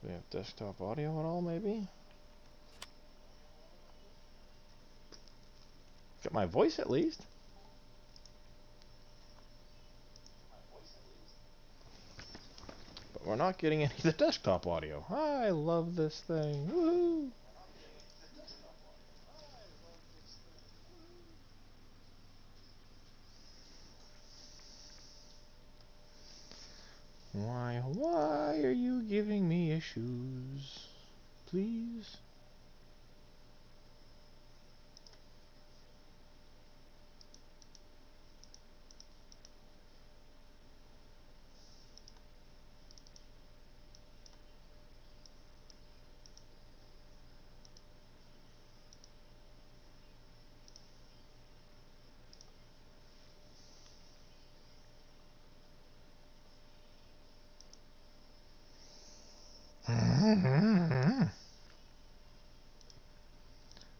Do we have desktop audio at all, maybe? Got my voice at least. But we're not getting any of the desktop audio. I love this thing. Woohoo! Why are you giving me issues? Please?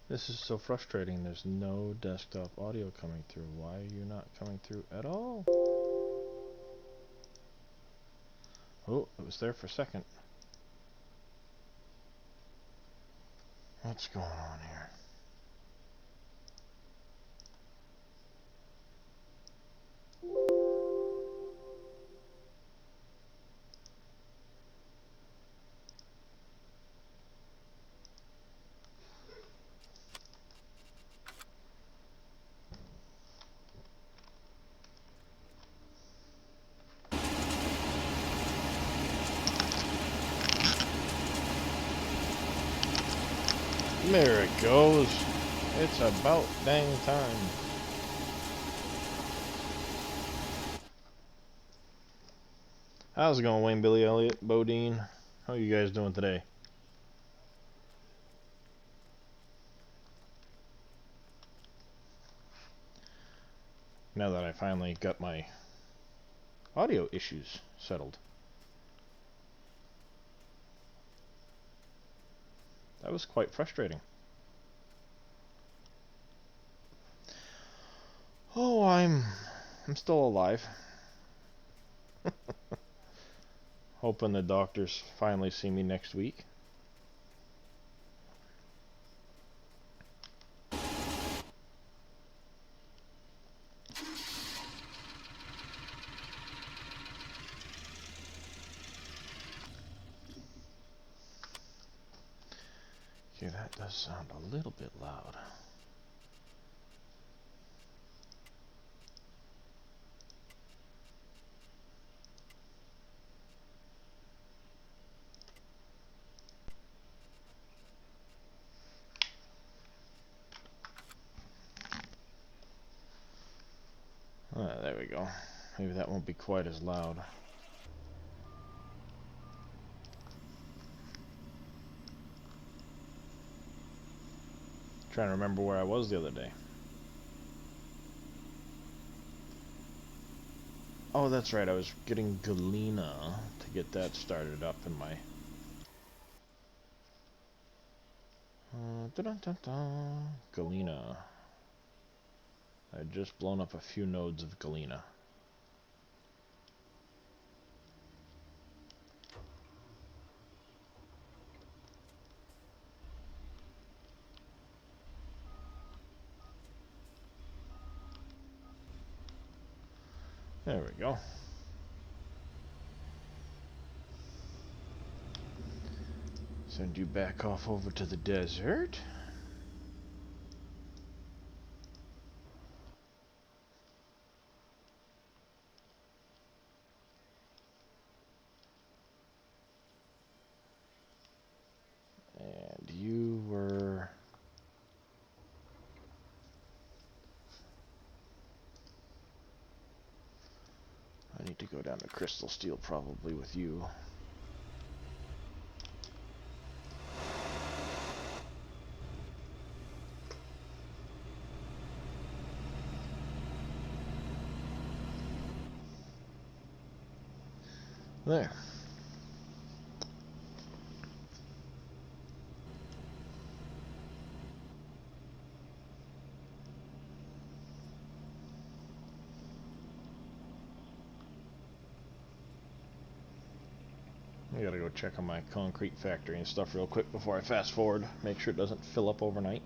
This is so frustrating. There's no desktop audio coming through. Why are you not coming through at all? Oh, it was there for a second. What's going on here? There it goes. It's about dang time. How's it going, Wayne, Billy Elliott, Bodine? How are you guys doing today? Now that I finally got my audio issues settled. That was quite frustrating. Oh, I'm still alive. Hoping the doctors finally see me next week. Okay, that does sound a little bit loud. There we go. Maybe that won't be quite as loud. Trying to remember where I was the other day. Oh, that's right. I was getting Galena to get that started up in my... Galena. I had just blown up a few nodes of Galena. There we go. Send you back off over to the desert. And you were... I need to go down to Crystal Steel probably with you. There. I gotta go check on my concrete factory and stuff real quick before I fast forward. Make sure it doesn't fill up overnight.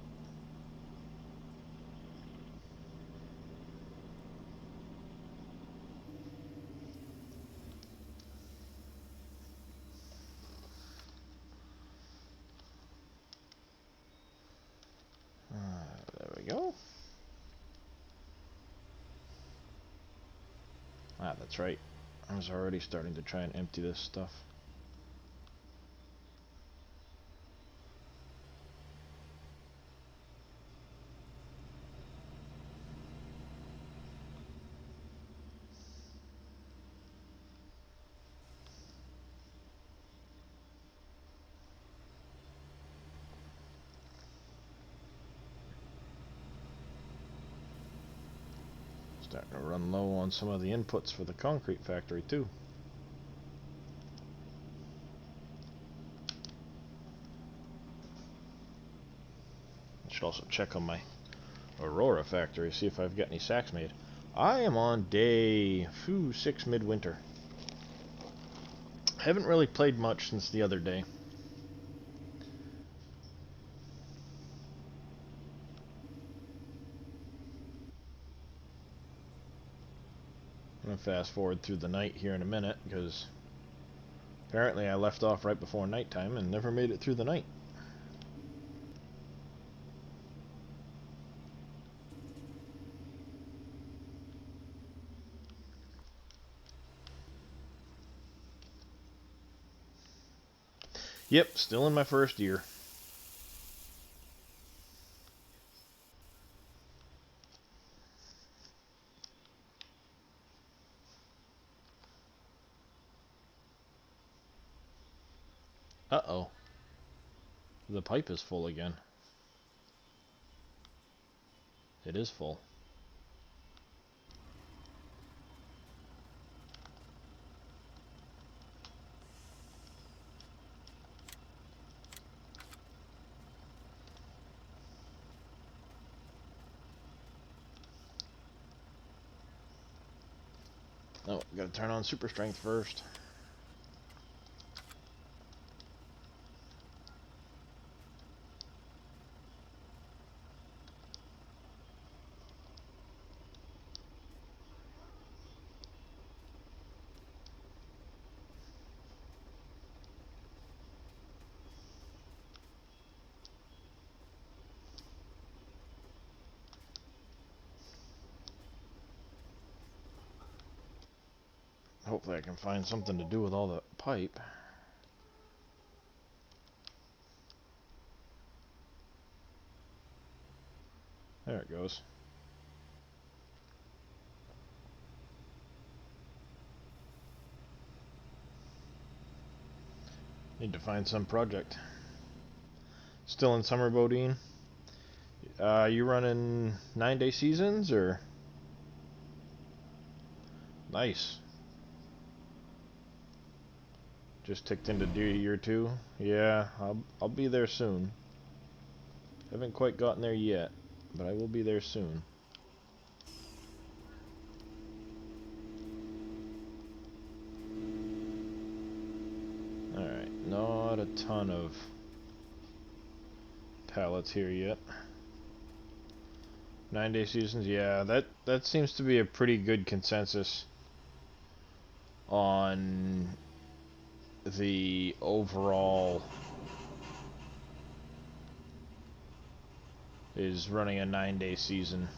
There we go. Ah, that's right. I was already starting to try and empty this stuff. Starting to run low on some of the inputs for the concrete factory too. I should also check on my Aurora factory, see if I've got any sacks made. I am on day 6 midwinter. Haven't really played much since the other day. I'm going to fast forward through the night here in a minute, because apparently I left off right before nighttime and never made it through the night. Yep, still in my first year. Uh-oh. The pipe is full again. It is full. Oh, gotta turn on super strength first. Hopefully I can find something to do with all the pipe. There it goes. Need to find some project. Still in summer, Bodine? You running 9-day seasons, or? Nice. Just ticked into year 2. Yeah, I'll be there soon. Haven't quite gotten there yet, but I will be there soon. Alright, not a ton of pallets here yet. 9-day seasons, yeah, that seems to be a pretty good consensus on the overall is running a 9-day season.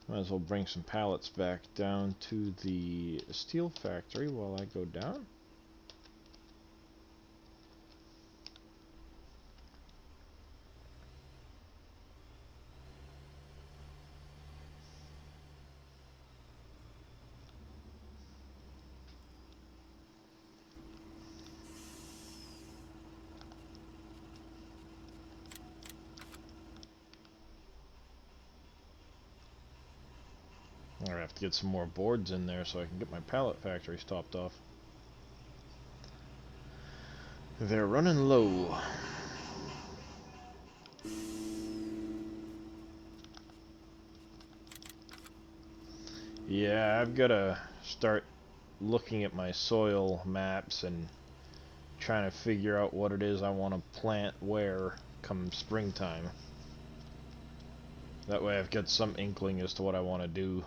Might as well bring some pallets back down to the steel factory while I go down. I'm gonna have to get some more boards in there so I can get my pallet factories topped off. They're running low. Yeah, I've got to start looking at my soil maps and trying to figure out what it is I want to plant where come springtime. That way I've got some inkling as to what I want to do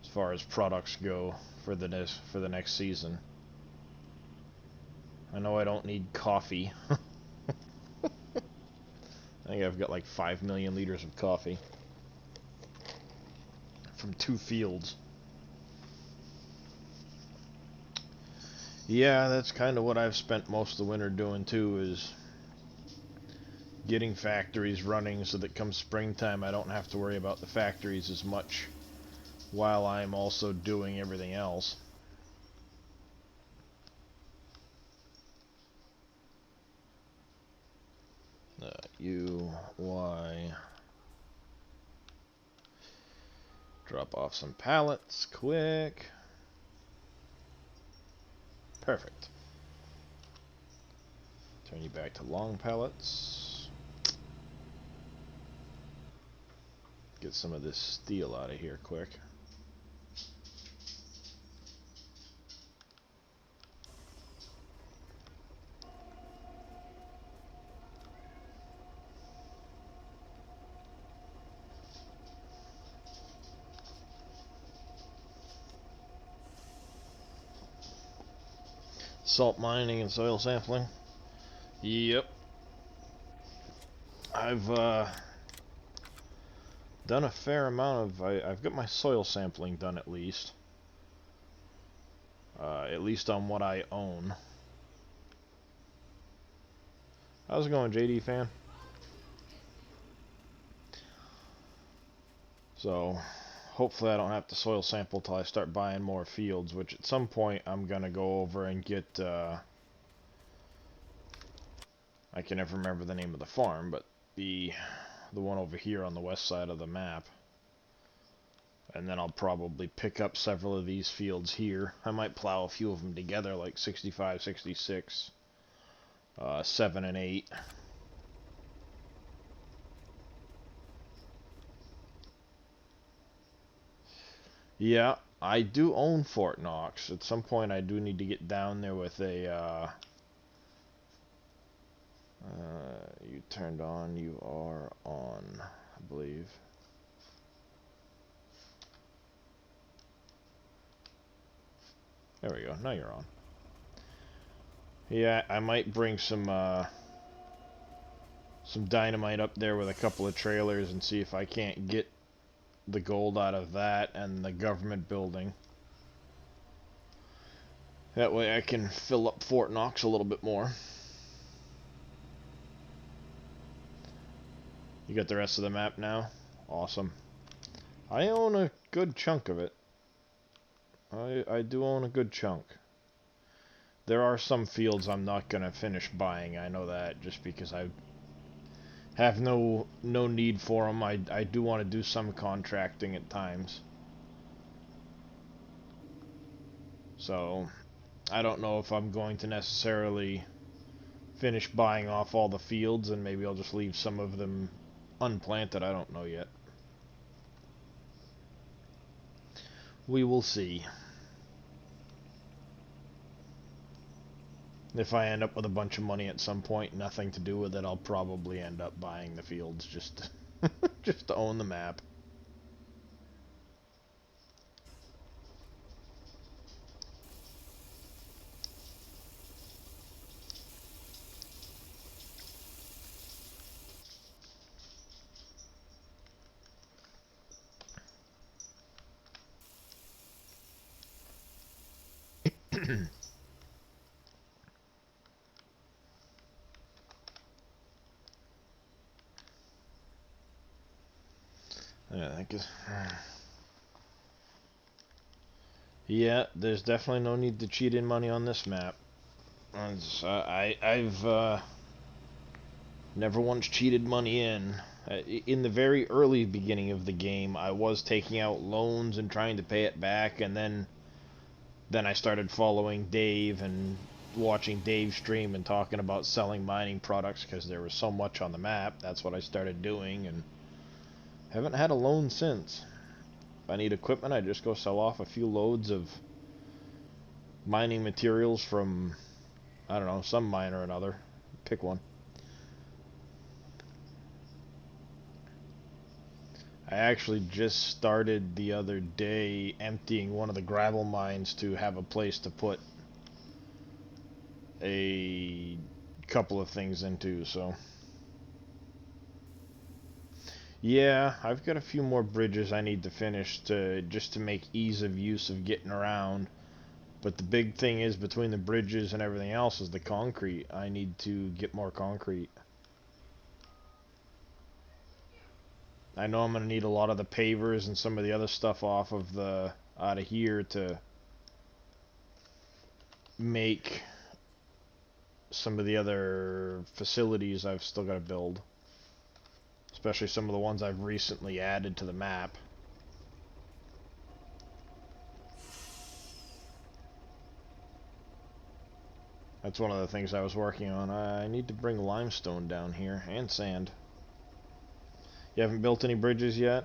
as far as products go for the next season. I know I don't need coffee. I think I've got like 5 million liters of coffee from 2 fields. Yeah, that's kind of what I've spent most of the winter doing too, is getting factories running so that come springtime I don't have to worry about the factories as much while I'm also doing everything else. Y. Drop off some pallets, quick. Perfect. Turn you back to long pallets. Get some of this steel out of here quick. Salt mining and soil sampling. Yep. I've done a fair amount of... I've got my soil sampling done at least. At least on what I own. How's it going, JD fan? So, hopefully I don't have to soil sample till I start buying more fields, which at some point I'm gonna go over and get, I can never remember the name of the farm, but the one over here on the west side of the map. And then I'll probably pick up several of these fields here. I might plow a few of them together, like 65, 66, 7 and 8. Yeah, I do own Fort Knox. At some point I do need to get down there with a, you turned on, you are on, I believe. There we go, now you're on. Yeah, I might bring some dynamite up there with a couple of trailers and see if I can't get the gold out of that and the government building. That way I can fill up Fort Knox a little bit more. You got the rest of the map now? Awesome. I own a good chunk of it. I do own a good chunk. There are some fields I'm not gonna finish buying, I know that, just because I have no need for them. I do want to do some contracting at times. So, I don't know if I'm going to necessarily finish buying off all the fields, and maybe I'll just leave some of them unplanted. I don't know yet. We will see. If I end up with a bunch of money at some point, nothing to do with it, I'll probably end up buying the fields just just to own the map. Yeah, I think it's... Yeah, there's definitely no need to cheat in money on this map. I've never once cheated money in. In the very early beginning of the game, I was taking out loans and trying to pay it back, and then I started following Dave and watching Dave stream and talking about selling mining products because there was so much on the map. That's what I started doing, and haven't had a loan since. If I need equipment, I just go sell off a few loads of mining materials from, I don't know, some mine or another. Pick one. I actually just started the other day emptying one of the gravel mines to have a place to put a couple of things into, so. Yeah, I've got a few more bridges I need to finish just to make ease of use of getting around. But the big thing is, between the bridges and everything else, is the concrete. I need to get more concrete. I know I'm going to need a lot of the pavers and some of the other stuff out of here to make some of the other facilities I've still got to build. Especially some of the ones I've recently added to the map. That's one of the things I was working on. I need to bring limestone down here, and sand. You haven't built any bridges yet?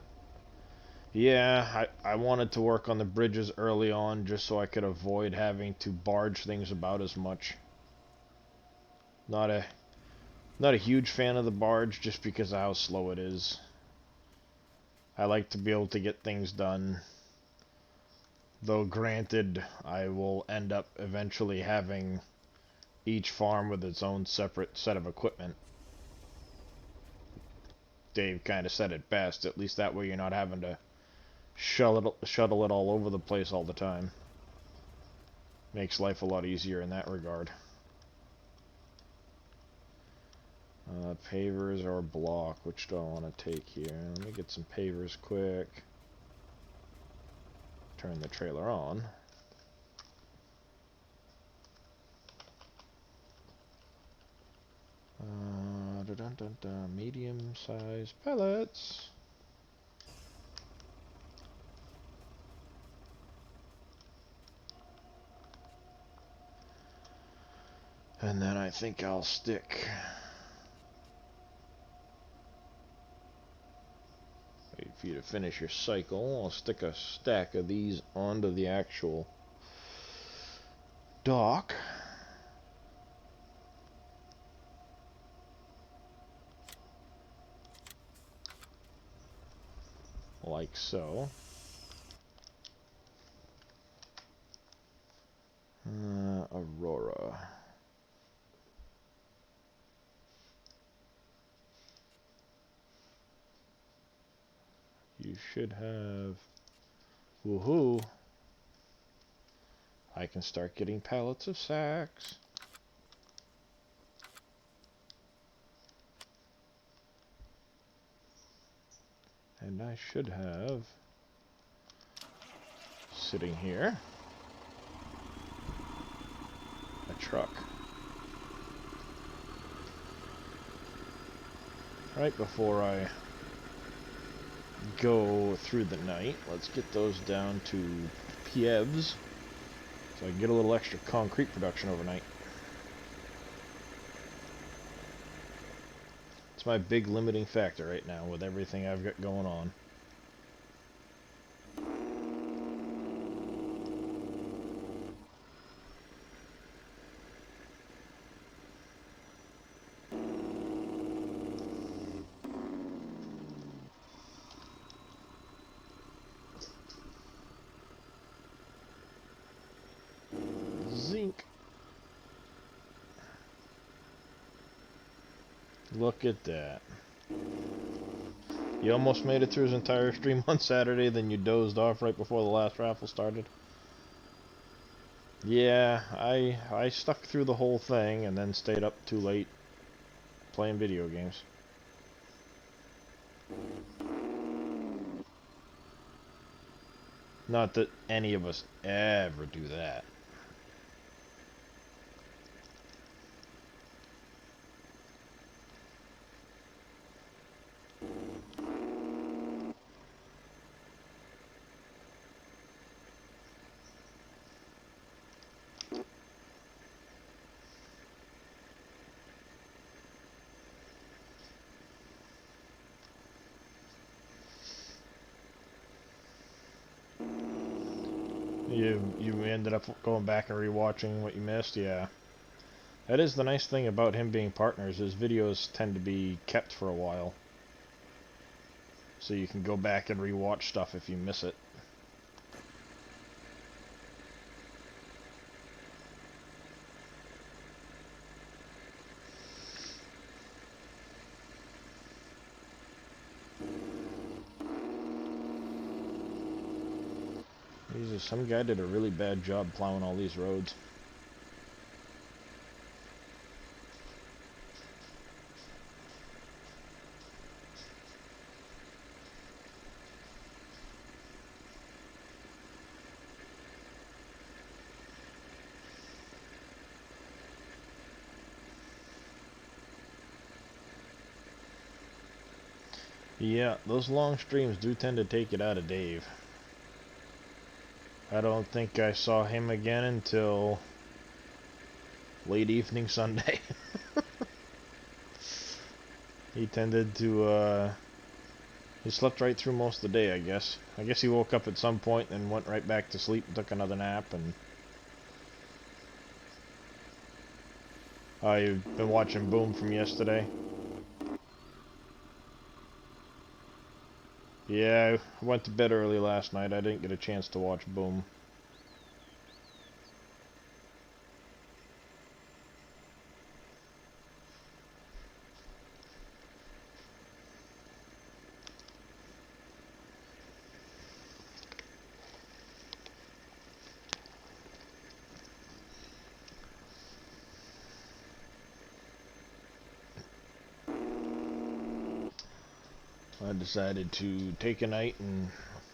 Yeah, I wanted to work on the bridges early on just so I could avoid having to barge things about as much. Not a huge fan of the barge just because of how slow it is. I like to be able to get things done. Though granted, I will end up eventually having each farm with its own separate set of equipment. Dave kind of said it best. At least that way you're not having to shuttle it all over the place all the time. Makes life a lot easier in that regard. Pavers or block, which do I want to take here? Let me get some pavers quick. Turn the trailer on. Medium-sized pellets. And then I think I'll stick... Wait for you to finish your cycle. I'll stick a stack of these onto the actual dock. Like so. Aurora. You should have... Woohoo! I can start getting pallets of sacks. And I should have... sitting here... a truck. Right before I go through the night, let's get those down to Pievs so I can get a little extra concrete production overnight. It's my big limiting factor right now with everything I've got going on. Zinc. Look at that. You almost made it through his entire stream on Saturday, then you dozed off right before the last raffle started. Yeah, I stuck through the whole thing and then stayed up too late playing video games. Not that any of us ever do that. You ended up going back and rewatching what you missed, yeah. That is the nice thing about him being partners. His videos tend to be kept for a while, so you can go back and rewatch stuff if you miss it. Jesus, some guy did a really bad job plowing all these roads. Yeah, those long streams do tend to take it out of Dave. I don't think I saw him again until late evening Sunday. He tended to, he slept right through most of the day, I guess. I guess he woke up at some point and went right back to sleep and took another nap, and... you've been watching Boom from yesterday? Yeah, I went to bed early last night. I didn't get a chance to watch Boom. I decided to take a night and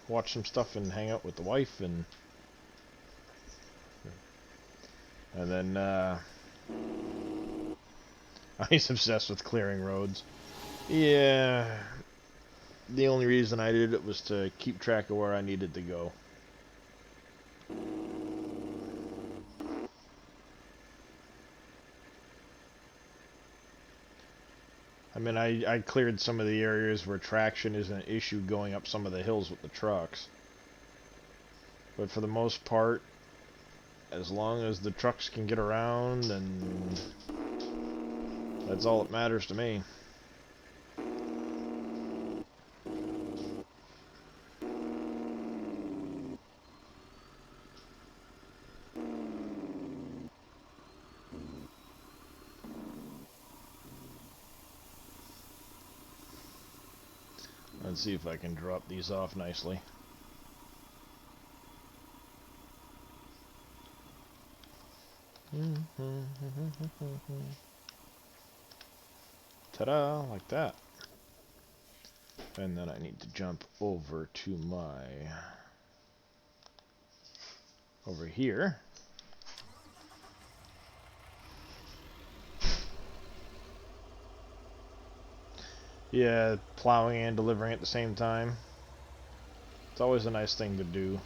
watch some stuff and hang out with the wife, and then he's obsessed with clearing roads. Yeah, the only reason I did it was to keep track of where I needed to go. I mean, I cleared some of the areas where traction is an issue going up some of the hills with the trucks. But for the most part, as long as the trucks can get around, and that's all that matters to me. Let's see if I can drop these off nicely. Ta-da, like that. And then I need to jump over to over here. Yeah, plowing and delivering at the same time. It's always a nice thing to do.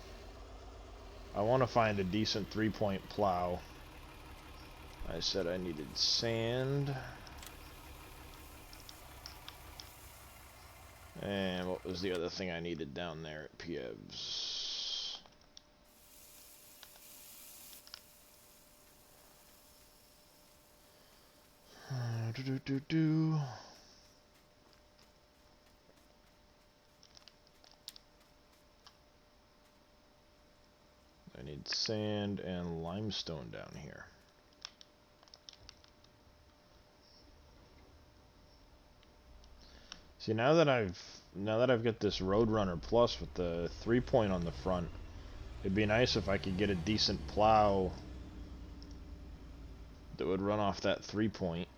I want to find a decent 3-point plow. I said I needed sand. And what was the other thing I needed down there at Piev's? I need sand and limestone down here. See, now that I've got this Roadrunner Plus with the 3-point on the front, it'd be nice if I could get a decent plow that would run off that 3-point.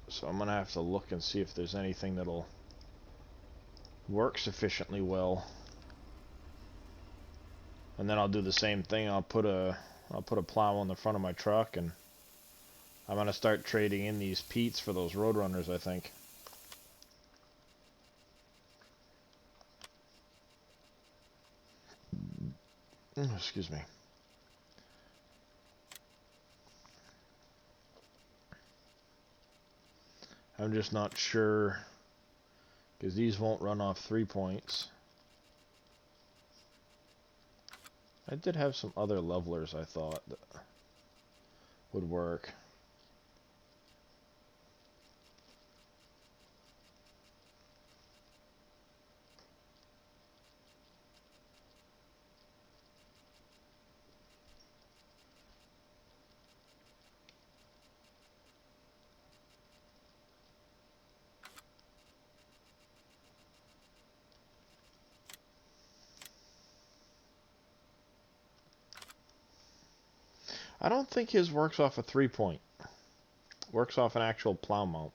So I'm gonna have to look and see if there's anything that'll work sufficiently well. And then I'll do the same thing. I'll put a plow on the front of my truck, and I'm gonna start trading in these Pete's for those Roadrunners, I think. Excuse me. I'm just not sure, because these won't run off 3 points. I did have some other levelers I thought that would work. I don't think his works off a 3-point. Works off an actual plow mount.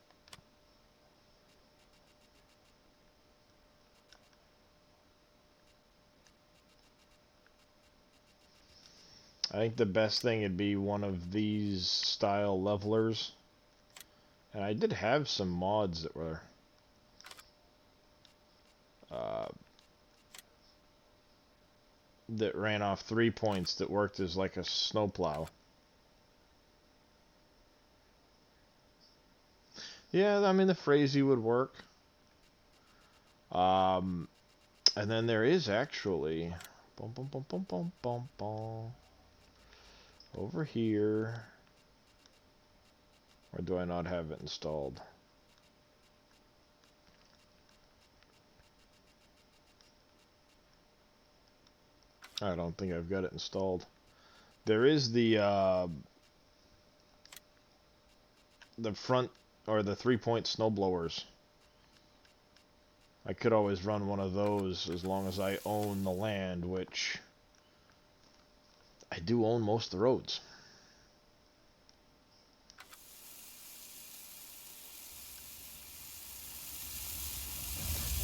I think the best thing would be one of these style levelers. And I did have some mods that were that ran off 3 points that worked as like a snowplow. Yeah, I mean the Frazee would work. And then there is actually over here. Or do I not have it installed? I don't think I've got it installed. There is the front or the 3-point snowblowers. I could always run one of those as long as I own the land, which I do own most of the roads.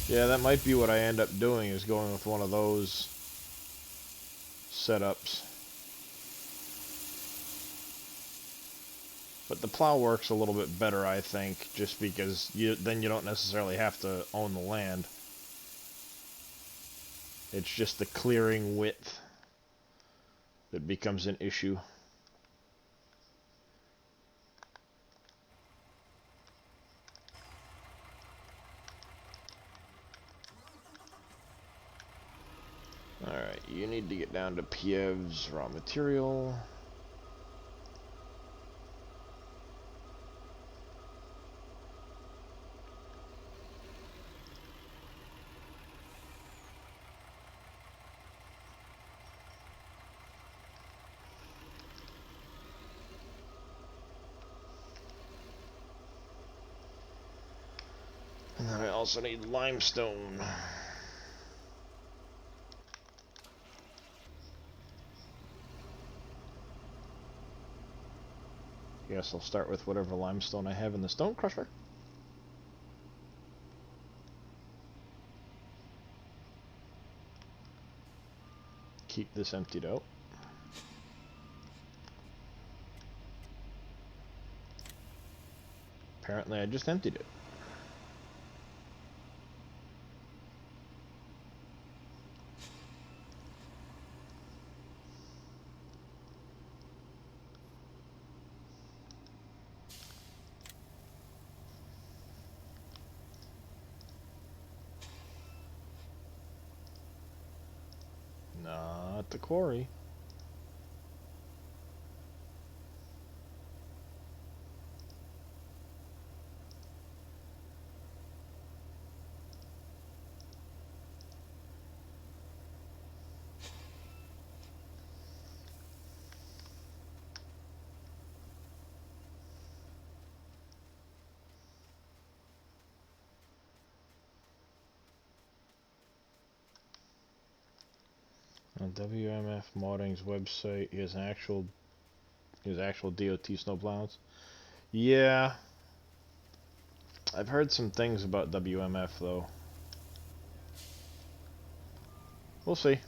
Yeah, that might be what I end up doing, is going with one of those setups. But the plow works a little bit better, I think, just because then you don't necessarily have to own the land. It's just the clearing width that becomes an issue. Alright, you need to get down to Piev's raw material. And then I also need limestone. Guess I'll start with whatever limestone I have in the stone crusher. Keep this emptied out. Apparently I just emptied it. Not the quarry. On WMF Modding's website, he has actual DOT snowplows. Yeah, I've heard some things about WMF though. We'll see.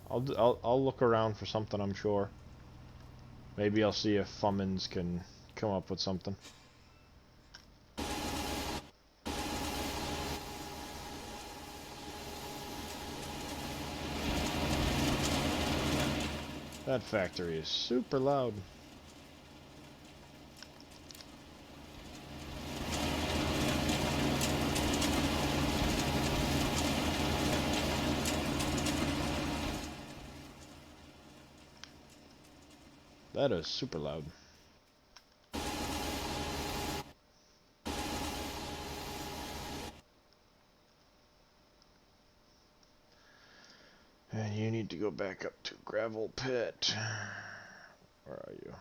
I'll look around for something, I'm sure. Maybe I'll see if Fummins can come up with something. That factory is super loud. That is super loud. And you need to go back up to gravel pit. Where are you?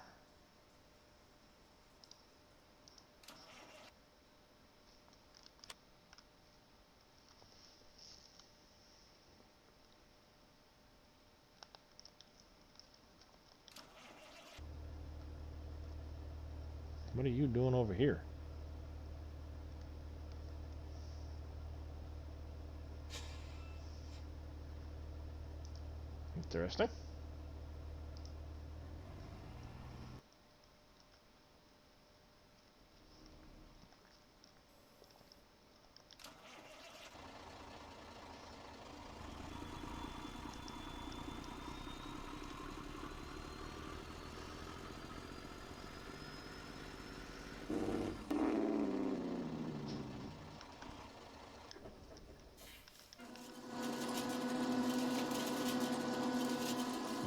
What are you doing over here? Interesting.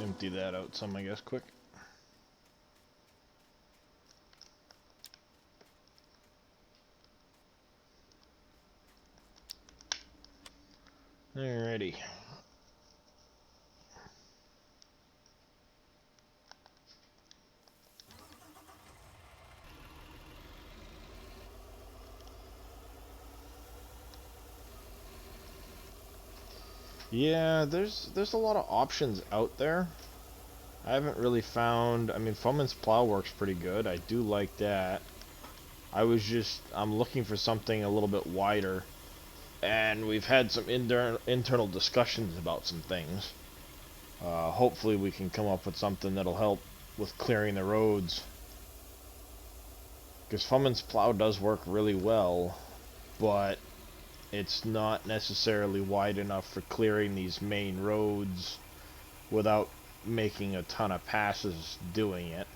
Empty that out some, I guess, quick. Alrighty. Yeah, there's a lot of options out there. I haven't really found. I mean, Fomin's Plow works pretty good. I do like that. I'm looking for something a little bit wider, and we've had some internal discussions about some things. Hopefully, we can come up with something that'll help with clearing the roads. Because Fomin's Plow does work really well, but it's not necessarily wide enough for clearing these main roads without making a ton of passes doing it.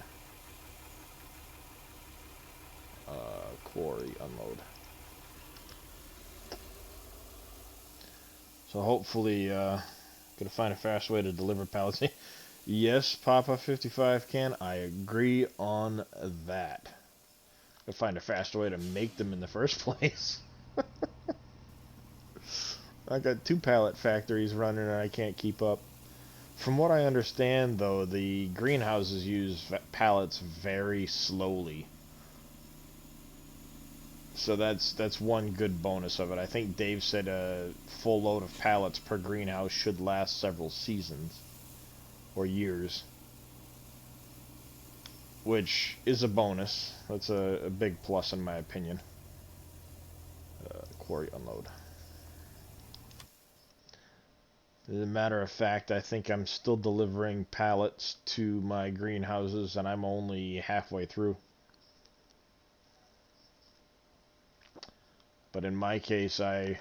Quarry unload. So hopefully, gonna find a fast way to deliver pallets. Yes, Papa 55 can. I agree on that. Gotta find a faster way to make them in the first place. I got 2 pallet factories running and I can't keep up. From what I understand, though, the greenhouses use pallets very slowly. So that's one good bonus of it. I think Dave said a full load of pallets per greenhouse should last several seasons or years, which is a bonus. That's a big plus in my opinion. Quarry unload. As a matter of fact, I think I'm still delivering pallets to my greenhouses and I'm only halfway through. But in my case, I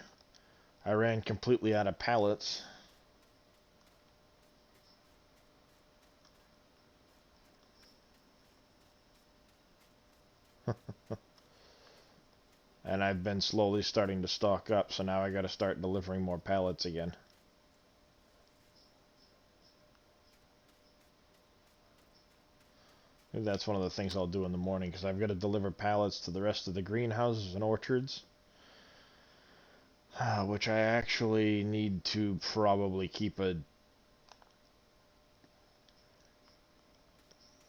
ran completely out of pallets. And I've been slowly starting to stock up, so now I gotta start delivering more pallets again. Maybe that's one of the things I'll do in the morning, because I've got to deliver pallets to the rest of the greenhouses and orchards. Which I actually need to probably keep a...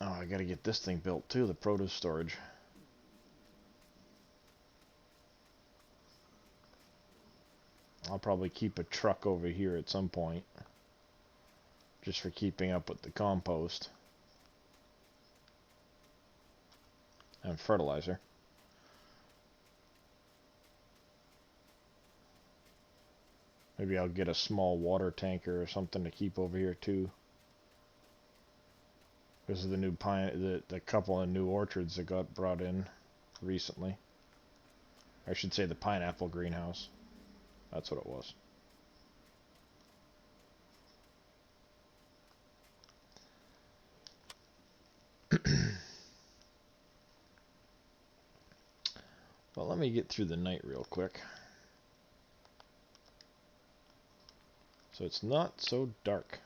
Oh, I gotta get this thing built too, the produce storage. I'll probably keep a truck over here at some point, just for keeping up with the compost and fertilizer. Maybe I'll get a small water tanker or something to keep over here too. Because of the new the couple of new orchards that got brought in recently. I should say the pineapple greenhouse. That's what it was. Well, let me get through the night real quick. So it's not so dark.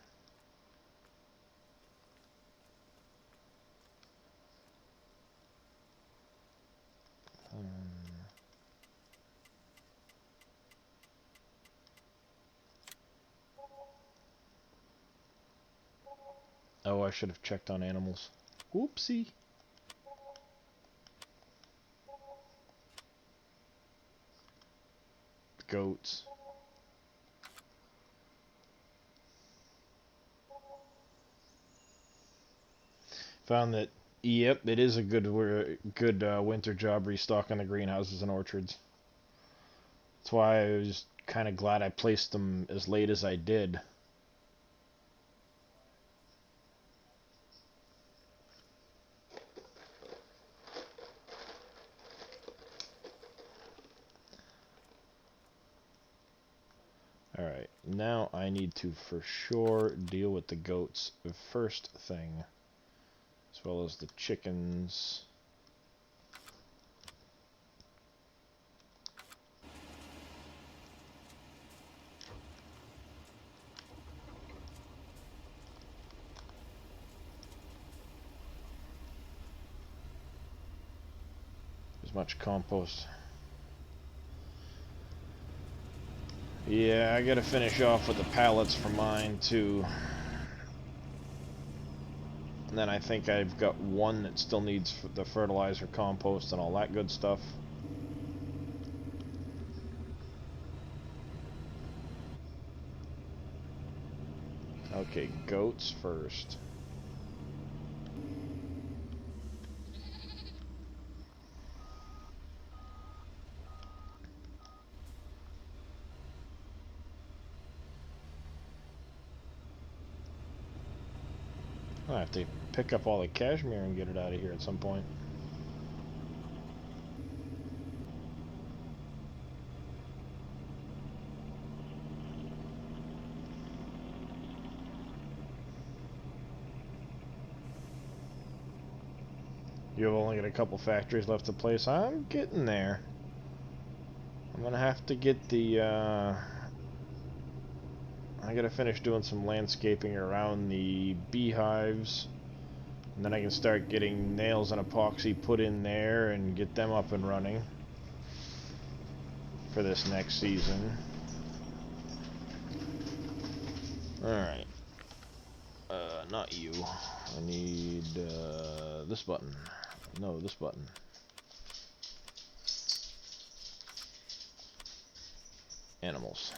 Oh, I should have checked on animals. Whoopsie. Goats. Found that, yep, it is a good winter job restocking the greenhouses and orchards. That's why I was kind of glad I placed them as late as I did. Alright, now I need to for sure deal with the goats first thing, as well as the chickens. As much compost. Yeah, I gotta finish off with the pallets for mine too. And then I think I've got one that still needs the fertilizer, compost, and all that good stuff. Okay, goats first. I have to pick up all the cashmere and get it out of here at some point. You've only got a couple factories left to place. I'm getting there. I'm gonna have to get the, I gotta finish doing some landscaping around the beehives. And then I can start getting nails and epoxy put in there and get them up and running for this next season. Alright. Not you. I need, this button. No, this button. Animals.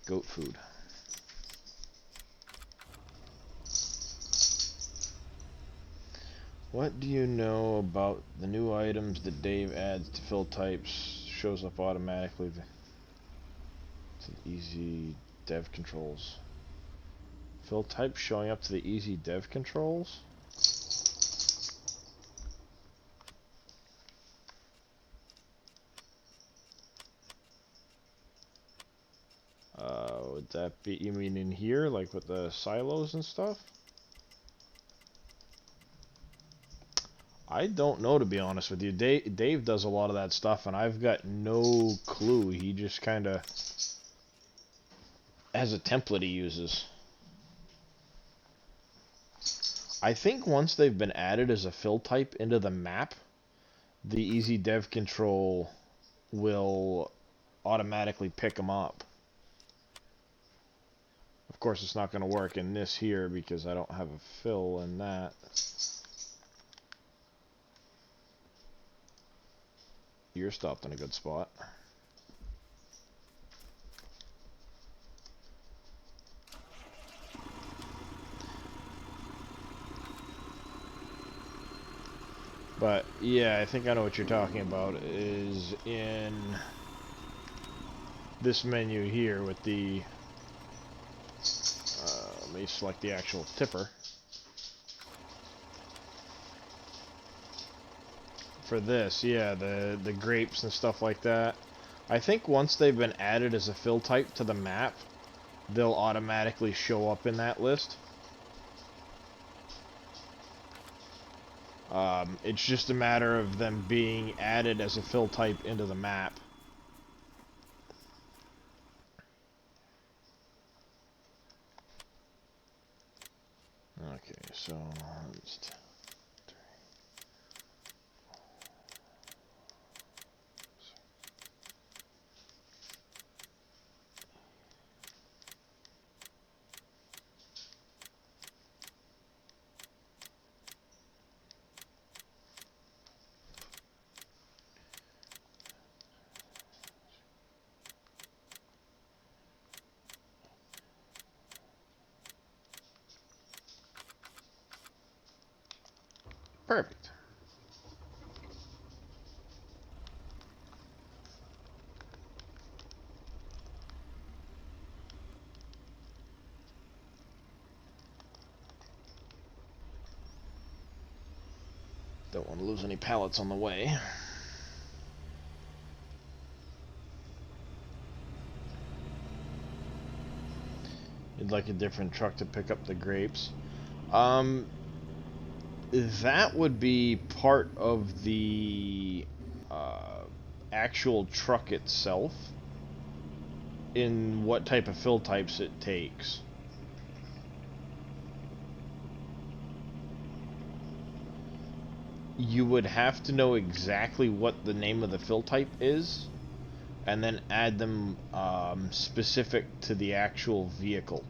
Goat food. What do you know about the new items that Dave adds to fill types? Shows up automatically to the easy dev controls. Fill type showing up to the easy dev controls? Would that be, you mean in here, like with the silos and stuff? I don't know, to be honest with you. Dave does a lot of that stuff, and I've got no clue. He just kind of has a template he uses. I think once they've been added as a fill type into the map, the easy dev control will automatically pick them up. Of course, it's not going to work in this here because I don't have a fill in that. You're stopped in a good spot. But yeah, I think I know what you're talking about. Is in this menu here with the let me select the actual tipper for this. Yeah, the grapes and stuff like that. I think once they've been added as a fill type to the map, they'll automatically show up in that list. It's just a matter of them being added as a fill type into the map. Okay, so let's Perfect. Don't want to lose any pallets on the way. You'd like a different truck to pick up the grapes. That would be part of the actual truck itself in what type of fill types it takes. You would have to know exactly what the name of the fill type is, and then add them specific to the actual vehicle.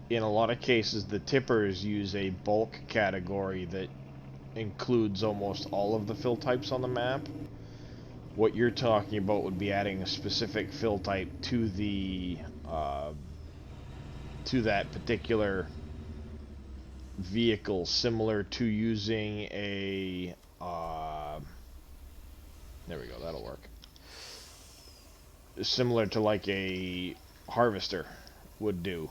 In a lot of cases, the tippers use a bulk category that includes almost all of the fill types on the map. What you're talking about would be adding a specific fill type to the to that particular vehicle, similar to using a there we go, that'll work. Similar to like a harvester would do.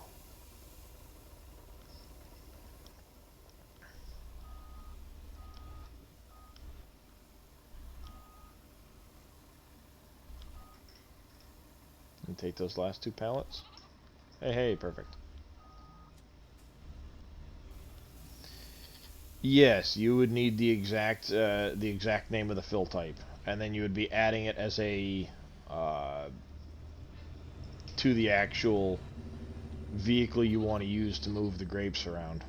And take those last 2 pallets. Hey, perfect. Yes, you would need the exact name of the fill type, and then you would be adding it as a to the actual vehicle you want to use to move the grapes around.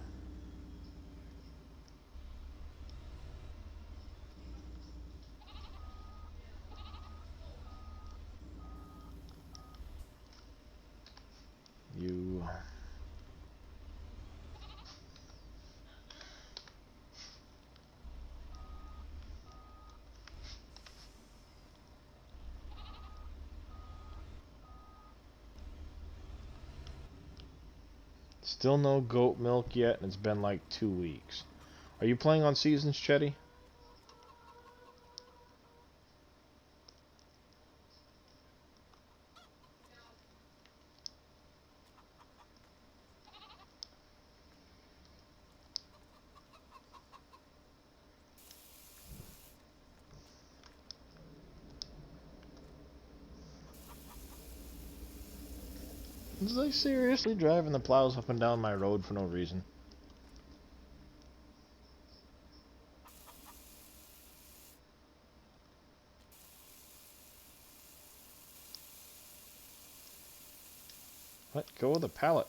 You still no goat milk yet, and it's been like 2 weeks. Are you playing on Seasons, Chetty? Was I seriously driving the plows up and down my road for no reason? Let go of the pallet.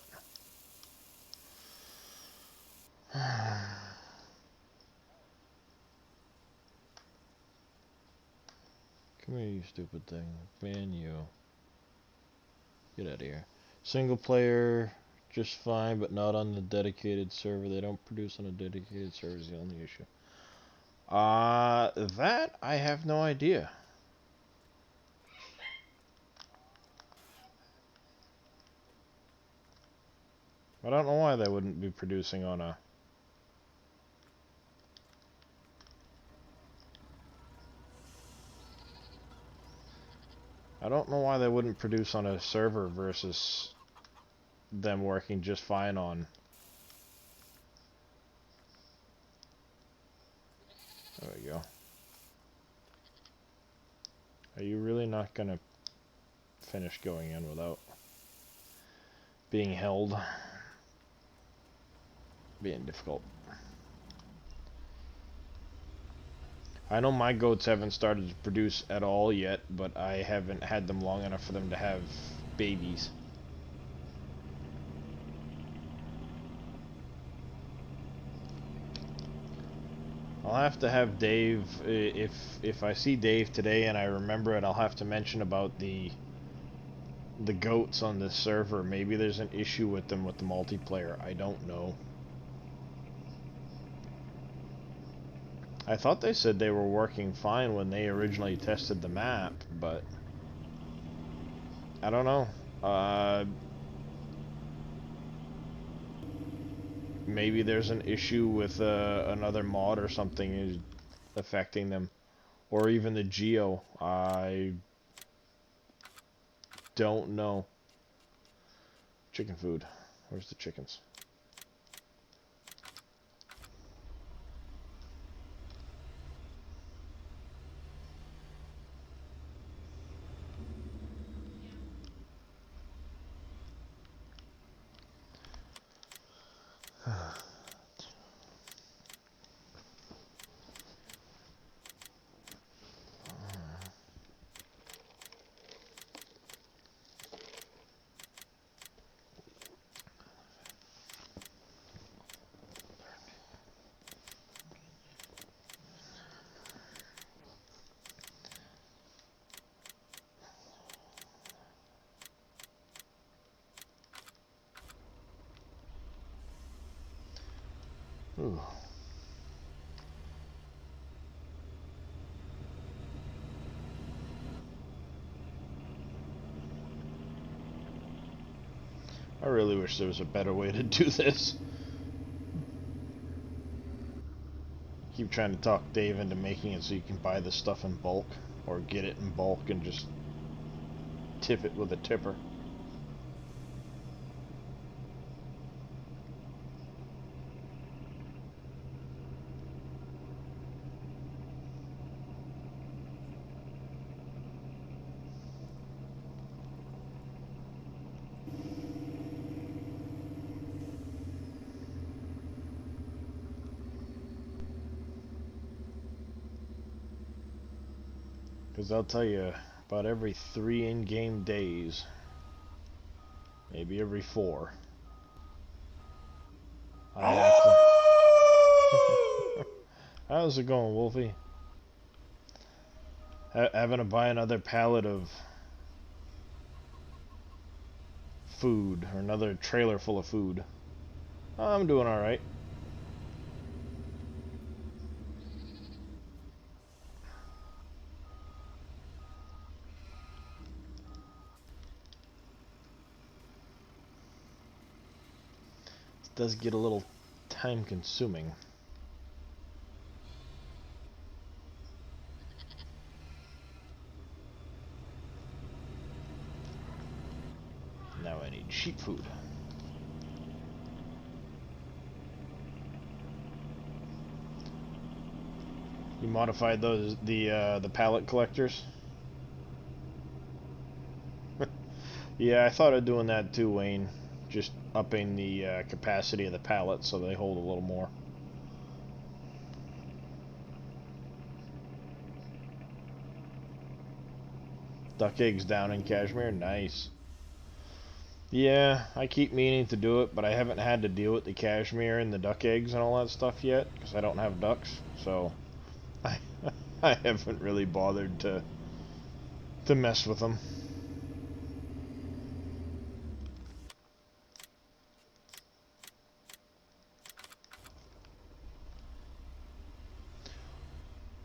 Come here, you stupid thing. Man, you. Get out of here. Single player, just fine, but not on the dedicated server. They don't produce on a dedicated server is the only issue. That I have no idea. I don't know why they wouldn't be producing on a... I don't know why they wouldn't produce on a server versus them working just fine on... There we go. Are you really not gonna finish going in without being held? Being difficult. I know my goats haven't started to produce at all yet, but I haven't had them long enough for them to have babies. I'll have to have Dave, if I see Dave today and I remember it, I'll have to mention about the goats on this server. Maybe there's an issue with them with the multiplayer. I don't know. I thought they said they were working fine when they originally tested the map, but I don't know. maybe there's an issue with another mod or something is affecting them, or even the geo. I don't know. Chicken food. Where's the chickens? Ooh. I really wish there was a better way to do this. Keep trying to talk Dave into making it so you can buy the stuff in bulk, or get it in bulk and just tip it with a tipper. Because I'll tell you, about every 3 in-game days, maybe every 4, I have to... How's it going, Wolfie? Having to buy another pallet of food, or another trailer full of food. I'm doing alright. It does get a little time consuming. Now I need sheep food. You modified those the pallet collectors? Yeah, I thought of doing that too, Wayne. Just upping the capacity of the pallets so they hold a little more. Duck eggs down in Kashmir? Nice. Yeah, I keep meaning to do it, but I haven't had to deal with the cashmere and the duck eggs and all that stuff yet, because I don't have ducks, so I I haven't really bothered to mess with them.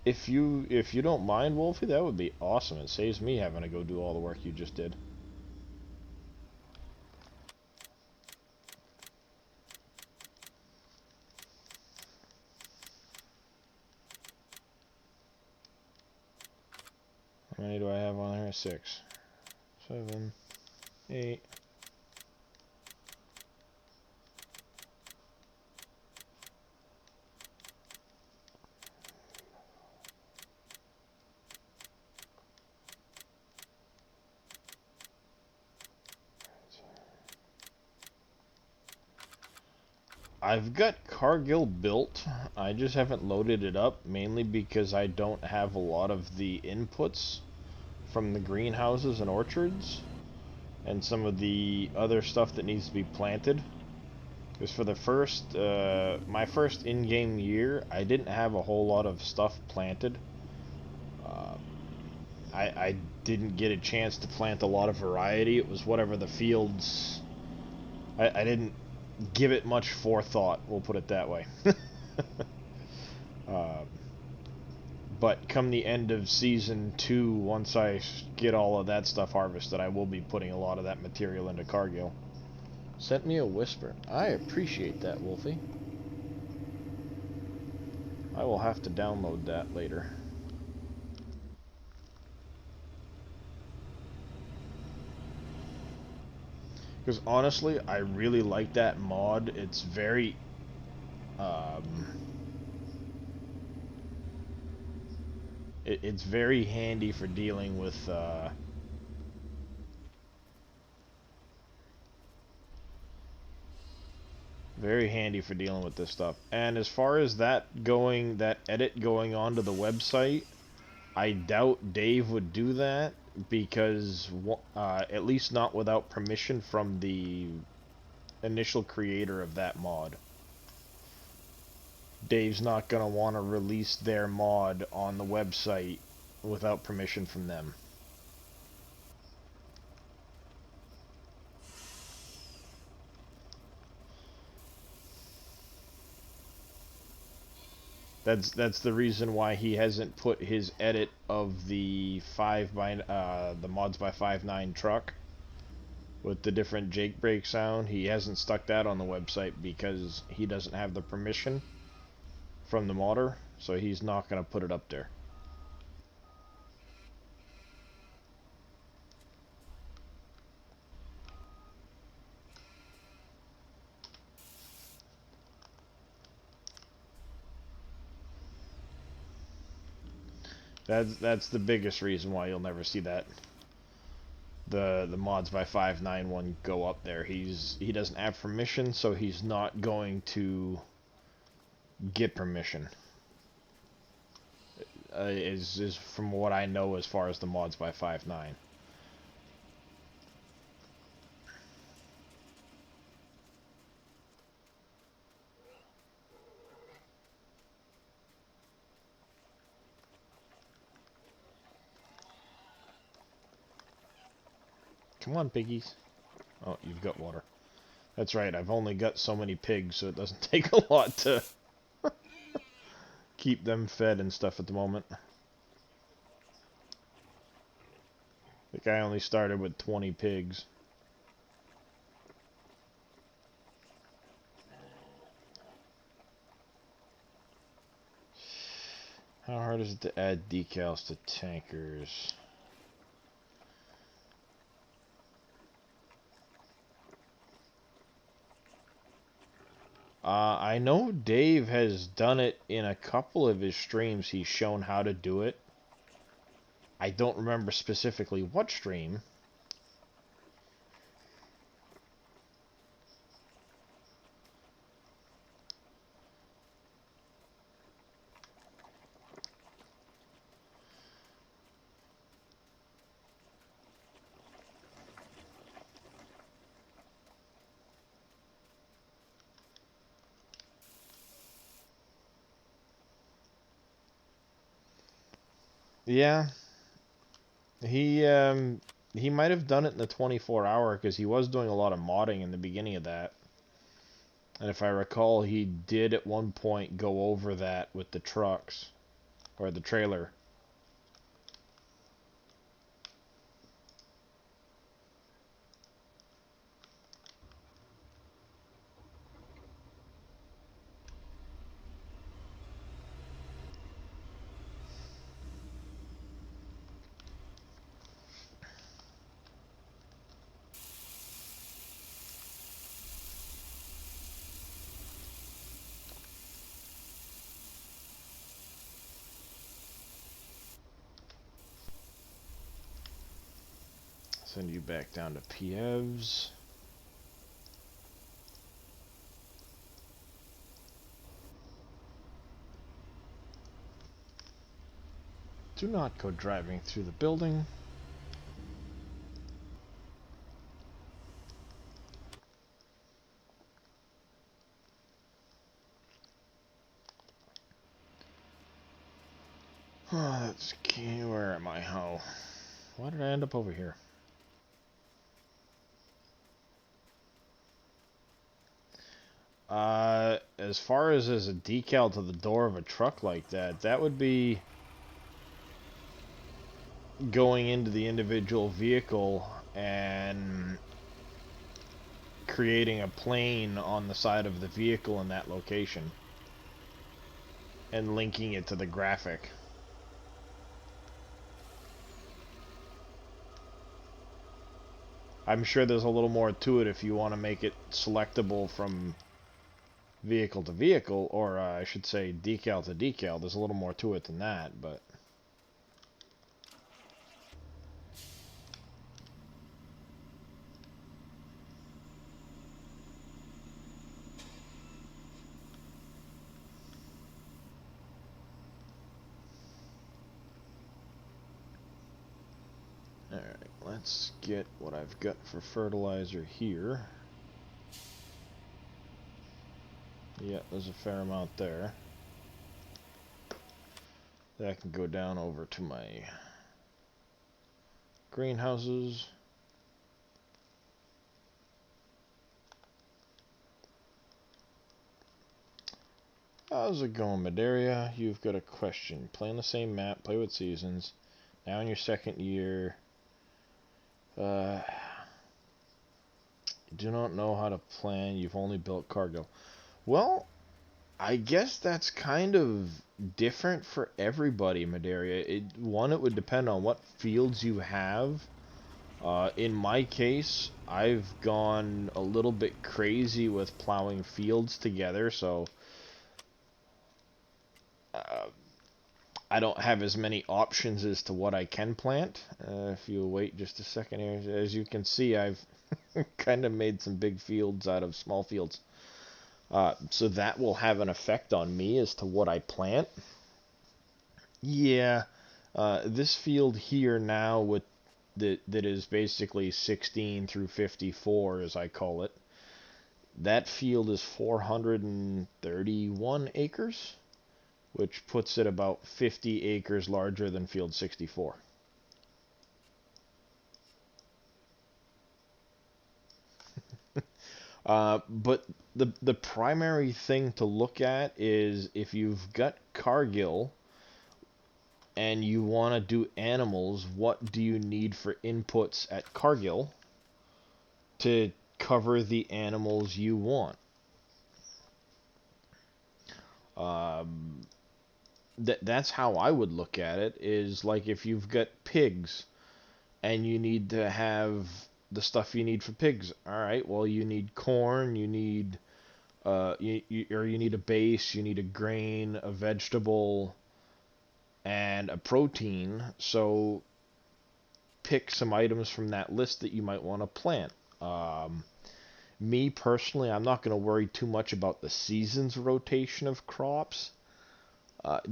If you don't mind, Wolfie, that would be awesome. It saves me having to go do all the work you just did. How many do I have on here? 6, 7, 8. I've got Cargill built. I just haven't loaded it up, mainly because I don't have a lot of the inputs from the greenhouses and orchards, and some of the other stuff that needs to be planted. Because for the first, my first in-game year, I didn't have a whole lot of stuff planted. Uh, I didn't get a chance to plant a lot of variety. It was whatever the fields... I didn't give it much forethought, we'll put it that way. uh, but come the end of Season 2, once I get all of that stuff harvested, I will be putting a lot of that material into Cargill. Sent me a whisper. I appreciate that, Wolfie. I will have to download that later. Because honestly, I really like that mod. It's very... it's very handy for dealing with... very handy for dealing with this stuff. And as far as that going, that edit going onto the website, I doubt Dave would do that because, at least not without permission from the initial creator of that mod. Dave's not going to want to release their mod on the website without permission from them. That's the reason why he hasn't put his edit of the the mods by 5.9 truck with the different Jake brake sound. He hasn't stuck that on the website because he doesn't have the permission from the modder, so he's not going to put it up there. That's the biggest reason why you'll never see that the mods by 5.9 one go up there. He doesn't have permission, so he's not going to get permission. Is from what I know as far as the mods by 5.9. Come on, piggies. Oh, you've got water. That's right, I've only got so many pigs, so it doesn't take a lot to keep them fed and stuff at the moment. I think I only started with 20 pigs. How hard is it to add decals to tankers? I know Dave has done it in a couple of his streams. He's shown how to do it. I don't remember specifically what stream. Yeah, he might have done it in the 24-hour because he was doing a lot of modding in the beginning of that. And if I recall, he did at one point go over that with the trucks or the trailer. Send you back down to Pievs. Do not go driving through the building. Oh, that's key. Where am I? How? Why did I end up over here? As far as a decal to the door of a truck like that, that would be going into the individual vehicle and creating a plane on the side of the vehicle in that location and linking it to the graphic. I'm sure there's a little more to it if you want to make it selectable from vehicle to vehicle, or I should say decal to decal. There's a little more to it than that, but... Alright, let's get what I've got for fertilizer here. Yeah, there's a fair amount there. That can go down over to my greenhouses. How's it going, Madaria? You've got a question. Play on the same map, play with seasons. Now in your second year. Do not know how to plan. You've only built Cargill. Well, I guess that's kind of different for everybody, Madaria. It would depend on what fields you have. In my case, I've gone a little bit crazy with plowing fields together, so I don't have as many options as to what I can plant. If you wait just a second here, as you can see, I've kind of made some big fields out of small fields. So that will have an effect on me as to what I plant. Yeah, this field here now with that is basically 16 through 54, as I call it. That field is 431 acres, which puts it about 50 acres larger than field 64. But the primary thing to look at is if you've got Cargill and you want to do animals, what do you need for inputs at Cargill to cover the animals you want? That's how I would look at it, is like if you've got pigs and you need to have the stuff you need for pigs. All right, well, you need corn, you need you need a base, you need a grain, a vegetable, and a protein. So pick some items from that list that you might want to plant. Me personally, I'm not going to worry too much about the season's rotation of crops,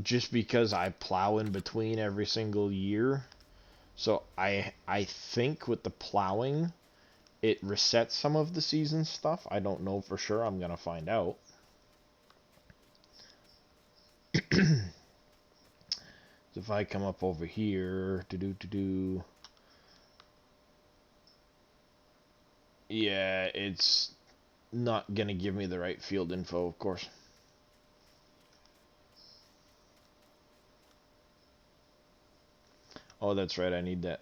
just because I plow in between every single year. So I think with the plowing, it resets some of the season stuff. I don't know for sure. I'm going to find out. So if I come up over here, yeah, it's not going to give me the right field info, of course. Oh, that's right. I need that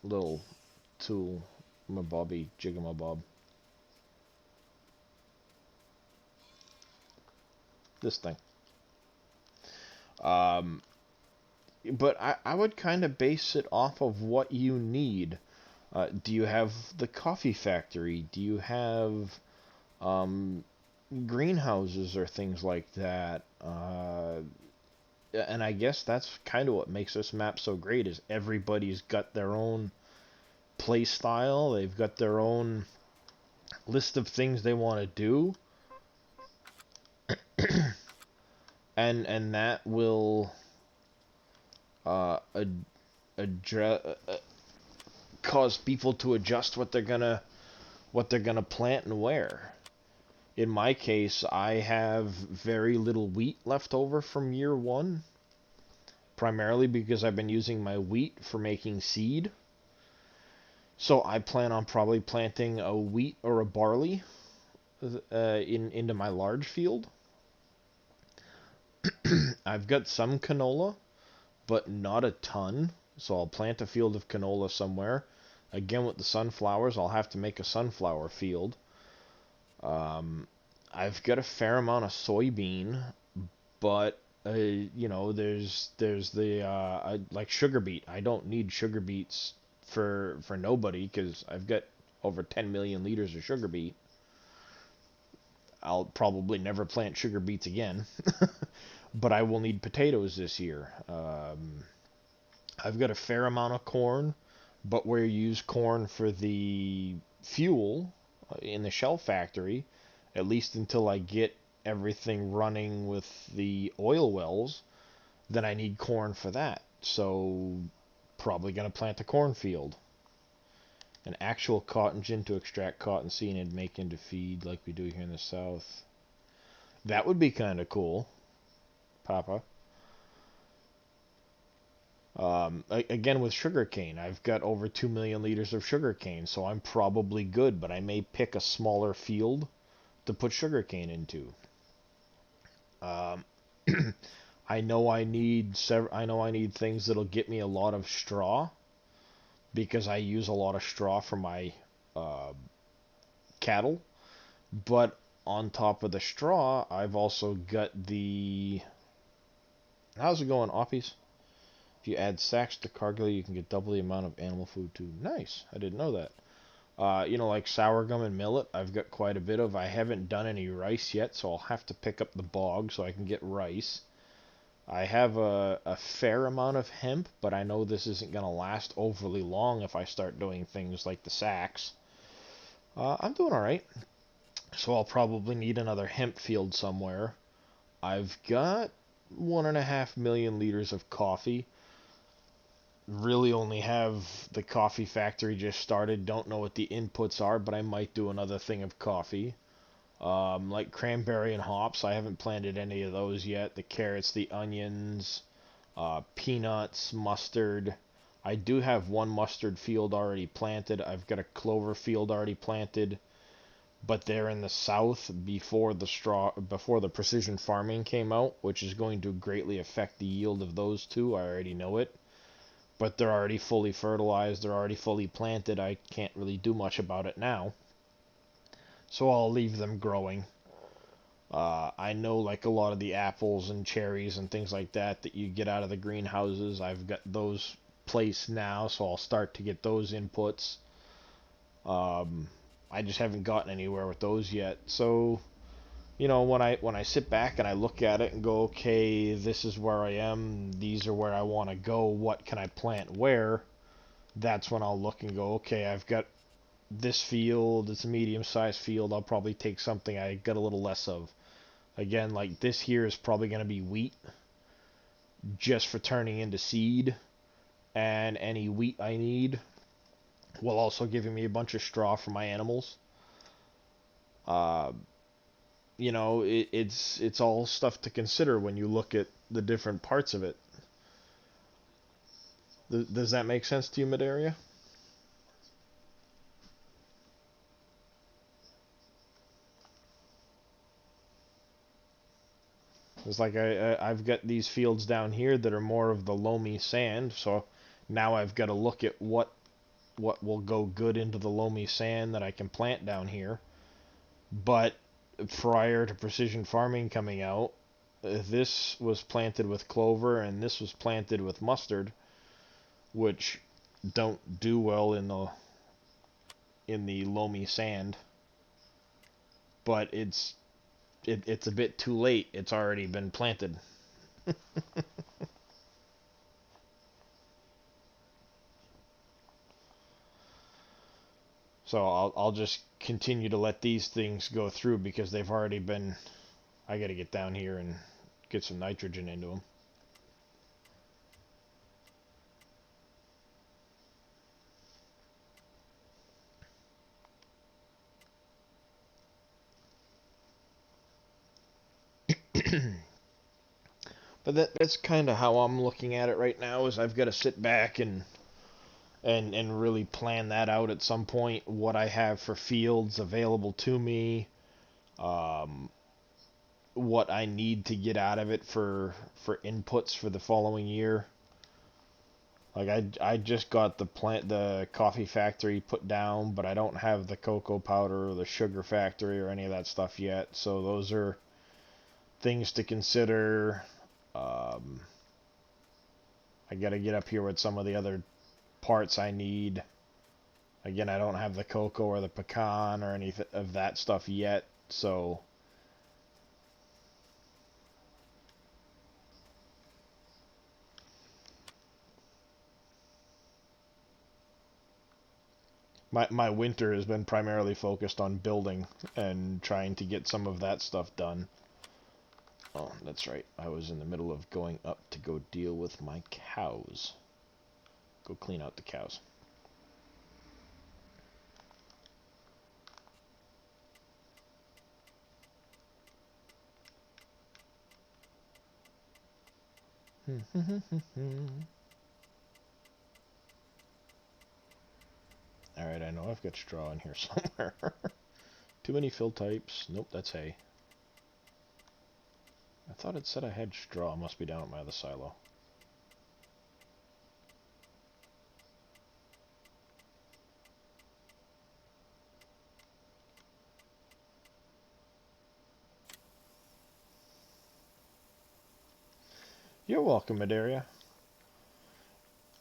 little tool, my bobby, jigamabob. This thing. But I would kind of base it off of what you need. Do you have the coffee factory? Do you have greenhouses or things like that? And I guess that's kind of what makes this map so great, is everybody's got their own play style. They've got their own list of things they want to do. and that will cause people to adjust what they're gonna plant and where. In my case, I have very little wheat left over from year one, primarily because I've been using my wheat for making seed. So I plan on probably planting a wheat or a barley into my large field. I've got some canola, but not a ton. So I'll plant a field of canola somewhere. Again, with the sunflowers, I'll have to make a sunflower field. Um, I've got a fair amount of soybean, but you know, there's the like sugar beet. I don't need sugar beets for nobody because I've got over 10 million liters of sugar beet. I'll probably never plant sugar beets again, but I will need potatoes this year. I've got a fair amount of corn, but where you use corn for the fuel in the shell factory, at least until I get everything running with the oil wells, then I need corn for that. So probably going to plant a cornfield. An actual cotton gin to extract cotton seed and make into feed like we do here in the south. That would be kind of cool, Papa. Again, with sugarcane, I've got over 2 million liters of sugarcane, so I'm probably good, but I may pick a smaller field to put sugarcane into. Um, I know I need things that'll get me a lot of straw because I use a lot of straw for my uh, cattle. But on top of the straw, I've also got the. How's it going, Oppies? If you add sacks to cargo, you can get double the amount of animal food too. Nice. I didn't know that. You know, like sorghum and millet, I've got quite a bit of. I haven't done any rice yet, so I'll have to pick up the bog so I can get rice. I have a fair amount of hemp, but I know this isn't going to last overly long if I start doing things like the sacks. I'm doing alright. So I'll probably need another hemp field somewhere. I've got 1.5 million liters of coffee. Really only have the coffee factory just started. Don't know what the inputs are, but I might do another thing of coffee. Like cranberry and hops, I haven't planted any of those yet. The carrots, the onions, peanuts, mustard. I do have one mustard field already planted. I've got a clover field already planted, but they're in the south before the precision farming came out, which is going to greatly affect the yield of those two. I already know it. But they're already fully fertilized, they're already fully planted. I can't really do much about it now. So I'll leave them growing. I know like a lot of the apples and cherries and things like that that you get out of the greenhouses, I've got those placed now, so I'll start to get those inputs. I just haven't gotten anywhere with those yet. So, you know, when I sit back and I look at it and go, okay, this is where I am, these are where I want to go, what can I plant where? That's when I'll look and go, okay, I've got this field, it's a medium-sized field, I'll probably take something I got a little less of. Again, like this here is probably going to be wheat, just for turning into seed, and any wheat I need, while also giving me a bunch of straw for my animals. Uh, you know, it's all stuff to consider when you look at the different parts of it. Does that make sense to you, Madaria? It's like I've got these fields down here that are more of the loamy sand, so now I've got to look at what will go good into the loamy sand that I can plant down here. But prior to precision farming coming out, this was planted with clover and this was planted with mustard, which don't do well in the loamy sand. But it's a bit too late. It's already been planted. So I'll just continue to let these things go through because they've already been. I got to get down here and get some nitrogen into them. But that's kind of how I'm looking at it right now. Is I've got to sit back and really plan that out at some point. What I have for fields available to me, um, what I need to get out of it for inputs for the following year. Like I just got the coffee factory put down, but I don't have the cocoa powder or the sugar factory or any of that stuff yet. So those are things to consider. I gotta get up here with some of the other parts I need. Again, I don't have the cocoa or the pecan or any of that stuff yet, so my winter has been primarily focused on building and trying to get some of that stuff done. Oh, that's right. I was in the middle of going up to go deal with my cows. Go clean out the cows. Alright, I know I've got straw in here somewhere. Too many fill types. Nope, that's hay. I thought it said I had straw. It must be down at my other silo. You're welcome, Adaria.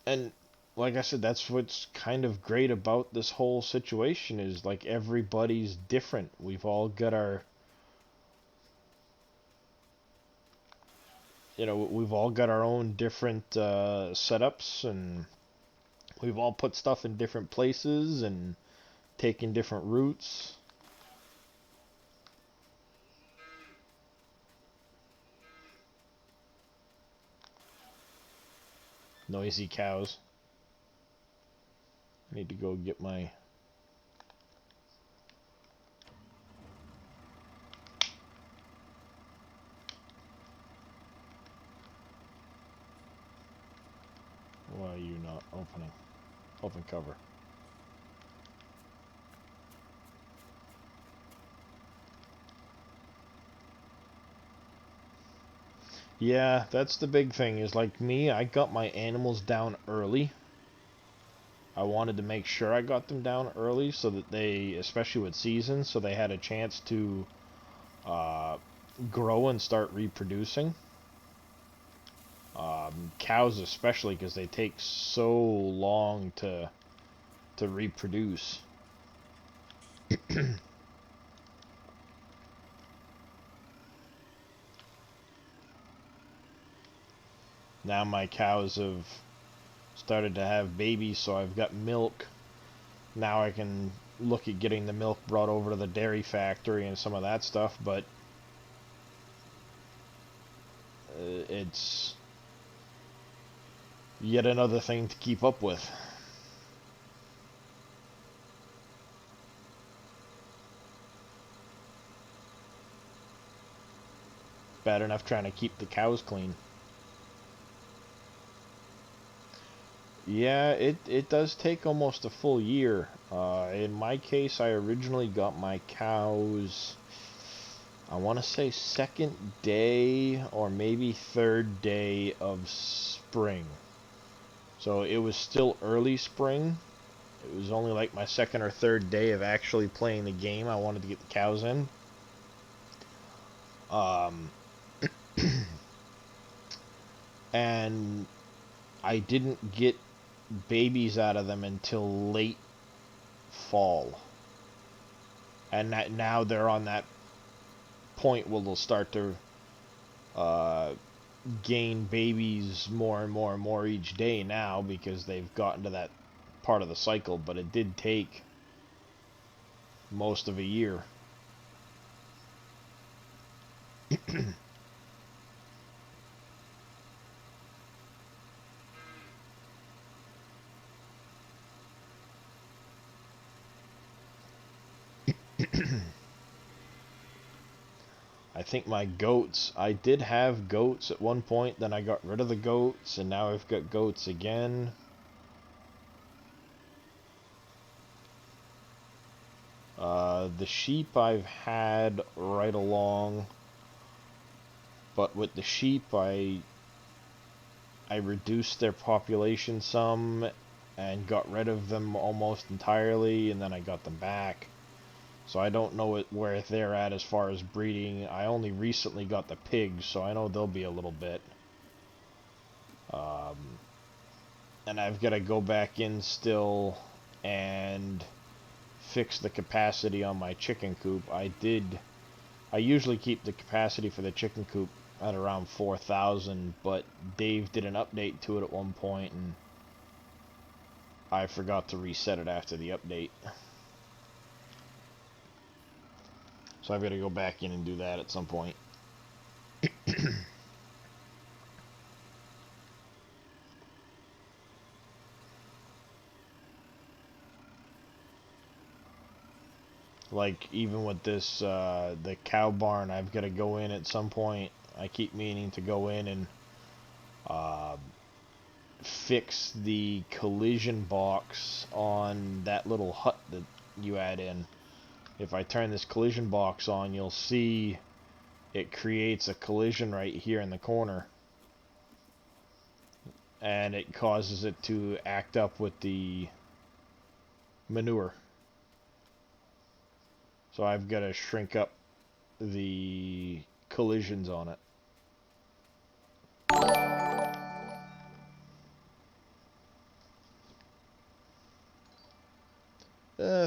And like I said, that's what's kind of great about this whole situation is like everybody's different. We've all got our, we've all got our own different setups, and we've all put stuff in different places and taken different routes. Noisy cows. I need to go get my... Why are you not opening? Open cover. Yeah, that's the big thing, is like me, I got my animals down early. I wanted to make sure I got them down early so that they, especially with seasons, so they had a chance to grow and start reproducing. Cows especially, because they take so long to reproduce. Now my cows have started to have babies, so I've got milk. Now I can look at getting the milk brought over to the dairy factory and some of that stuff, but it's yet another thing to keep up with. Bad enough trying to keep the cows clean. Yeah, it does take almost a full year. In my case, I originally got my cows, I want to say second day or maybe third day of spring. So it was still early spring. It was only like my second or third day of actually playing the game. I wanted to get the cows in. And I didn't get babies out of them until late fall. And now they're on that point where they'll start to gain babies more and more and more each day now, because they've gotten to that part of the cycle, but it did take most of a year. I think my goats, I did have goats at one point, then I got rid of the goats, and now I've got goats again. The sheep I've had right along, but with the sheep I reduced their population some and got rid of them almost entirely, and then I got them back. So I don't know where they're at as far as breeding. I only recently got the pigs, so I know they'll be a little bit. And I've got to go back in still and fix the capacity on my chicken coop. I usually keep the capacity for the chicken coop at around 4,000, but Dave did an update to it at one point, and I forgot to reset it after the update. So I've got to go back in and do that at some point. Like, even with this, the cow barn, I've got to go in at some point. I keep meaning to go in and fix the collision box on that little hut that you add in. If I turn this collision box on, you'll see it creates a collision right here in the corner. And it causes it to act up with the manure. So I've got to shrink up the collisions on it.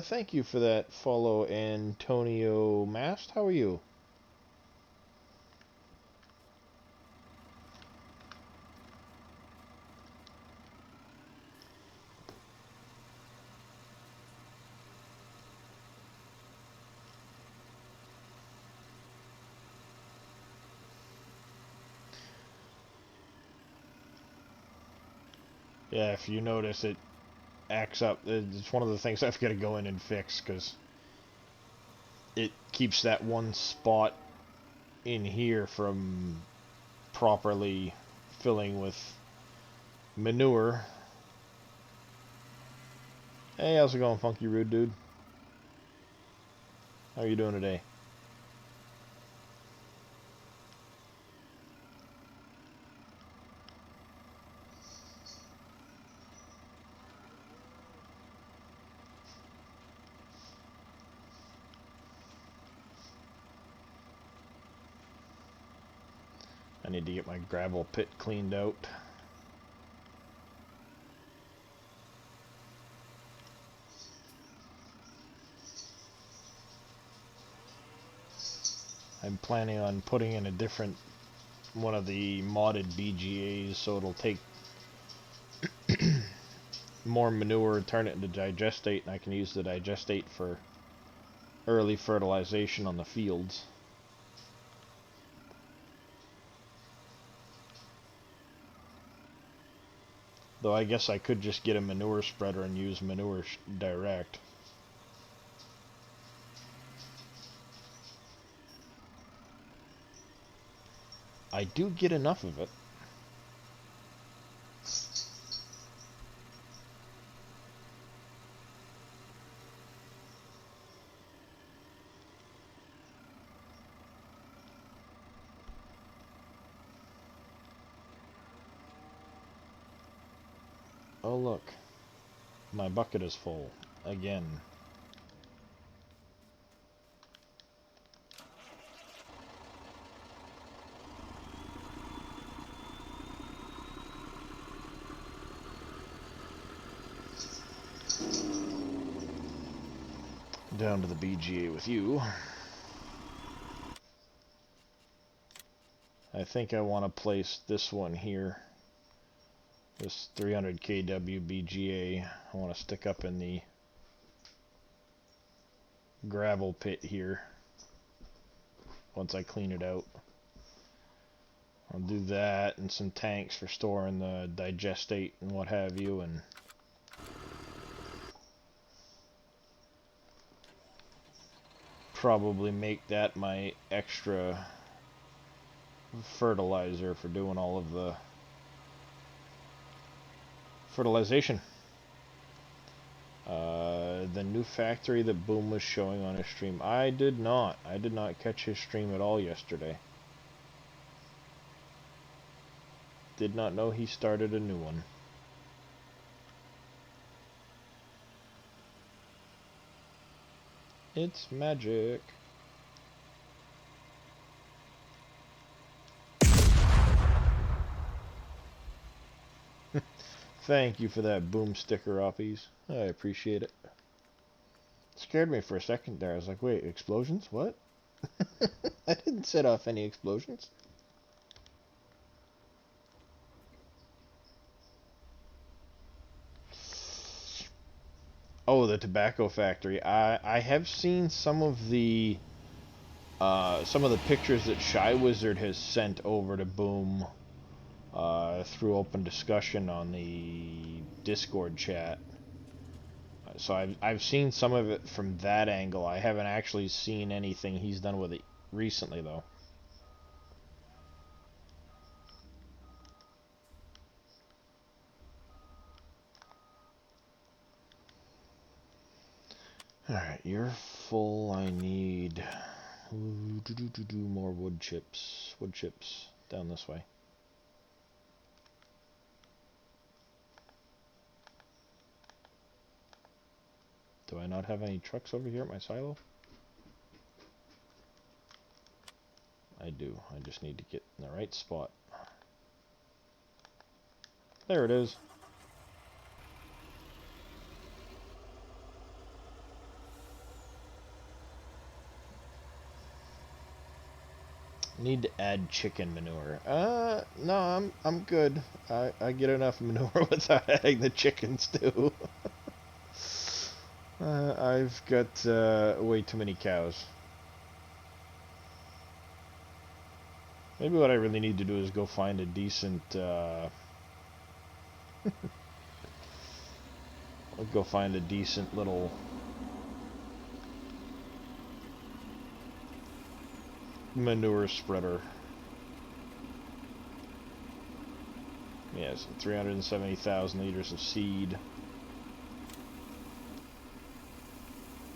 Thank you for that follow, Antonio Mast. How are you? Yeah, if you notice, it acts up. It's one of the things I've got to go in and fix, because it keeps that one spot in here from properly filling with manure. Hey, how's it going, Funky Rude Dude? How are you doing today? I need to get my gravel pit cleaned out. I'm planning on putting in a different one of the modded BGAs, so it'll take more manure, turn it into digestate, and I can use the digestate for early fertilization on the fields. Though I guess I could just get a manure spreader and use manure direct. I do get enough of it. Oh look, my bucket is full again. Down to the BGA with you. I think I want to place this one here. This 300 kW BGA. I want to stick up in the gravel pit here once I clean it out. I'll do that and some tanks for storing the digestate and what have you, and probably make that my extra fertilizer for doing all of the fertilization. The new factory that Boom was showing on his stream. I did not catch his stream at all yesterday. Did not know he started a new one. It's magic. Thank you for that boom sticker, Oppies. I appreciate it. Scared me for a second there. I was like, wait, explosions? What? I didn't set off any explosions. Oh, the tobacco factory. I have seen some of the pictures that Shy Wizard has sent over to Boom through open discussion on the Discord chat. So I've seen some of it from that angle. I haven't actually seen anything he's done with it recently, though. Alright, you're full. I need more wood chips. Wood chips. Down this way. Do I not have any trucks over here at my silo? I do. I just need to get in the right spot. There it is. Need to add chicken manure. No, I'm good. I get enough manure without adding the chickens too. I've got way too many cows. Maybe what I really need to do is go find a decent I'll go find a decent little manure spreader. Yes, 370,000 liters of seed.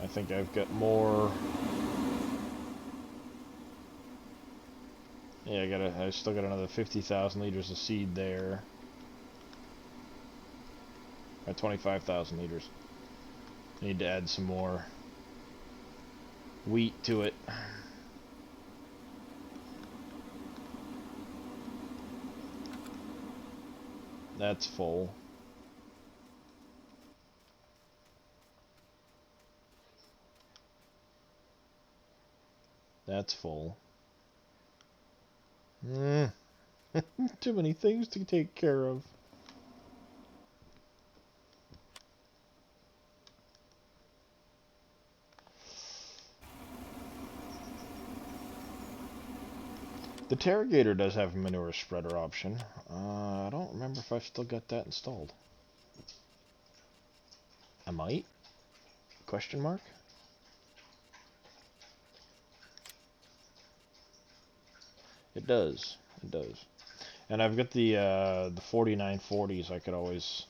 I think I've got more. Yeah, I still got another 50,000 liters of seed there. At 25,000 liters. Need to add some more wheat to it. That's full. That's full. Too many things to take care of. The Terragator does have a manure spreader option. I don't remember if I've still got that installed. I might? Question mark? It does. It does. And I've got the 4940s. I could always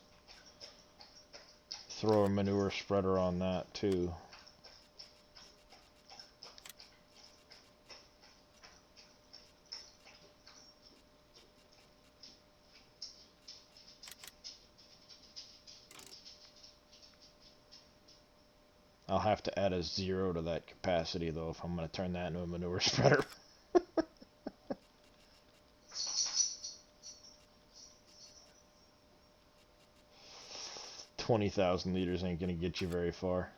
throw a manure spreader on that too. I'll have to add a 0 to that capacity though if I'm going to turn that into a manure spreader. 20,000 liters ain't going to get you very far.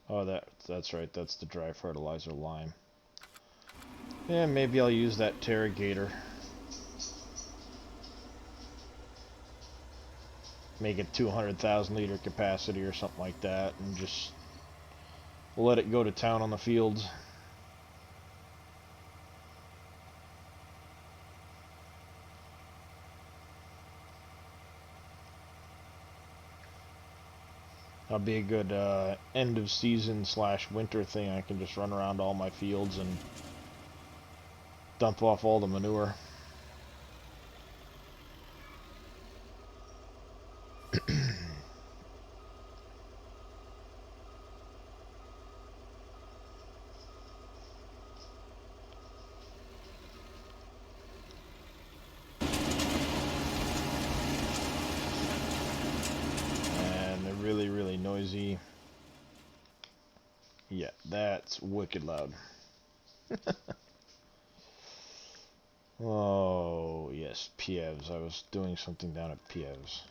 Oh, that's right. That's the dry fertilizer lime. Yeah, maybe I'll use that Terragator. Make it 200,000 liter capacity or something like that, and just let it go to town on the fields. That'll be a good end of season / winter thing. I can just run around all my fields and dump off all the manure. noisy. Yeah, that's wicked loud. Oh, yes, Piev's. I was doing something down at Piev's.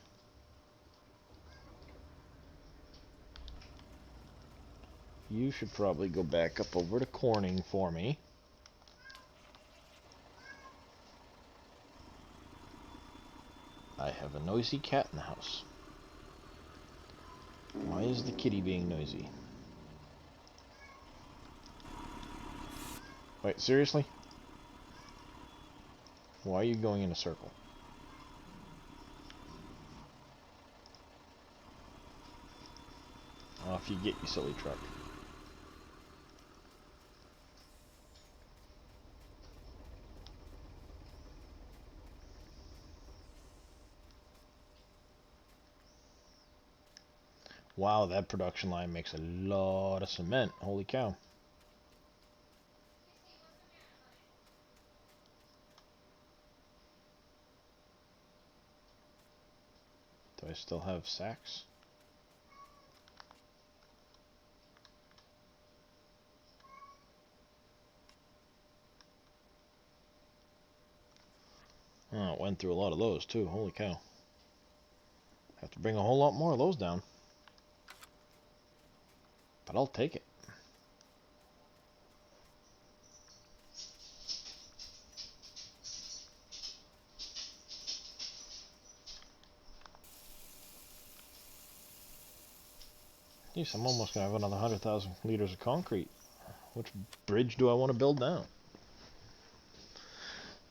You should probably go back up over to Corning for me. I have a noisy cat in the house. Why is the kitty being noisy? Wait, seriously? Why are you going in a circle? Off you get, you silly truck. Wow, that production line makes a lot of cement. Holy cow. Do I still have sacks? Oh, it went through a lot of those too. Holy cow. Have to bring a whole lot more of those down. But I'll take it. Jeez, I'm almost going to have another 100,000 liters of concrete. Which bridge do I want to build now?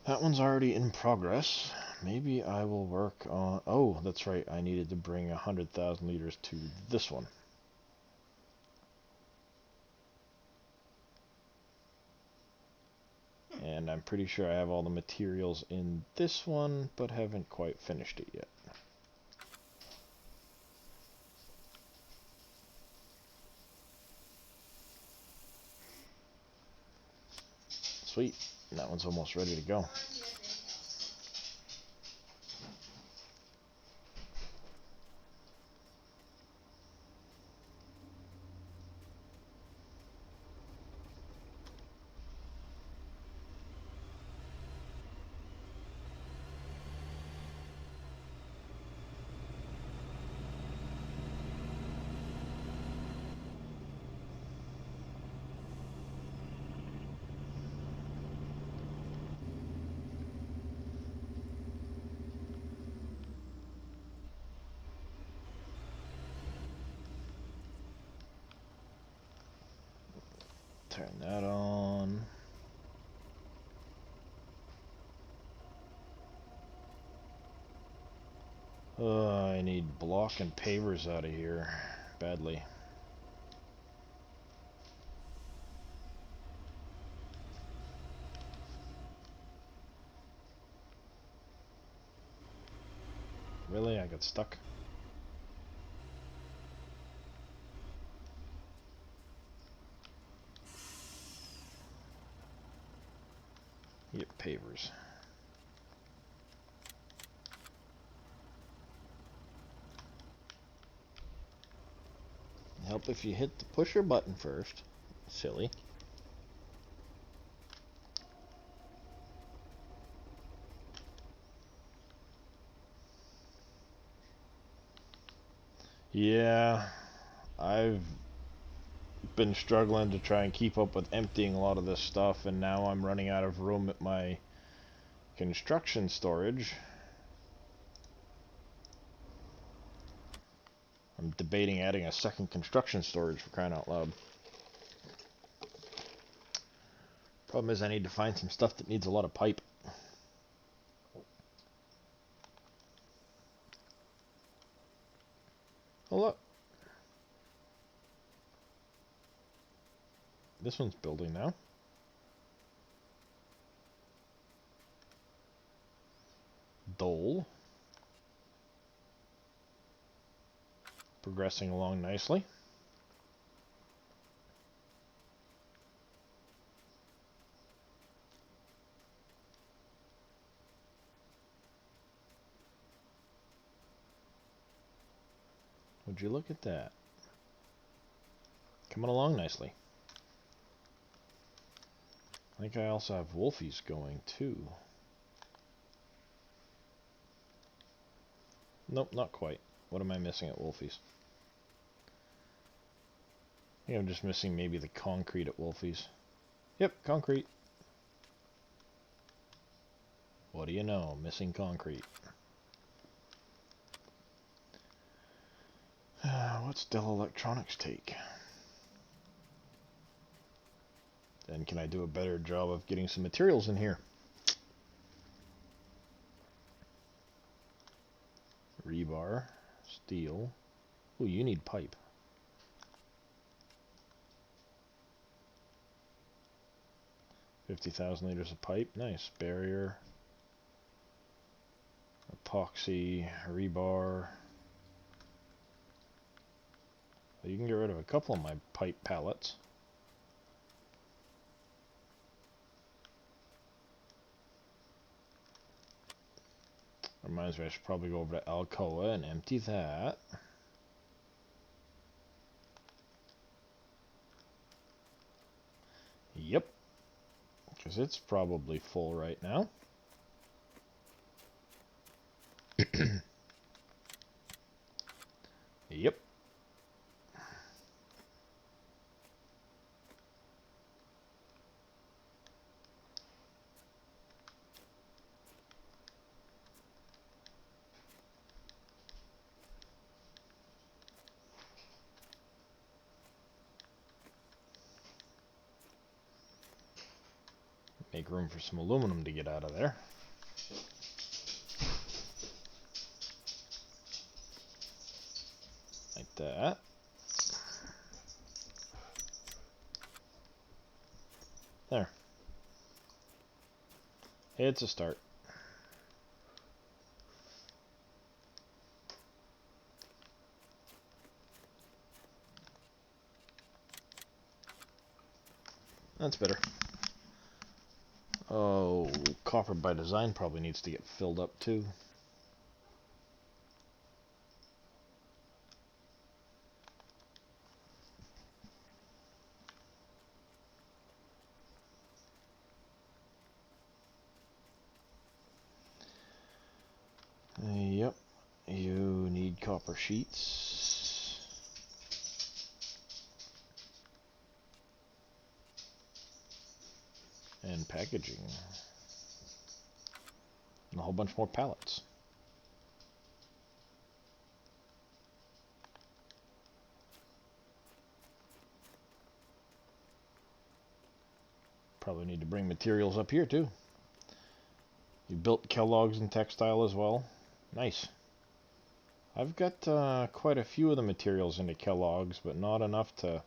That one's already in progress. Maybe I will work on... Oh, that's right. I needed to bring 100,000 liters to this one. And I'm pretty sure I have all the materials in this one, but haven't quite finished it yet. Sweet. That one's almost ready to go. Turn that on. I need block and pavers out of here badly. Really? I got stuck? Yep, pavers. Help if you hit the pusher button first. Silly. Yeah, I've been struggling to try and keep up with emptying a lot of this stuff, and now I'm running out of room at my construction storage. I'm debating adding a second construction storage for crying out loud. Problem is I need to find some stuff that needs a lot of pipe. Oh look. This one's building now. Dole. Progressing along nicely. Would you look at that? Coming along nicely. I think I also have Wolfies going too. Nope, not quite. What am I missing at Wolfies? I think I'm just missing maybe the concrete at Wolfies. Yep, concrete. What do you know? Missing concrete. What's Dell Electronics take? Then can I do a better job of getting some materials in here? Rebar, steel. Ooh, you need pipe. $50,000 of pipe. Nice. Barrier. Epoxy. Rebar. Well, you can get rid of a couple of my pipe pallets. Reminds me I should probably go over to Alcoa and empty that. Yep. Because it's probably full right now. Yep. Make room for some aluminum to get out of there. Like that. There. It's a start. That's better. Oh, copper by design probably needs to get filled up too. Yep, you need copper sheets. And packaging. And a whole bunch more pallets. Probably need to bring materials up here too. You built Kellogg's and textile as well. Nice. I've got quite a few of the materials into Kellogg's, but not enough to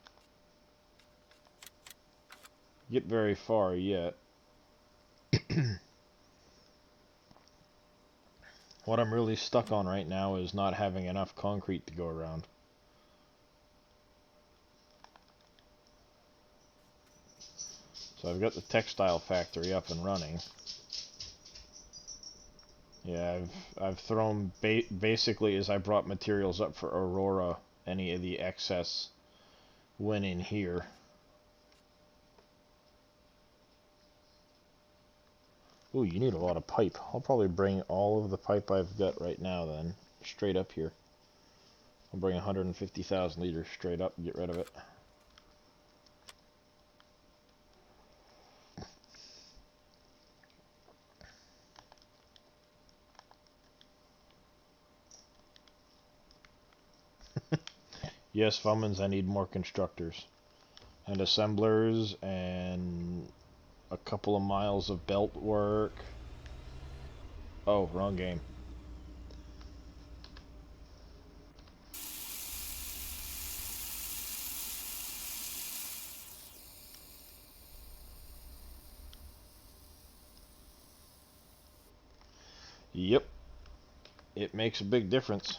get very far yet. What I'm really stuck on right now is not having enough concrete to go around. So I've got the textile factory up and running. Yeah, I've thrown basically as I brought materials up for Aurora, any of the excess went in here. Ooh, you need a lot of pipe. I'll probably bring all of the pipe I've got right now then, straight up here. I'll bring 150,000 liters straight up and get rid of it. Yes, Fummins, I need more constructors. And assemblers, and a couple of miles of belt work. Oh, wrong game. Yep. It makes a big difference.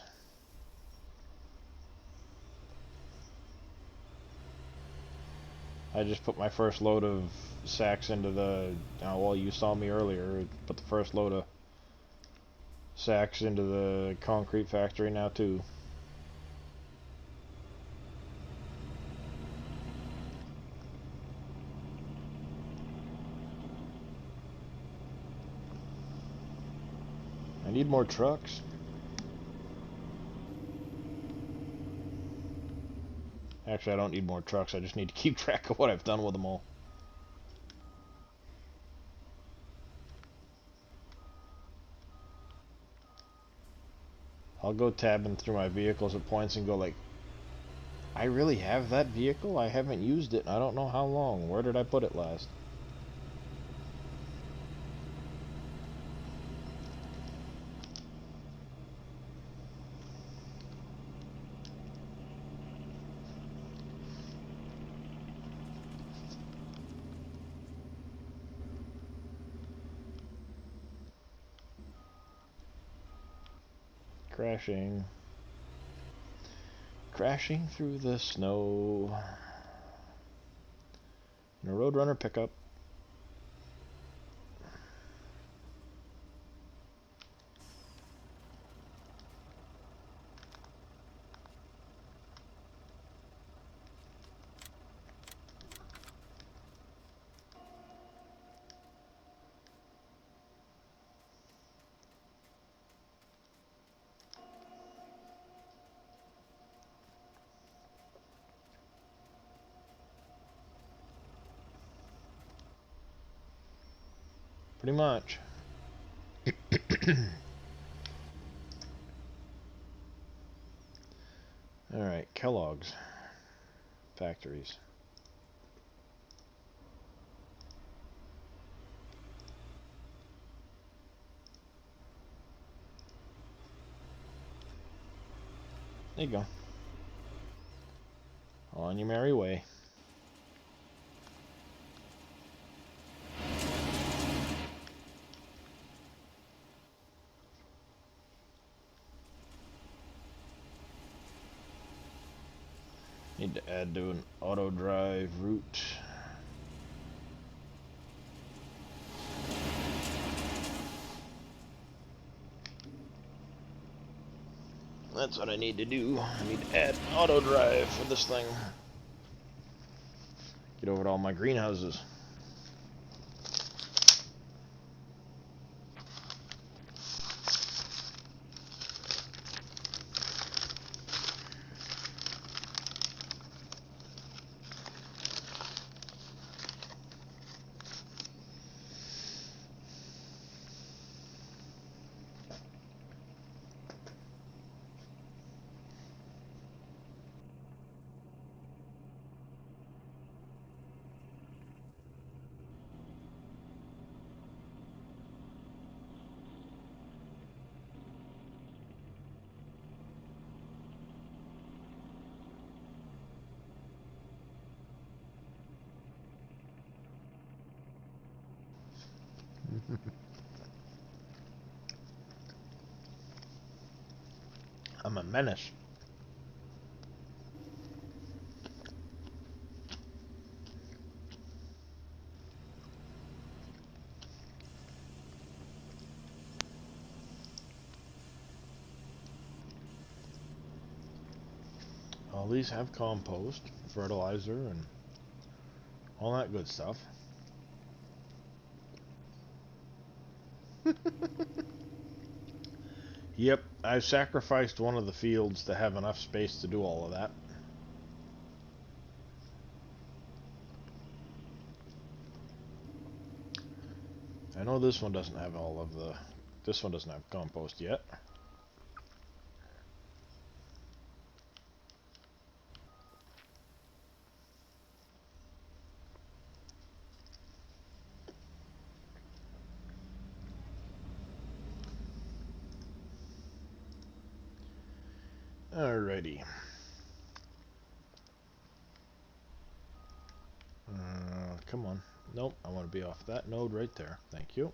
I just put my first load of sacks into the... well, you saw me earlier. Put the first load of sacks into the concrete factory now, too. I need more trucks. Actually, I don't need more trucks. I just need to keep track of what I've done with them all. I'll go tabbing through my vehicles at points and go like, I really have that vehicle? I haven't used it in I don't know how long. Where did I put it last? Crashing. Crashing through the snow. In a Roadrunner pickup. Pretty much. Alright, Kellogg's. Factories. There you go. On your merry way. Need to add to an auto drive route. That's what I need to do. I need to add auto drive for this thing. Get over to all my greenhouses. I'm a menace. All these have compost, fertilizer, and all that good stuff. Yep, I've sacrificed one of the fields to have enough space to do all of that. I know this one doesn't have all of the... This one doesn't have compost yet. Alrighty. Come on. Nope, I want to be off that node right there. Thank you.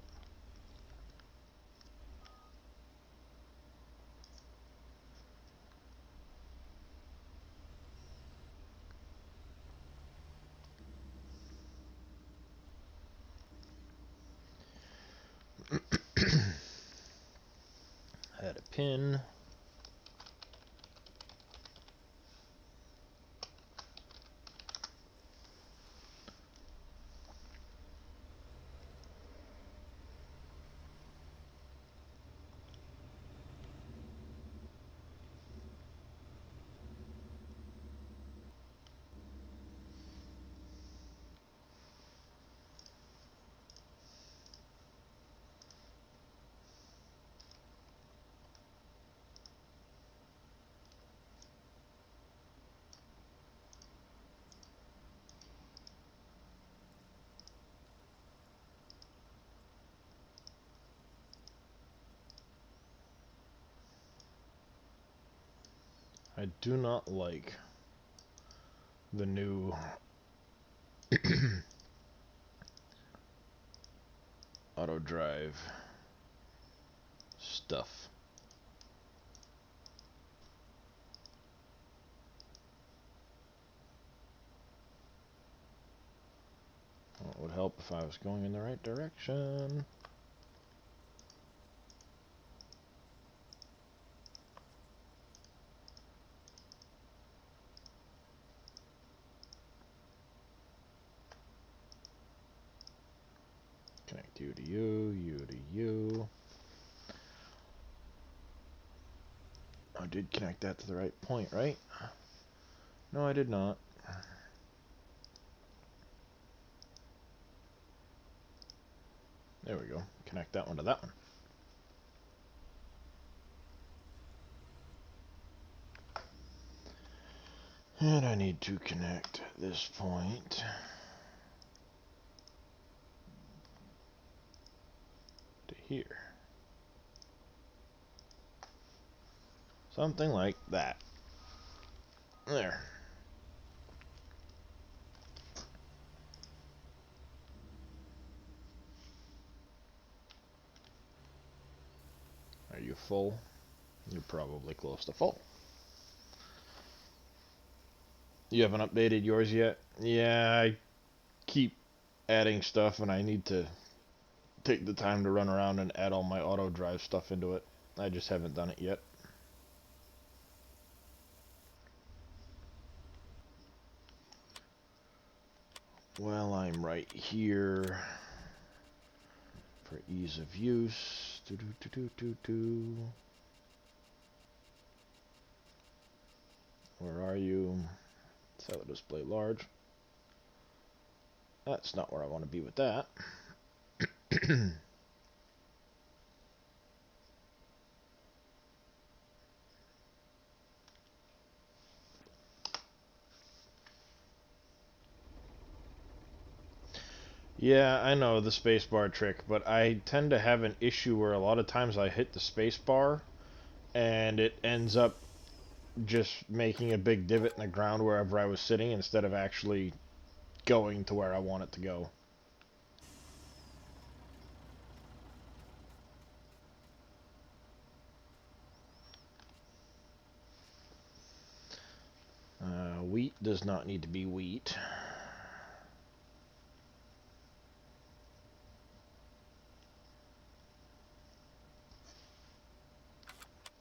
Had a pin. I do not like the new auto drive stuff. Well, it would help if I was going in the right direction. Connect you to you, you to you. I did connect that to the right point, right? No, I did not. There we go. Connect that one to that one. And I need to connect this point to here. Something like that. There. Are you full? You're probably close to full. You haven't updated yours yet? Yeah, I keep adding stuff and I need to take the time to run around and add all my auto drive stuff into it. I just haven't done it yet. Well, I'm right here for ease of use. Where are you? Set the display large. That's not where I want to be with that. Yeah, I know the spacebar trick, but I tend to have an issue where a lot of times I hit the spacebar and it ends up just making a big divot in the ground wherever I was sitting instead of actually going to where I want it to go. Wheat does not need to be wheat.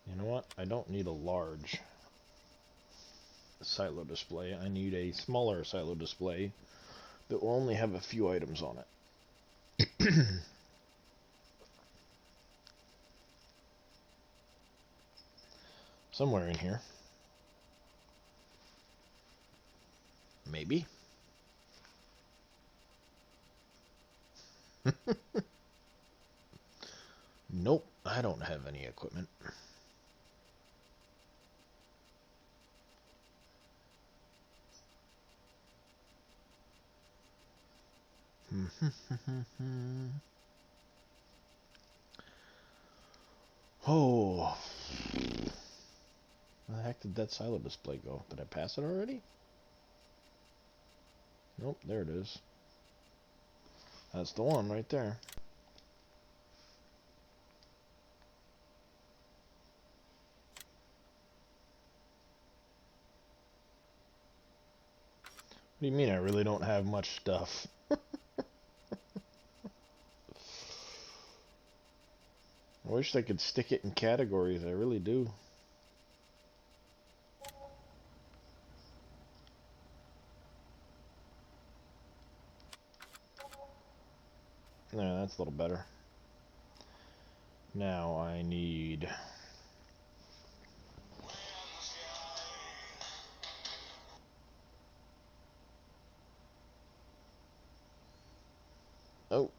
You know what? I don't need a large silo display. I need a smaller silo display that will only have a few items on it. Somewhere in here. Maybe. Nope, I don't have any equipment. Oh. Where the heck did that silo display go? Did I pass it already? Nope, there it is. That's the one right there. What do you mean I really don't have much stuff? I wish I could stick it in categories, I really do. Yeah, that's a little better. Now I need... Oh,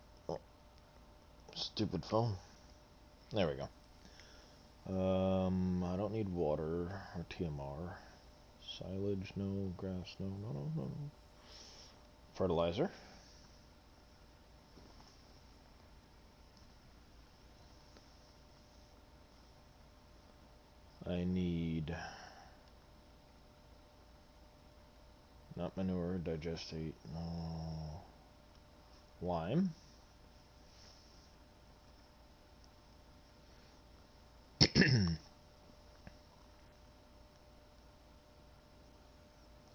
stupid phone. There we go. I don't need water or TMR. Silage, no. Grass, no. No. Fertilizer. I need Not manure, digestate, no. Lime.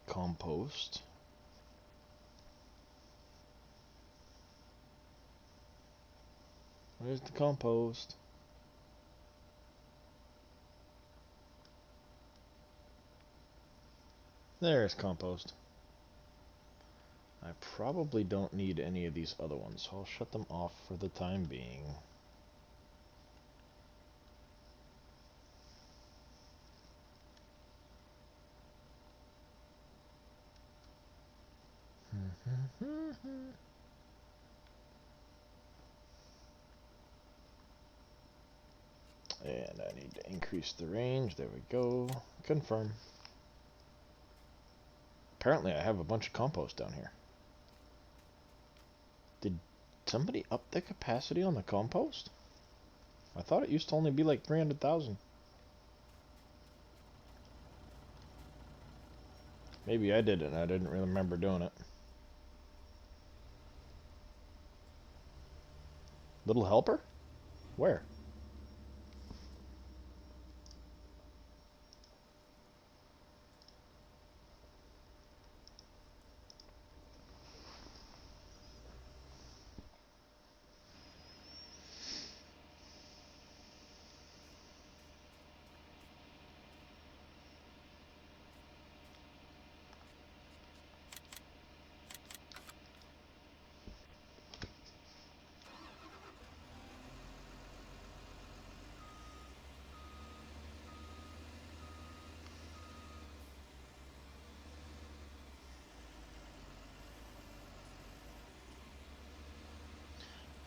Compost. Where's the compost? There's compost. I probably don't need any of these other ones, so I'll shut them off for the time being. And I need to increase the range. There we go. Confirm. Apparently I have a bunch of compost down here. Did somebody up the capacity on the compost? I thought it used to only be like 300,000. Maybe I did it and I didn't really remember doing it. Little helper? Where?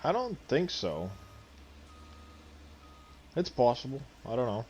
I don't think so. It's possible. I don't know.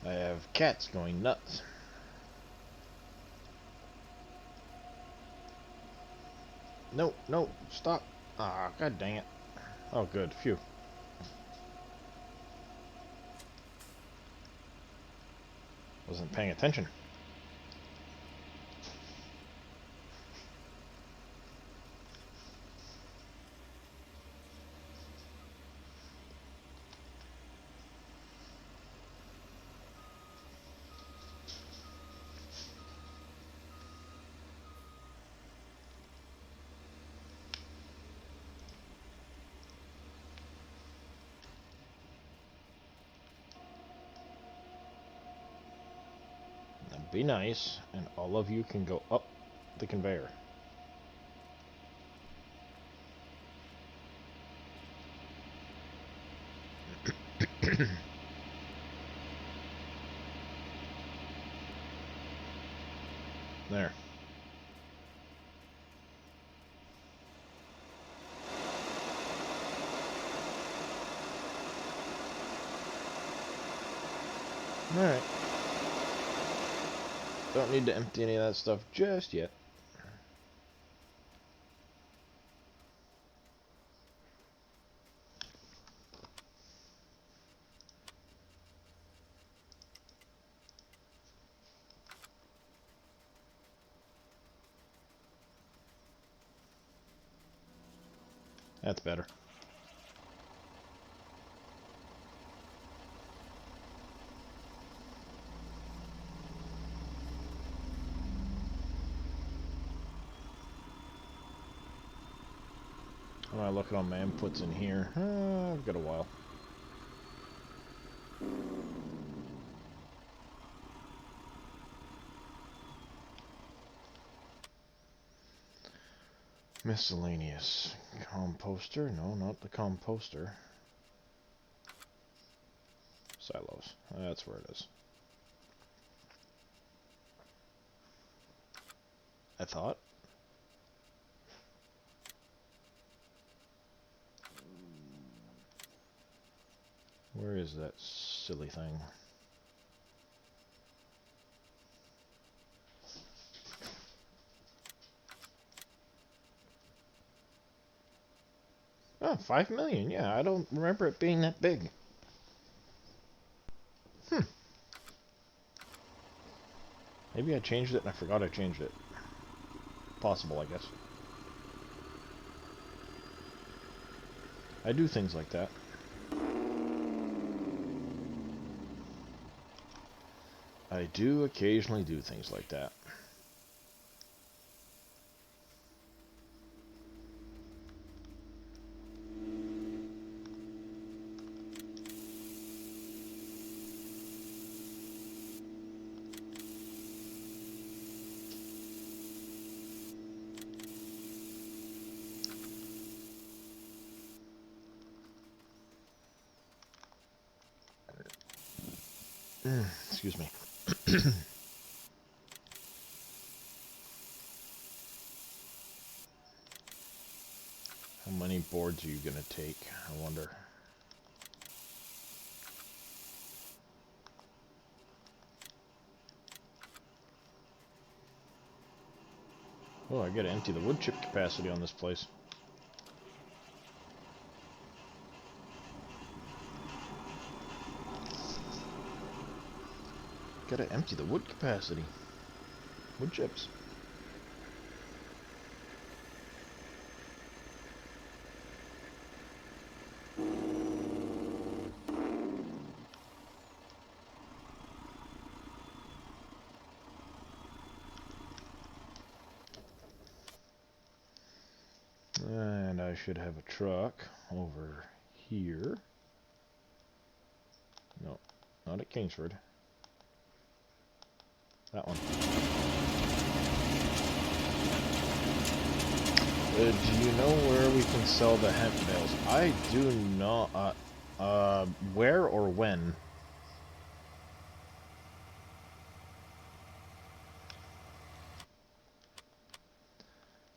I have cats going nuts. No, no, stop. Ah, god dang it. Oh, good. Phew. Wasn't paying attention. Now be nice, and all of you can go up the conveyor. There. Alright. Don't need to empty any of that stuff just yet. That's better. When I look at all my inputs in here, I've got a while. Miscellaneous. Composter? No, not the composter. Silos. That's where it is. I thought. Where is that silly thing? Oh, 5 million. Yeah, I don't remember it being that big. Maybe I changed it and I forgot I changed it. Possible, I guess. I do things like that. I do occasionally do things like that. Excuse me. How many boards are you gonna take? I wonder. Oh, I gotta empty the wood chip capacity on this place. Gotta empty the wood capacity. Wood chips. And I should have a truck over here. No, not at Kingsford. That one. Do you know where we can sell the hemp bales? I do not. Where or when?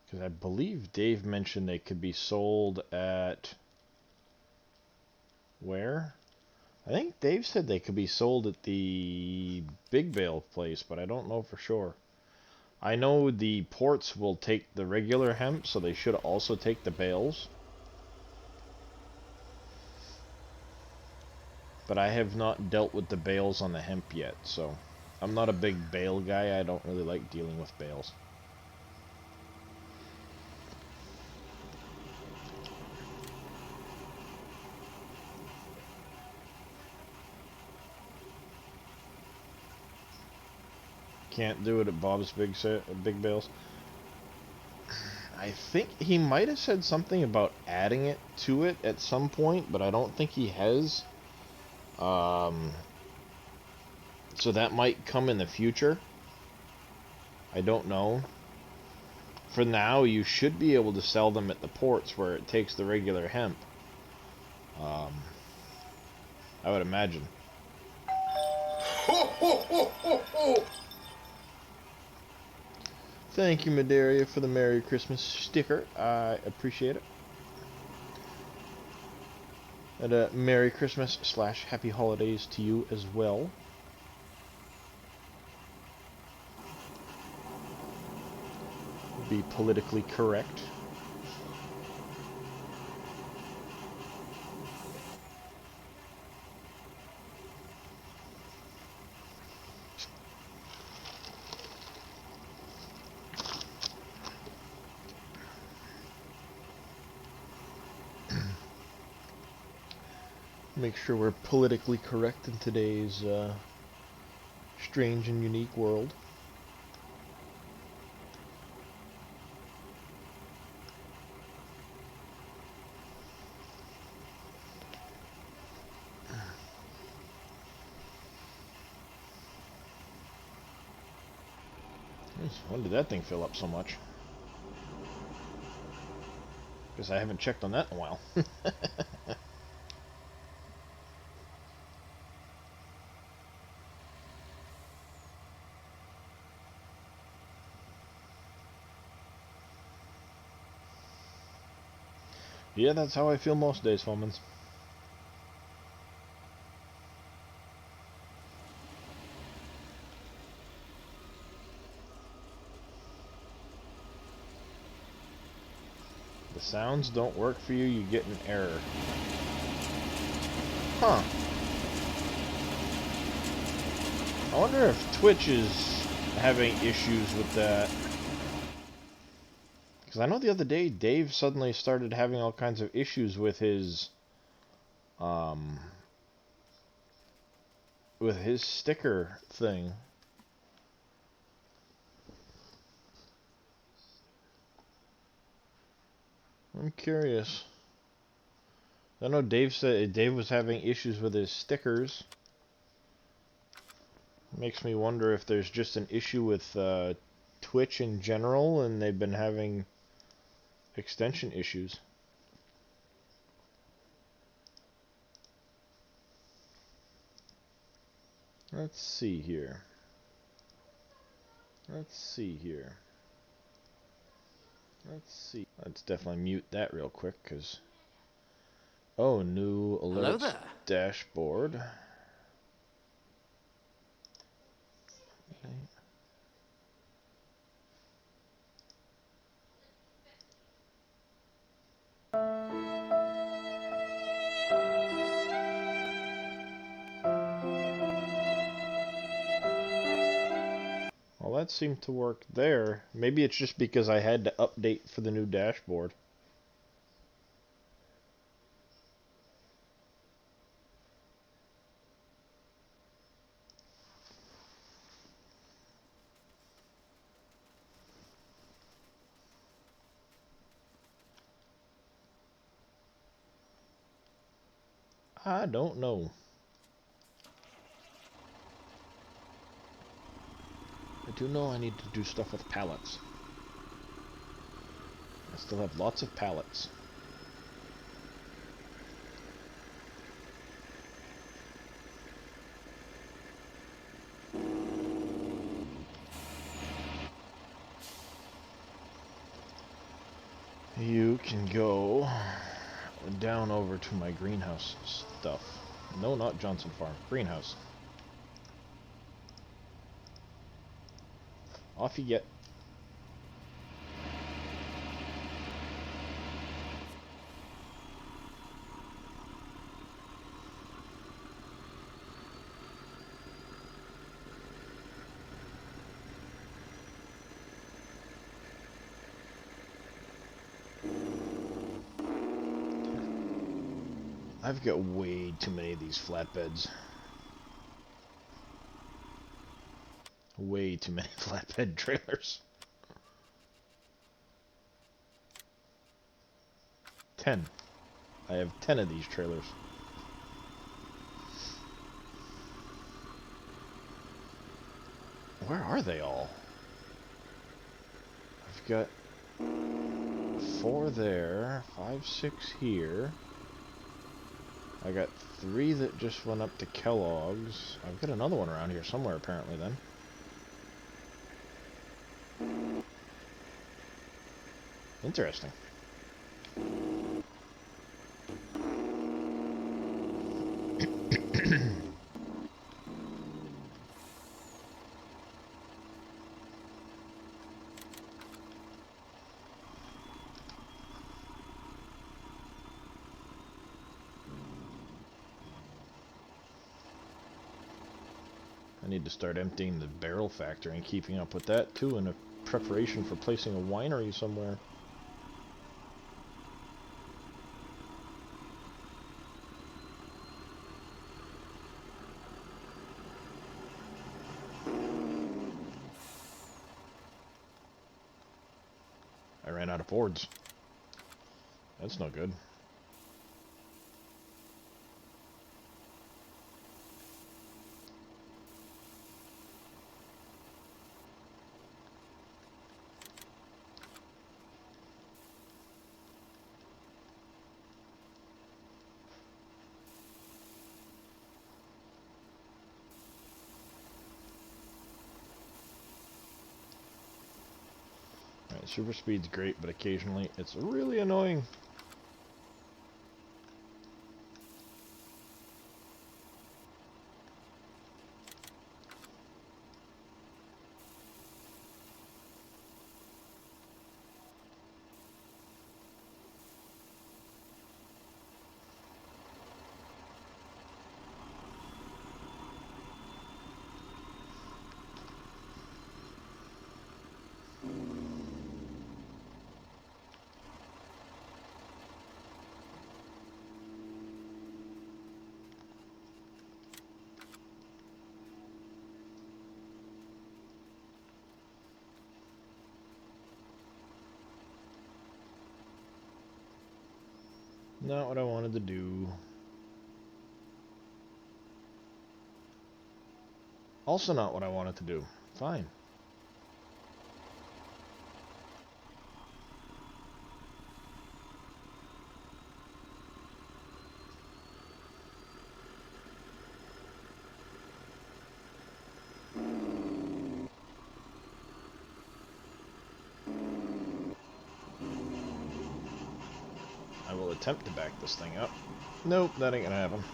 Because I believe Dave mentioned they could be sold at... Where? I think Dave said they could be sold at the Big Bale place, but I don't know for sure. I know the ports will take the regular hemp, so they should also take the bales. But I have not dealt with the bales on the hemp yet, so... I'm not a big bale guy, I don't really like dealing with bales. Can't do it at Bob's Big Bales. I think he might have said something about adding it to it at some point, but I don't think he has. So that might come in the future. I don't know. For now, you should be able to sell them at the ports where it takes the regular hemp. I would imagine. Thank you, Medaria, for the Merry Christmas sticker. I appreciate it. And Merry Christmas / Happy Holidays to you as well. Be politically correct. Make sure we're politically correct in today's strange and unique world. Jeez, when did that thing fill up so much? Guess I haven't checked on that in a while. Yeah, that's how I feel most days, Foamans. The sounds don't work for you, you get an error. Huh. I wonder if Twitch is having issues with that. Because I know the other day, Dave suddenly started having all kinds of issues um, with his sticker thing. I'm curious. I know Dave said Dave was having issues with his stickers. Makes me wonder if there's just an issue with Twitch in general, and they've been having extension issues. Let's see here. Let's see here. Let's see. Let's definitely mute that real quick, because... Oh, new alerts dashboard. Okay. Well, that seemed to work there. Maybe it's just because I had to update for the new dashboard. I don't know. I do know I need to do stuff with pallets. I still have lots of pallets. You can go down over to my greenhouse stuff. No, not Johnson Farm. Greenhouse. Off you get. I've got way too many of these flatbeds. Way too many flatbed trailers. 10. I have 10 of these trailers. Where are they all? I've got 4 there, 5, 6 here. I got 3 that just went up to Kellogg's. I've got another one around here somewhere apparently then. Interesting. I need to start emptying the barrel factory and keeping up with that too in a preparation for placing a winery somewhere. I ran out of boards. That's no good. Alright, super speed's great, but occasionally it's really annoying. Not what I wanted to do. Also not what I wanted to do. Fine. I will attempt to back this thing up. Nope, that ain't gonna happen.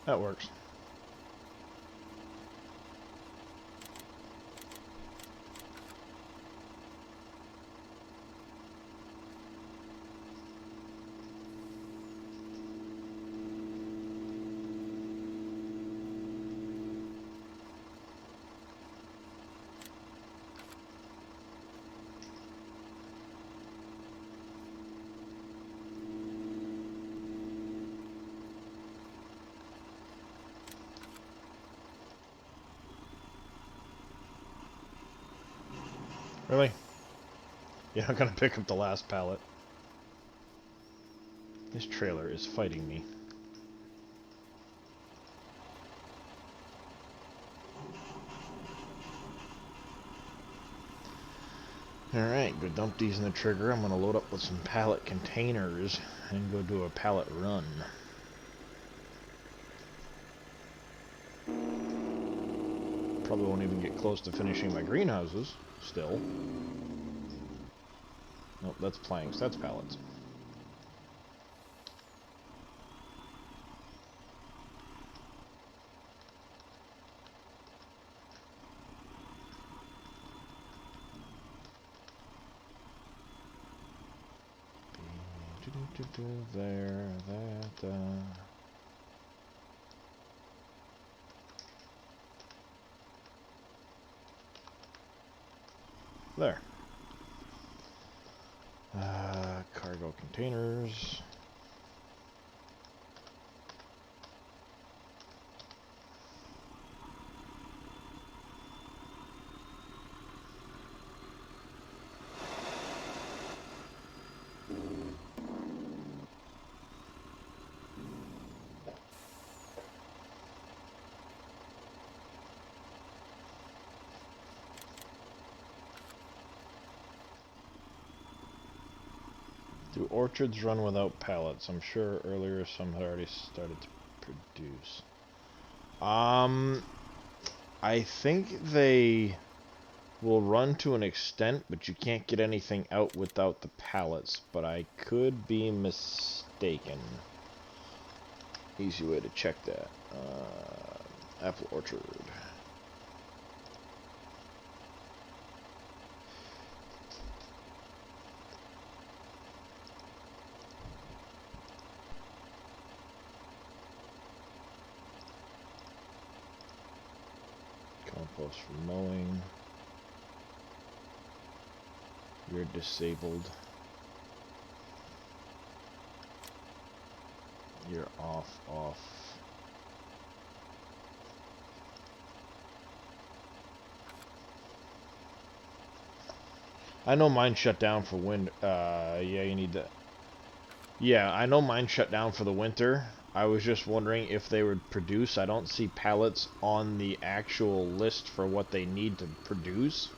That works. Really? You're not gonna pick up the last pallet. This trailer is fighting me. Alright, go dump these in the trigger. I'm gonna load up with some pallet containers and go do a pallet run. Probably won't even get close to finishing my greenhouses, still. Nope, that's planks, that's pallets. There, that, there. Cargo containers. Do orchards run without pallets? I'm sure earlier some had already started to produce. I think they will run to an extent, but you can't get anything out without the pallets. But I could be mistaken. Easy way to check that. Apple orchard. Compost for mowing. You're disabled. You're off. I know mine shut down for wind. Yeah, you need that. Yeah, I know mine shut down for the winter. I was just wondering if they would produce. I don't see pallets on the actual list for what they need to produce.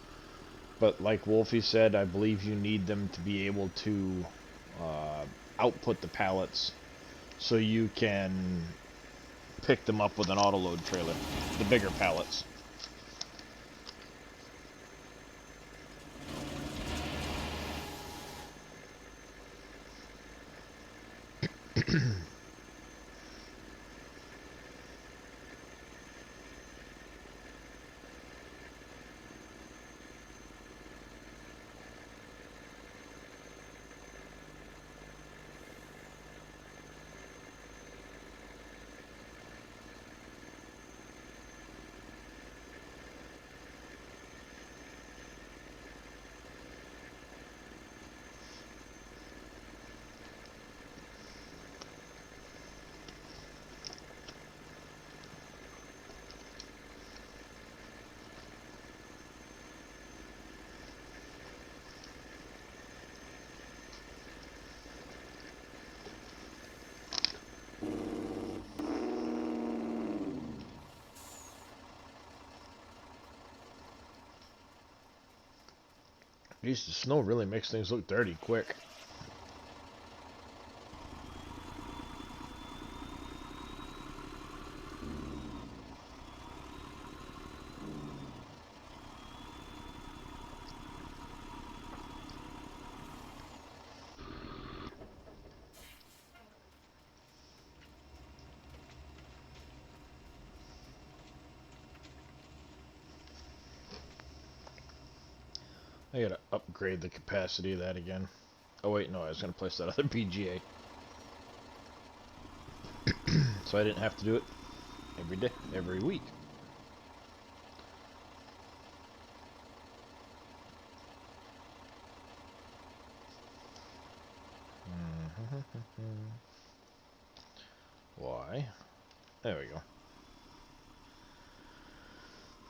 But like Wolfie said, I believe you need them to be able to output the pallets so you can pick them up with an autoload trailer, the bigger pallets. Geez, the snow really makes things look dirty quick. I gotta upgrade the capacity of that again. Oh wait, no, I was gonna place that other PGA. So I didn't have to do it every day, every week. Why? There we go.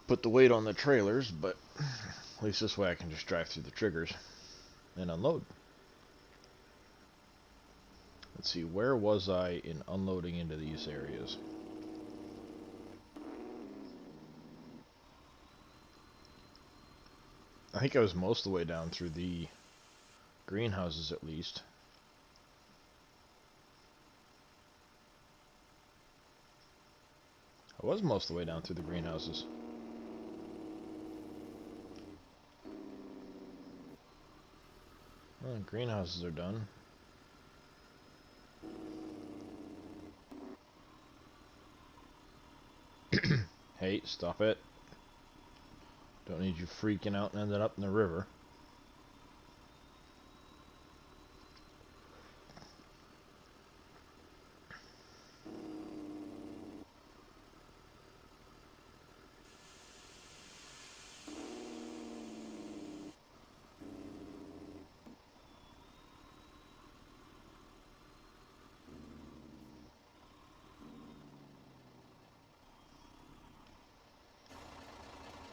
Put the weight on the trailers, but at least this way I can just drive through the triggers and unload. Let's see, where was I in unloading into these areas? I think I was most of the way down through the greenhouses at least. I was most of the way down through the greenhouses. Well, greenhouses are done. Hey, stop it. Don't need you freaking out and ending up in the river.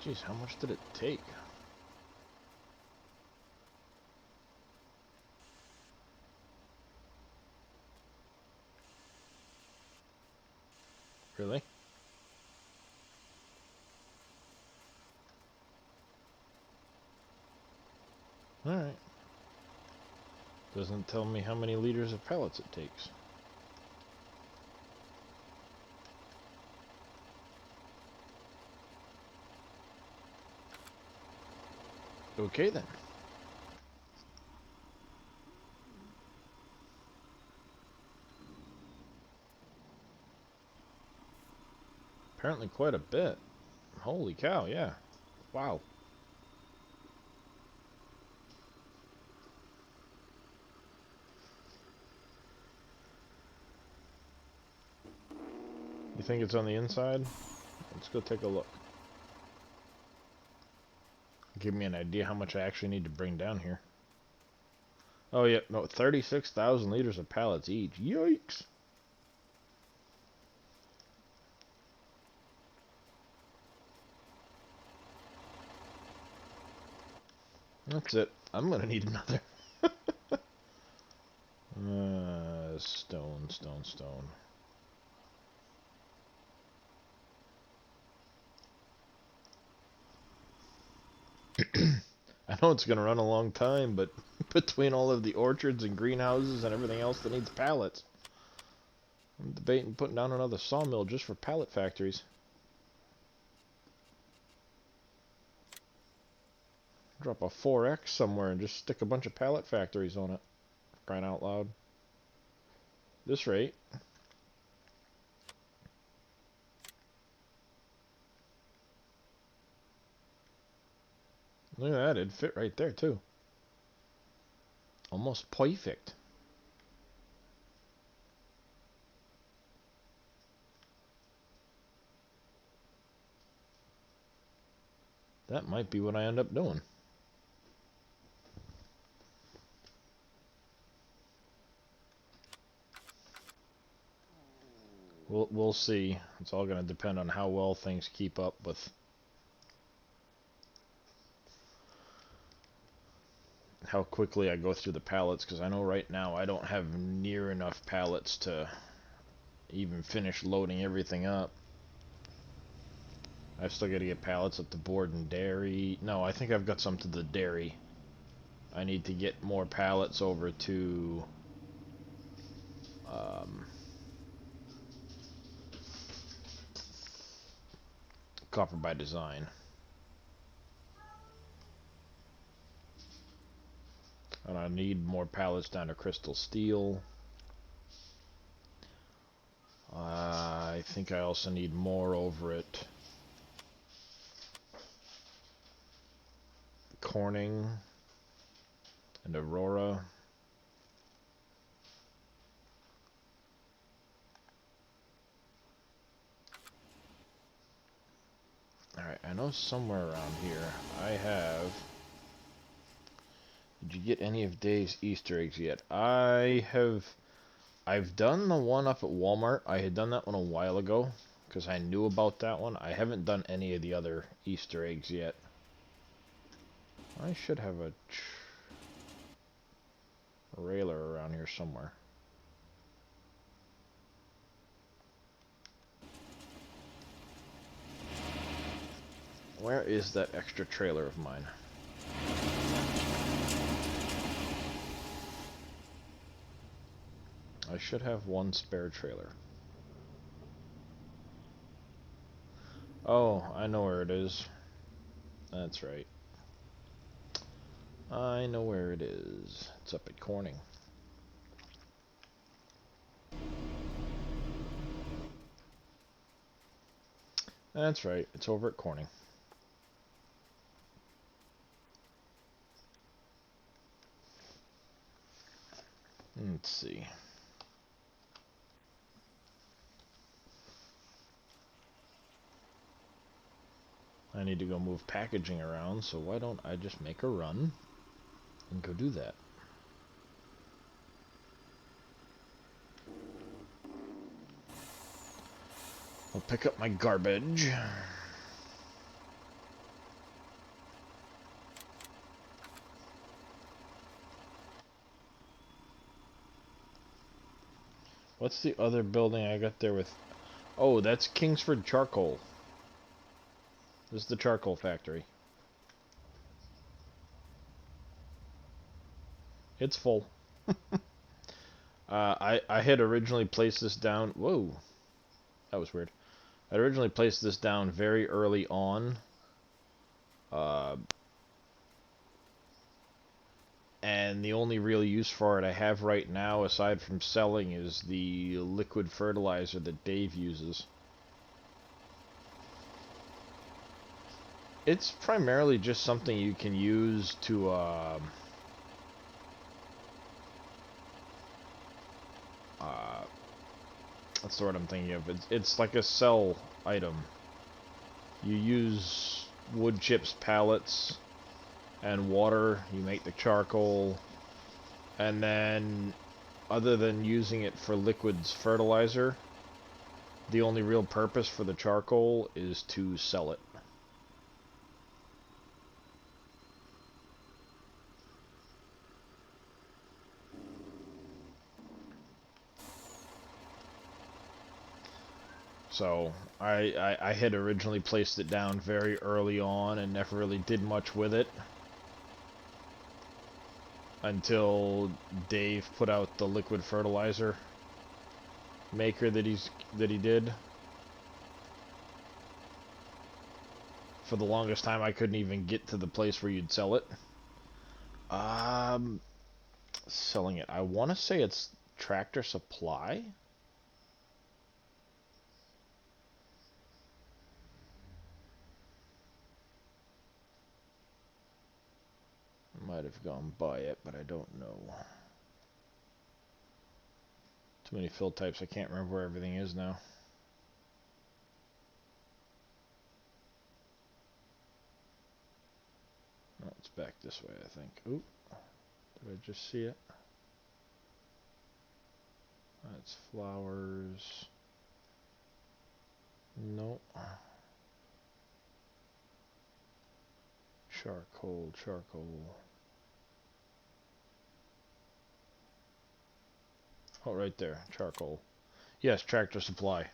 Jeez, how much did it take? Really? Alright. Doesn't tell me how many liters of pellets it takes. Okay then. Apparently quite a bit. Holy cow, yeah. Wow. You think it's on the inside? Let's go take a look. Give me an idea how much I actually need to bring down here. Oh, yeah, no, 36,000 liters of pallets each. Yikes! That's it. I'm gonna need another. Stone. know it's gonna run a long time, but between all of the orchards and greenhouses and everything else that needs pallets, I'm debating putting down another sawmill just for pallet factories. Drop a 4X somewhere and just stick a bunch of pallet factories on it. Crying out loud. This rate. Look at that, it'd fit right there too. Almost perfect. That might be what I end up doing. We'll see. It's all going to depend on how well things keep up with how quickly I go through the pallets, because I know right now I don't have near enough pallets to even finish loading everything up. I've still got to get pallets at the board and dairy. No, I think I've got some to the dairy. I need to get more pallets over to Copper by Design. And I need more pallets down to Crystal Steel. I think I also need more over at Corning and Aurora. Alright, I know somewhere around here I have... Did you get any of Dave's Easter eggs yet? I've done the one up at Walmart. I had done that one a while ago because I knew about that one. I haven't done any of the other Easter eggs yet. I should have a trailer around here somewhere. Where is that extra trailer of mine? I should have one spare trailer. Oh, I know where it is. That's right. I know where it is. It's up at Corning. That's right. It's over at Corning. Let's see. I need to go move packaging around, so why don't I just make a run and go do that? I'll pick up my garbage. What's the other building I got there with... Oh, that's Kingsford Charcoal. This is the charcoal factory. It's full. I had originally placed this down... Whoa. That was weird. I originally placed this down very early on. And the only real use for it I have right now, aside from selling, is the liquid fertilizer that Dave uses. It's primarily just something you can use to, that's the word I'm thinking of. It's like a sell item. You use wood chips, pallets, and water. You make the charcoal, and then, other than using it for liquids fertilizer, the only real purpose for the charcoal is to sell it. So, I had originally placed it down very early on and never really did much with it. until Dave put out the liquid fertilizer maker that he did. For the longest time, I couldn't even get to the place where you'd sell it. Selling it. I want to say it's Tractor Supply. Might have gone by it, but I don't know. Too many fill types, I can't remember where everything is now. Oh, it's back this way, I think. Oop. Did I just see it? That's flowers. Nope. Charcoal, charcoal. Oh, right there. Charcoal. Yes, Tractor Supply.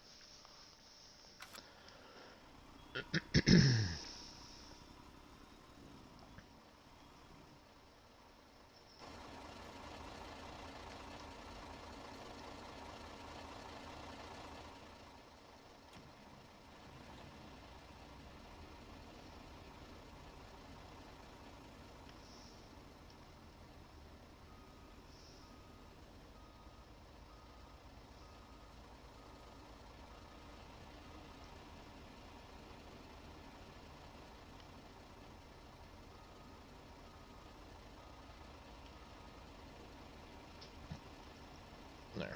There.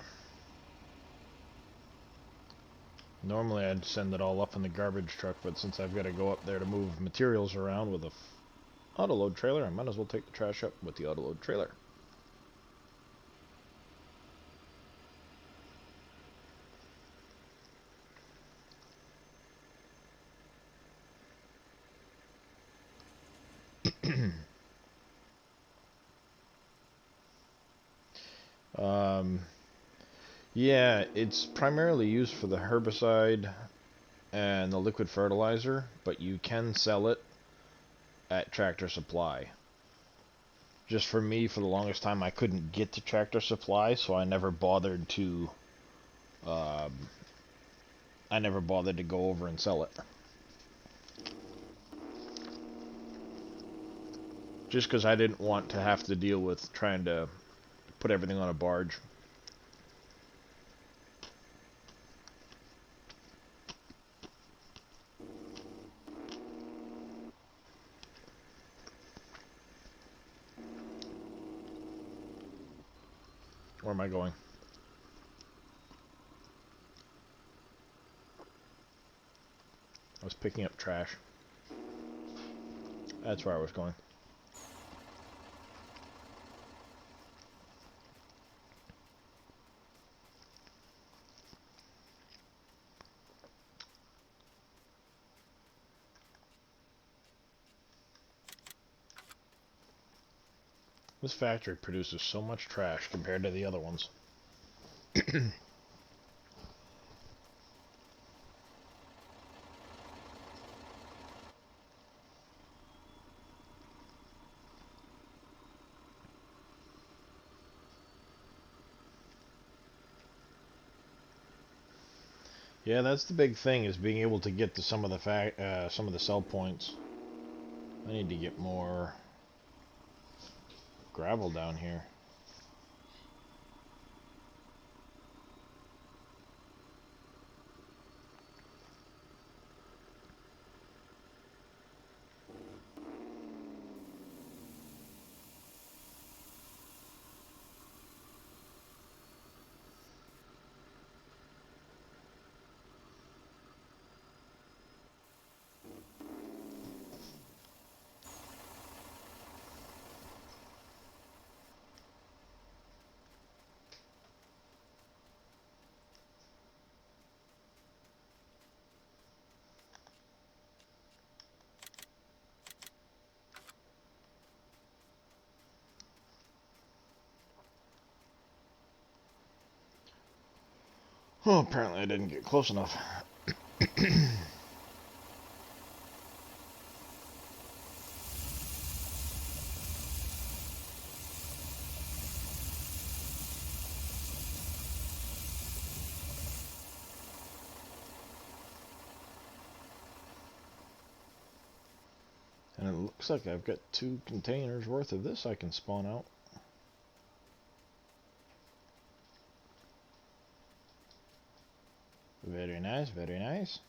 Normally I'd send it all up in the garbage truck, but since I've got to go up there to move materials around with a autoload trailer, I might as well take the trash up with the autoload trailer. Yeah, it's primarily used for the herbicide and the liquid fertilizer, but you can sell it at Tractor Supply. Just for me, for the longest time, I couldn't get to Tractor Supply, so I never bothered to go over and sell it. Just because I didn't want to have to deal with trying to put everything on a barge. Where am I going? I was picking up trash. That's where I was going. This factory produces so much trash compared to the other ones. Yeah, that's the big thing, is being able to get to some of the sell points. I need to get more gravel down here. Oh, apparently I didn't get close enough. And it looks like I've got 2 containers worth of this I can spawn out. Very nice, very nice.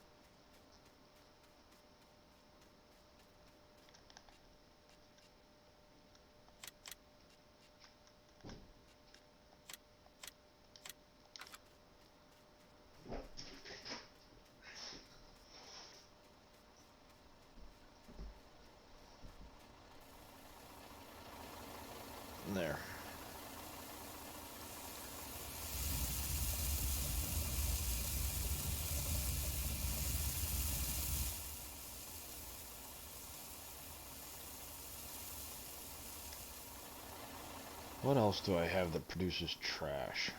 There. What else do I have that produces trash?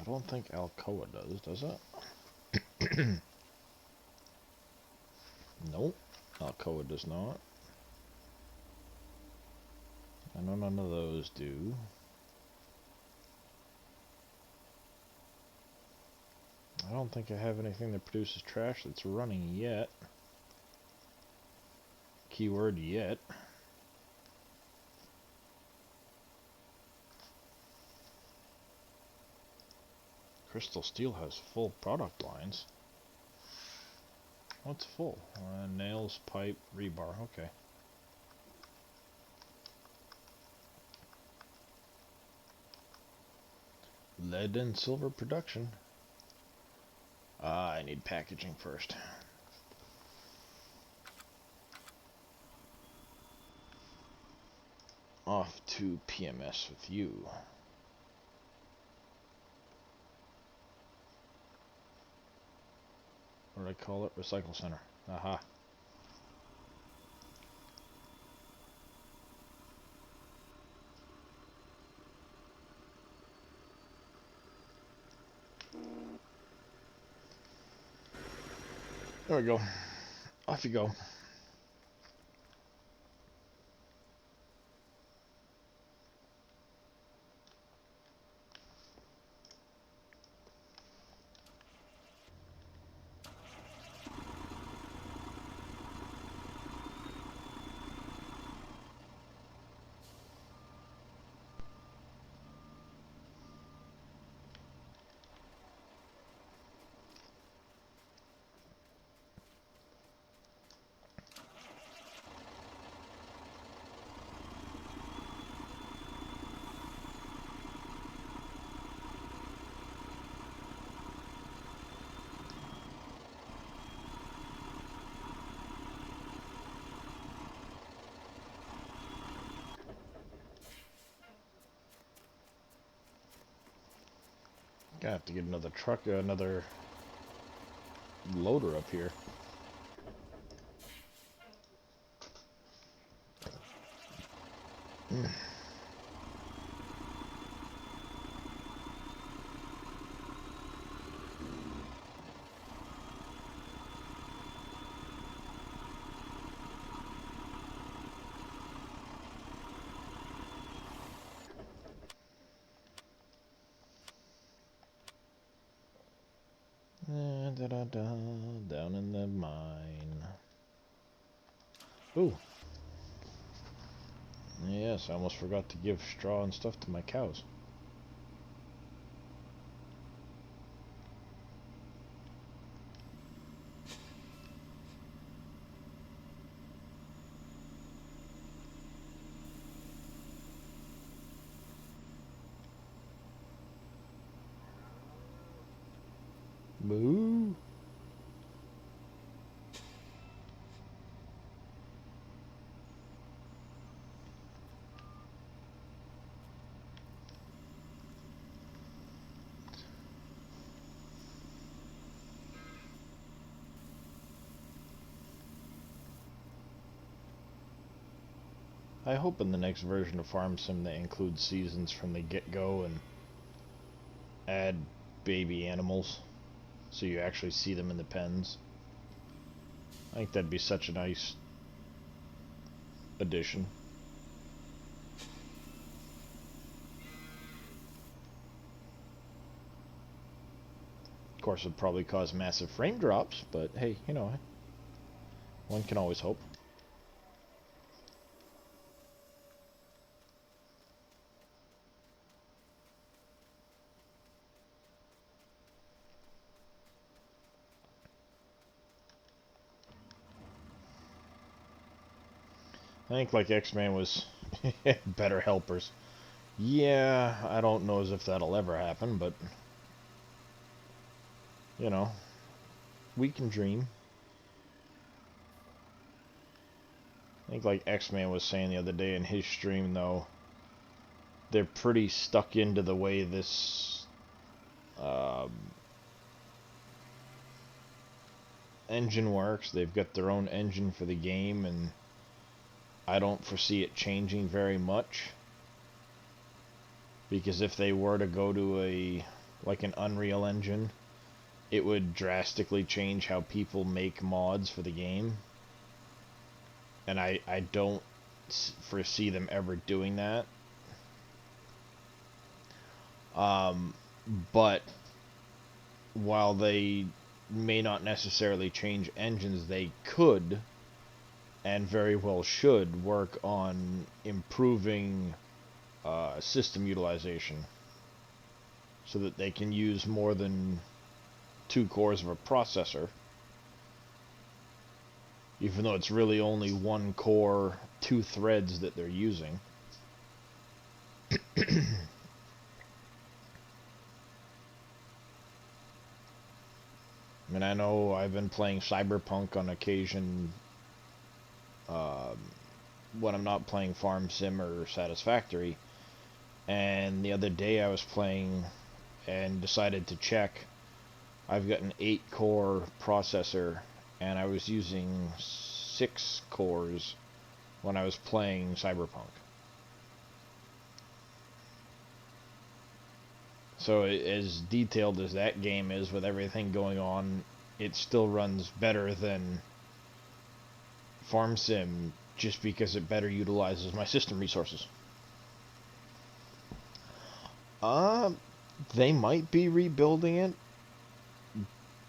I don't think Alcoa does it? Nope, Alcoa does not. I know none of those do. I don't think I have anything that produces trash that's running yet. Keyword yet. Crystal Steel has full product lines. What's full? Nails, pipe, rebar. Okay. Lead and silver production. I need packaging first. Off to PMS with you. What do I call it? Recycle center. Aha. There we go. Off you go. Gonna have to get another truck, another loader up here. Down in the mine. Ooh. Yes, I almost forgot to give straw and stuff to my cows. Boo. I hope in the next version of Farm Sim they include seasons from the get-go and add baby animals so you actually see them in the pens. I think that'd be such a nice addition. course, it would probably cause massive frame drops, but hey, you know, one can always hope. I think like X-Man was better helpers. Yeah, I don't know as if that'll ever happen, but you know, we can dream. I think like X-Man was saying the other day in his stream, though, they're pretty stuck into the way this engine works. They've got their own engine for the game, and I don't foresee it changing very much. Because if they were to go to an Unreal Engine, it would drastically change how people make mods for the game. And I don't foresee them ever doing that. But while they may not necessarily change engines, they could, and very well should, work on improving system utilization so that they can use more than 2 cores of a processor, even though it's really only 1 core, 2 threads that they're using. I mean, I know I've been playing Cyberpunk on occasion when I'm not playing Farm Sim or Satisfactory, and the other day I was playing and decided to check. I've got an 8-core processor, and I was using 6 cores when I was playing Cyberpunk. So as detailed as that game is with everything going on, it still runs better than Farm Sim just because it better utilizes my system resources. They might be rebuilding it,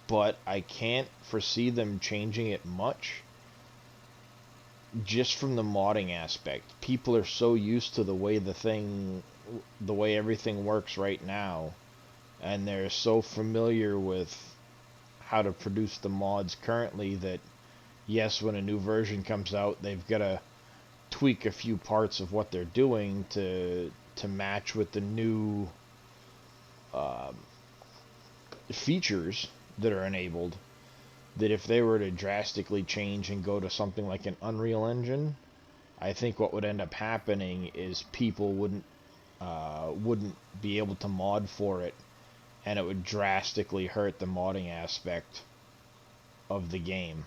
but I can't foresee them changing it much. Just from the modding aspect, people are so used to the way everything works right now, and they're so familiar with how to produce the mods currently that, yes, when a new version comes out, they've got to tweak a few parts of what they're doing to match with the new features that are enabled. That if they were to drastically change and go to something like an Unreal Engine, I think what would end up happening is people wouldn't be able to mod for it, and it would drastically hurt the modding aspect of the game.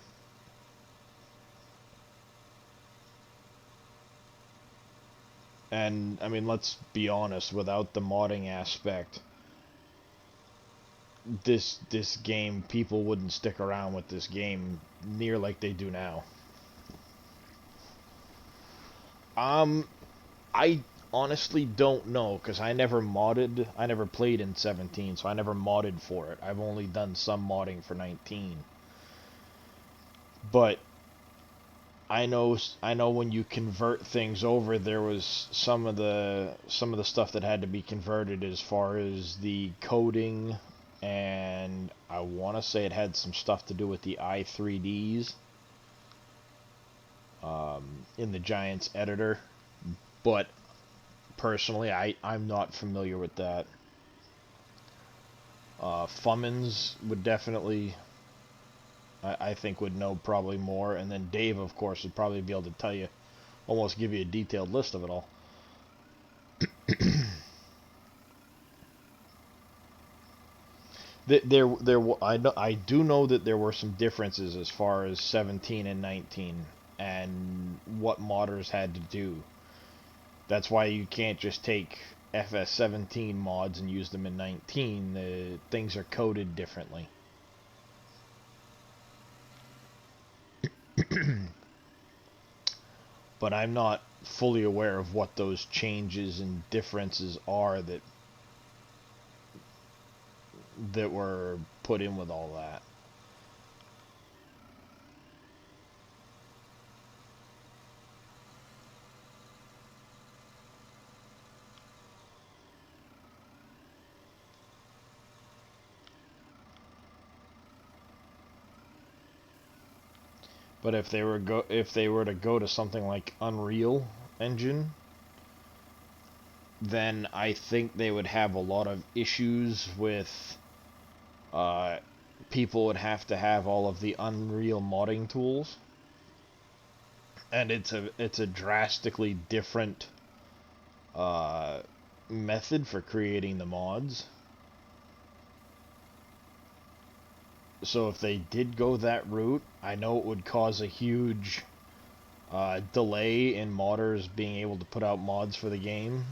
And I mean, let's be honest, without the modding aspect, this game, people wouldn't stick around with this game near like they do now. I honestly don't know, because I never played in 17, so I never modded for it. I've only done some modding for 19. But I know when you convert things over, there was some of the stuff that had to be converted as far as the coding, and I want to say it had some stuff to do with the i3Ds in the Giants editor, but personally, I'm not familiar with that. Fummins would definitely, I think, would know probably more, and then Dave, of course, would probably be able to tell you, almost give you a detailed list of it all. I do know that there were some differences as far as 17 and 19, and what modders had to do. That's why you can't just take FS17 mods and use them in 19. Things are coded differently. But I'm not fully aware of what those changes and differences are that that were put in with all that. But if they were to go to something like Unreal Engine, then I think they would have a lot of issues with people would have to have all of the Unreal modding tools, and it's a drastically different method for creating the mods. So if they did go that route, I know it would cause a huge delay in modders being able to put out mods for the game.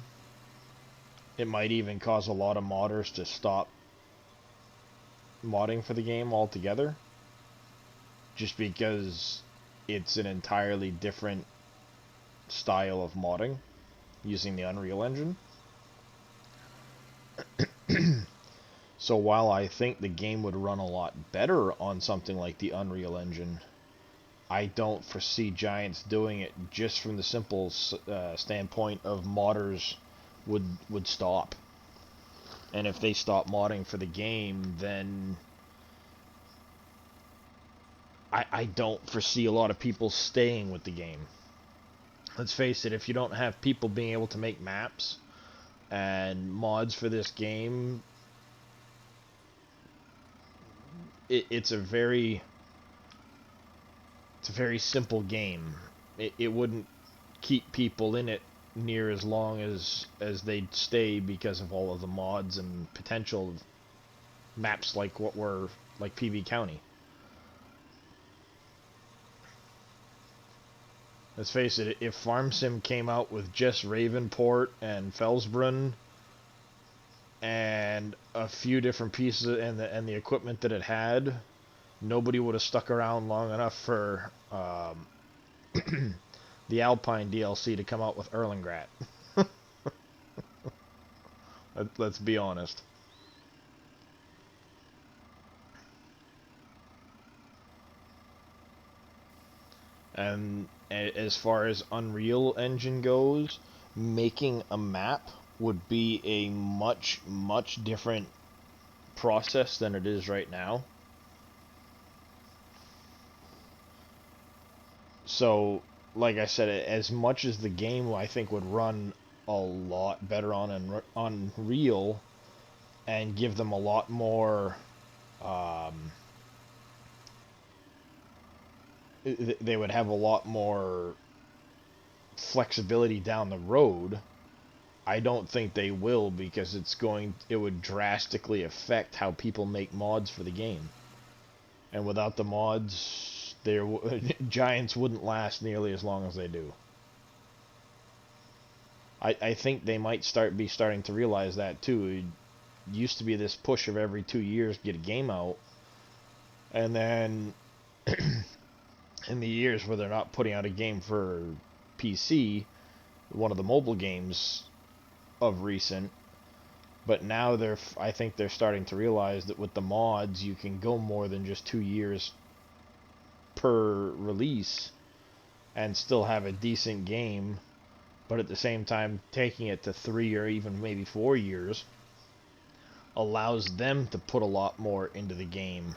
It might even cause a lot of modders to stop modding for the game altogether, just because it's an entirely different style of modding using the Unreal Engine. So while I think the game would run a lot better on something like the Unreal Engine, I don't foresee Giants doing it just from the simple standpoint of modders would stop. And if they stop modding for the game, then I don't foresee a lot of people staying with the game. Let's face it, if you don't have people being able to make maps and mods for this game, it's a very simple game. It wouldn't keep people in it near as long as they'd stay because of all of the mods and potential maps like what were like PB County. Let's face it, if Farm Sim came out with just Ravenport and Felsbrunn and a few different pieces and the equipment that it had, nobody would have stuck around long enough for the Alpine DLC to come out with Erlengrat. Let's be honest. And as far as Unreal Engine goes, making a map would be a much different process than it is right now. So, like I said, as much as the game I think would run a lot better on Unreal and give them a lot more they would have a lot more flexibility down the road. I don't think they will, because it would drastically affect how people make mods for the game. And without the mods, Giants wouldn't last nearly as long as they do. I think they might starting to realize that too. It used to be this push of every 2 years get a game out, and then in the years where they're not putting out a game for PC, one of the mobile games of recent, but now I think they're starting to realize that with the mods you can go more than just 2 years per release and still have a decent game, but at the same time taking it to 3 or even maybe 4 years allows them to put a lot more into the game.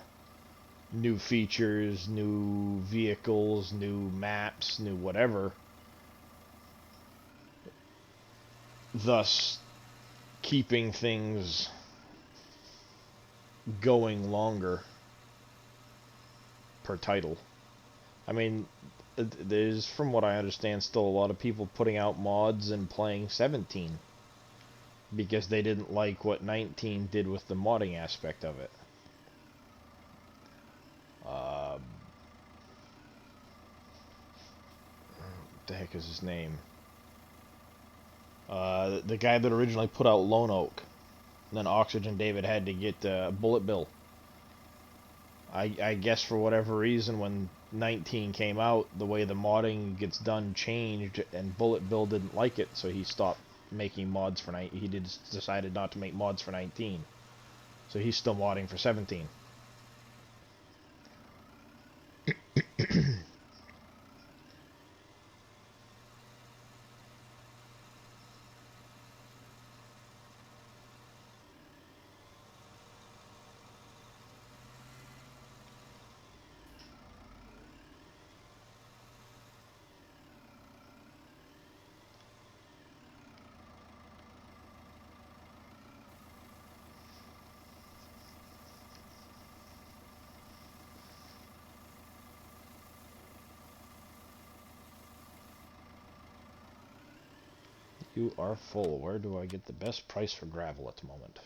New features, new vehicles, new maps, new whatever. Thus keeping things going longer per title. I mean, there's, from what I understand, still a lot of people putting out mods and playing 17 because they didn't like what 19 did with the modding aspect of it. What the heck is his name? The guy that originally put out Lone Oak. And then Oxygen David had to get Bullet Bill. I guess for whatever reason, when 19 came out, the way the modding gets done changed, and Bullet Bill didn't like it, so he stopped making mods for 19. Decided not to make mods for 19. So he's still modding for 17. You are full. Where do I get the best price for gravel at the moment?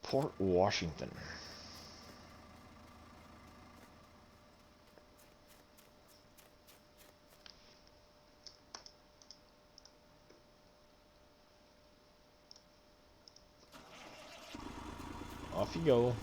Port Washington. Off you go.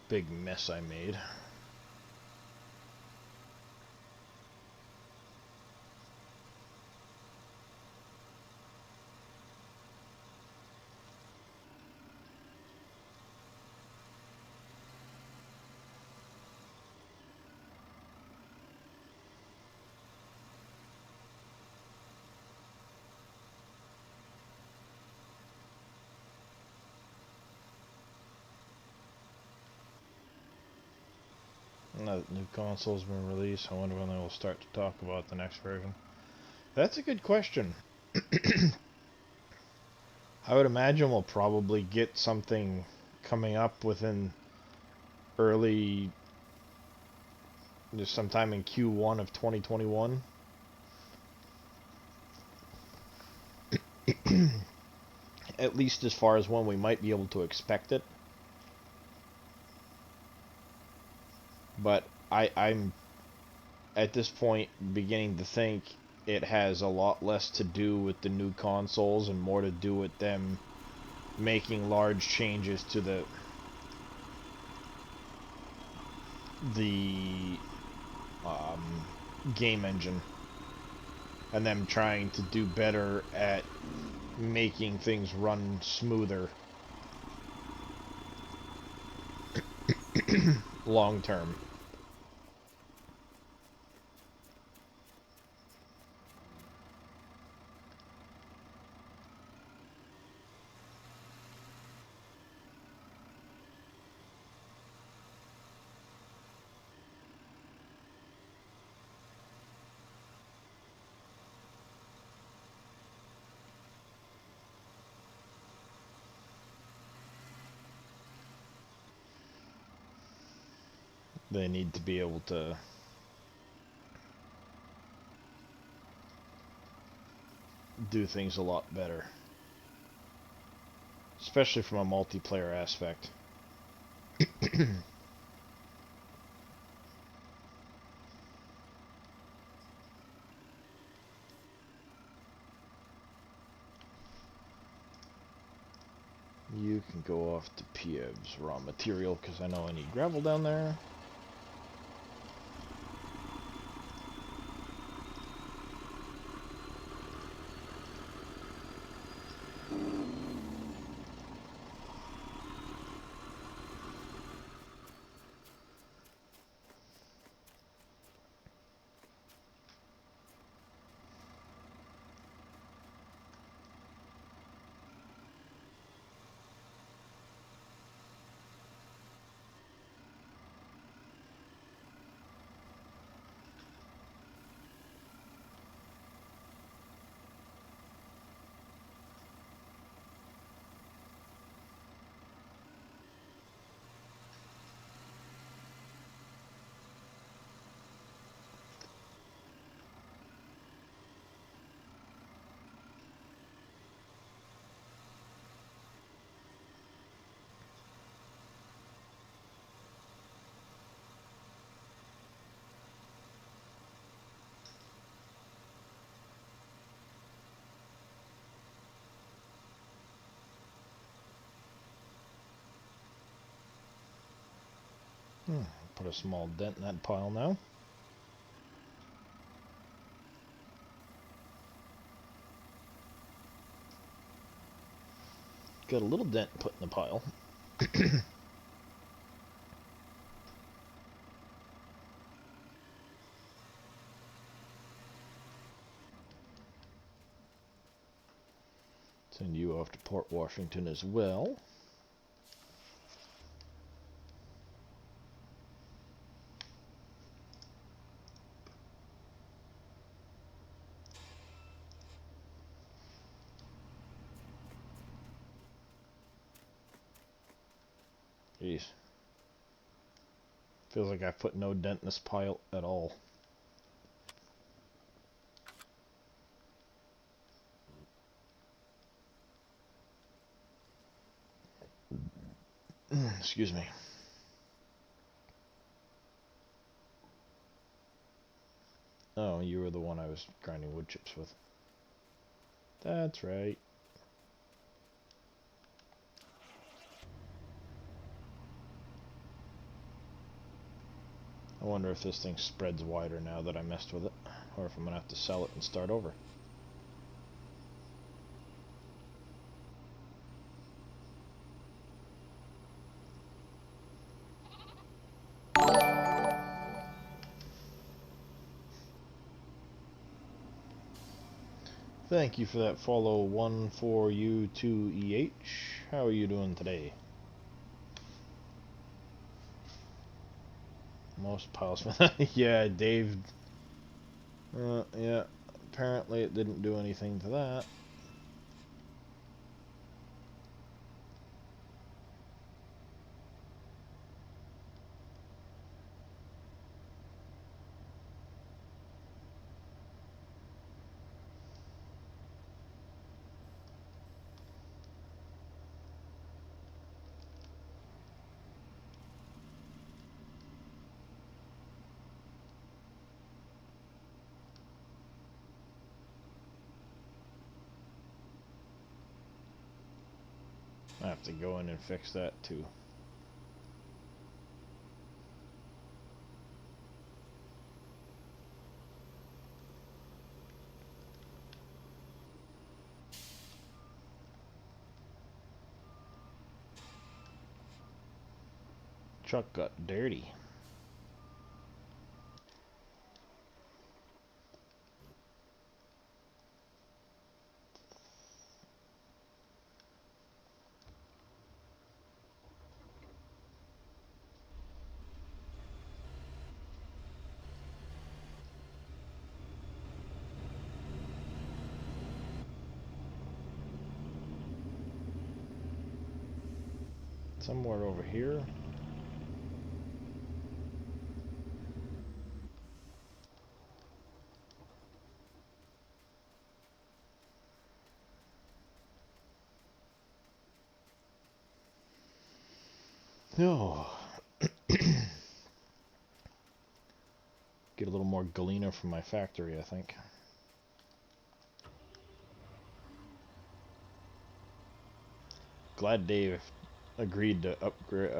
Big mess I made. Now that new console's been released, I wonder when they will start to talk about the next version. That's a good question. I would imagine we'll probably get something coming up within early, just sometime in Q1 of 2021. At least as far as when we might be able to expect it. But I'm at this point beginning to think it has a lot less to do with the new consoles and more to do with them making large changes to the game engine, and them trying to do better at making things run smoother long term. They need to be able to do things a lot better, especially from a multiplayer aspect. You can go off to Piev's raw material because I know I need gravel down there. Put a small dent in that pile now. Got a little dent put in the pile. Send you off to Port Washington as well. Jeez. Feels like I've put no dent in this pile at all. Excuse me. Oh, you were the one I was grinding wood chips with. That's right. I wonder if this thing spreads wider now that I messed with it, or if I'm gonna have to sell it and start over. Thank you for that follow, 14U2EH. How are you doing today? Most piles. Yeah, Dave. Yeah, apparently it didn't do anything to that. I have to go in and fix that too. Truck got dirty. Somewhere over here. Oh. Get a little more galena from my factory, I think. Glad Dave agreed to upgrade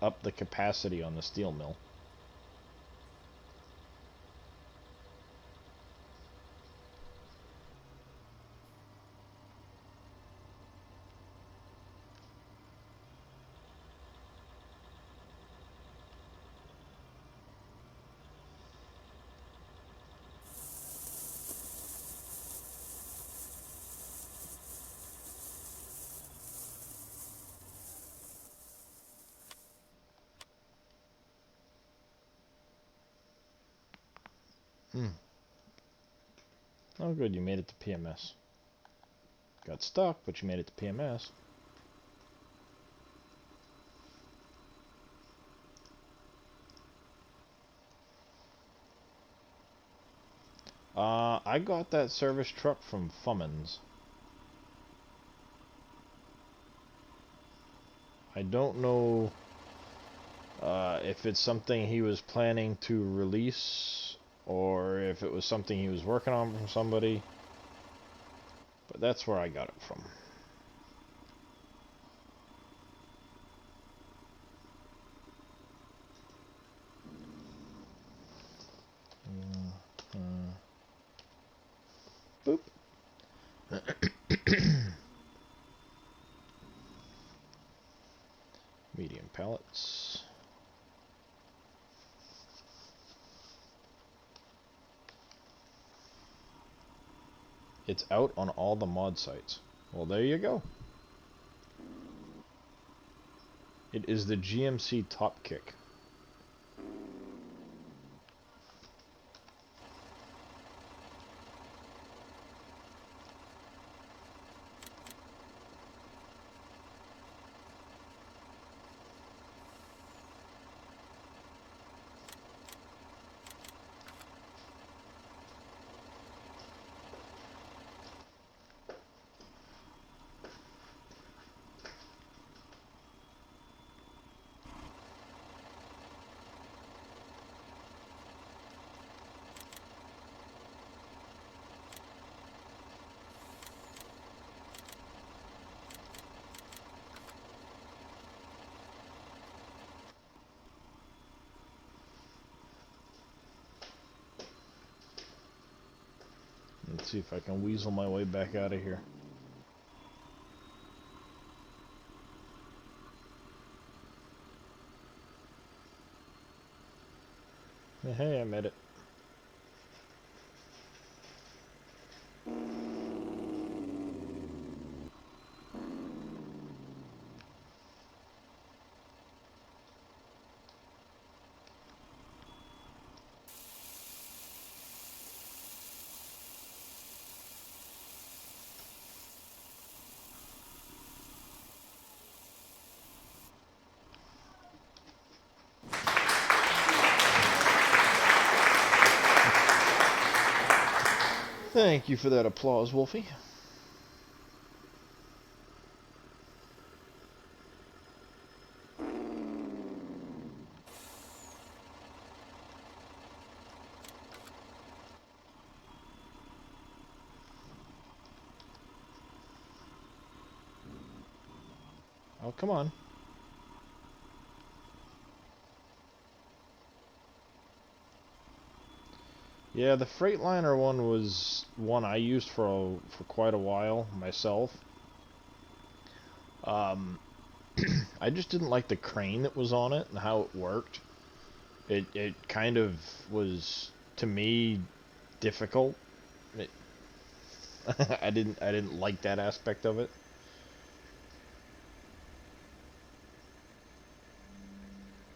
up the capacity on the steel mill. Oh good, you made it to PMS. Got stuck, but you made it to PMS. I got that service truck from Fummins. I don't know if it's something he was planning to release or if it was something he was working on from somebody. But that's where I got it from. Boop. Medium pallets. It's out on all the mod sites. Well, there you go. It is the GMC Top Kick. Let's see if I can weasel my way back out of here. Hey, I made it. Thank you for that applause, Wolfie. Oh, come on. Yeah, the Freightliner one was one I used for quite a while myself. I just didn't like the crane that was on it and how it worked. It kind of was, to me, difficult. It, I didn't like that aspect of it.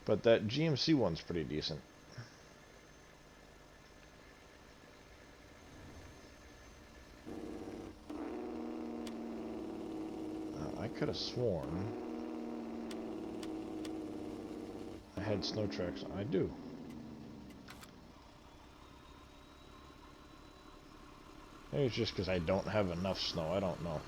But that GMC one's pretty decent. I could have sworn I had snow tracks. I do. Maybe it's just because I don't have enough snow. I don't know.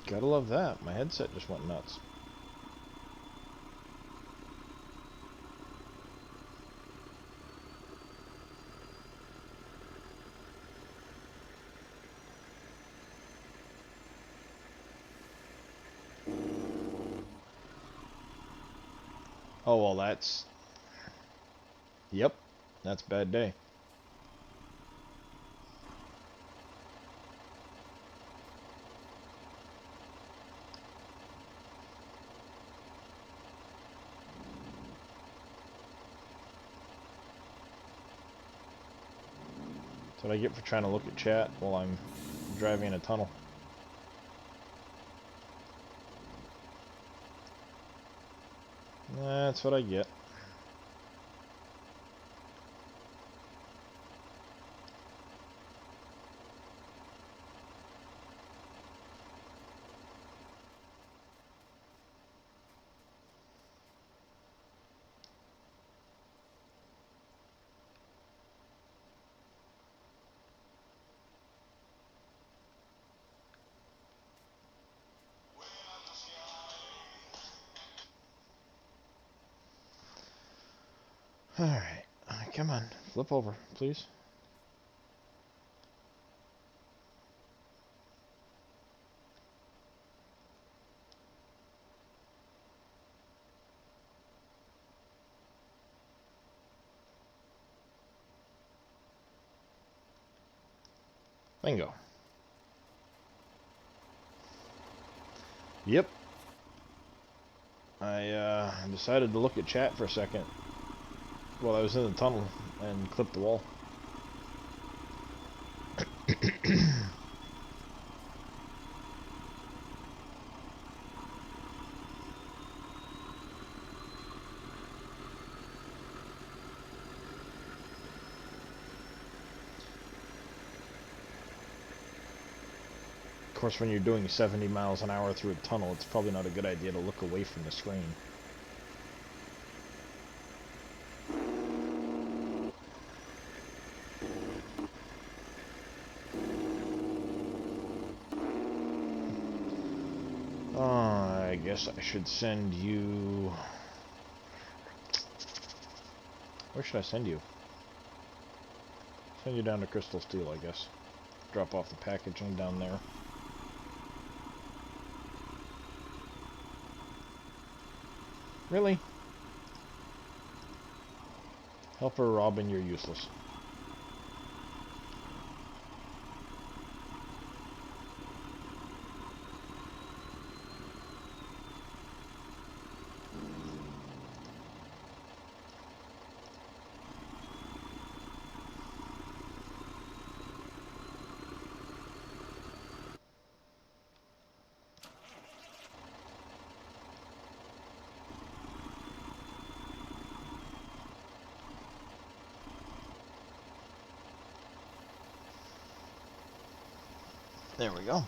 Gotta love that. My headset just went nuts. Oh, well, that's... Yep. That's a bad day. That's what I get for trying to look at chat while I'm driving in a tunnel. That's what I get. Alright. Come on. Flip over, please. Bingo. Yep. I decided to look at chat for a second while I was in the tunnel and clipped the wall. Of course, when you're doing 70 miles an hour through a tunnel, it's probably not a good idea to look away from the screen. I guess I should send you... Where should I send you? Send you down to Crystal Steel, I guess. Drop off the packaging down there. Really? Helper Robin, you're useless. There we go.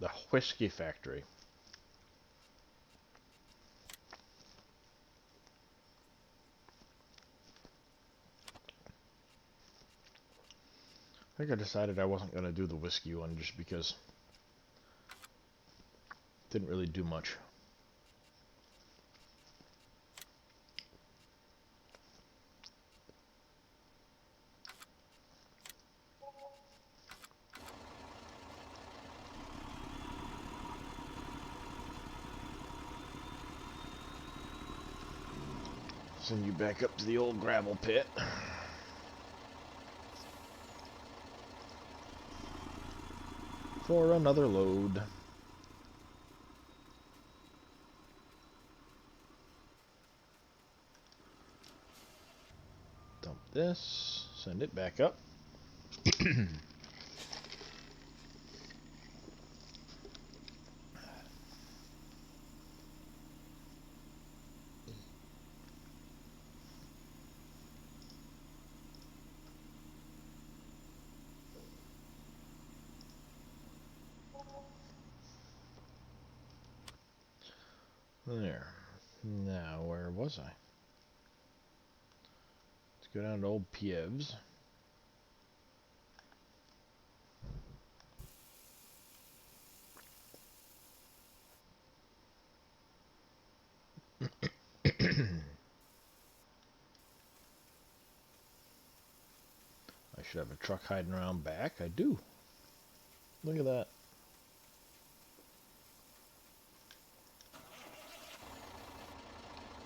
The Whiskey Factory. I think I decided I wasn't going to do the whiskey one just because it didn't really do much. Send you back up to the old gravel pit. For another load. Dump this, send it back up. There. Now, where was I? Let's go down to old Piev's. I should have a truck hiding around back. I do. Look at that.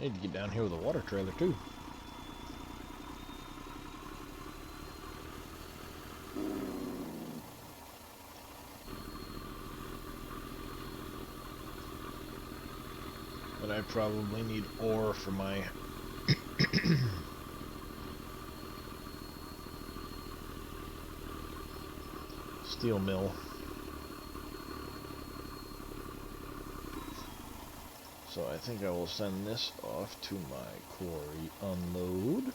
Need to get down here with a water trailer too. And I probably need ore for my steel mill. So I think I will send this off to my quarry unload.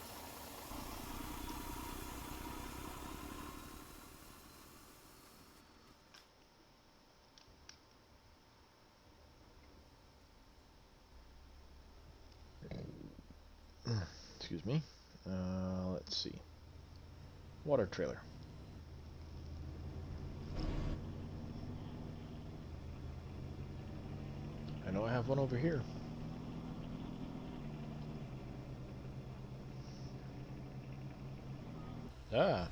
Excuse me. Let's see. Water trailer. I know I have one over here. Ah.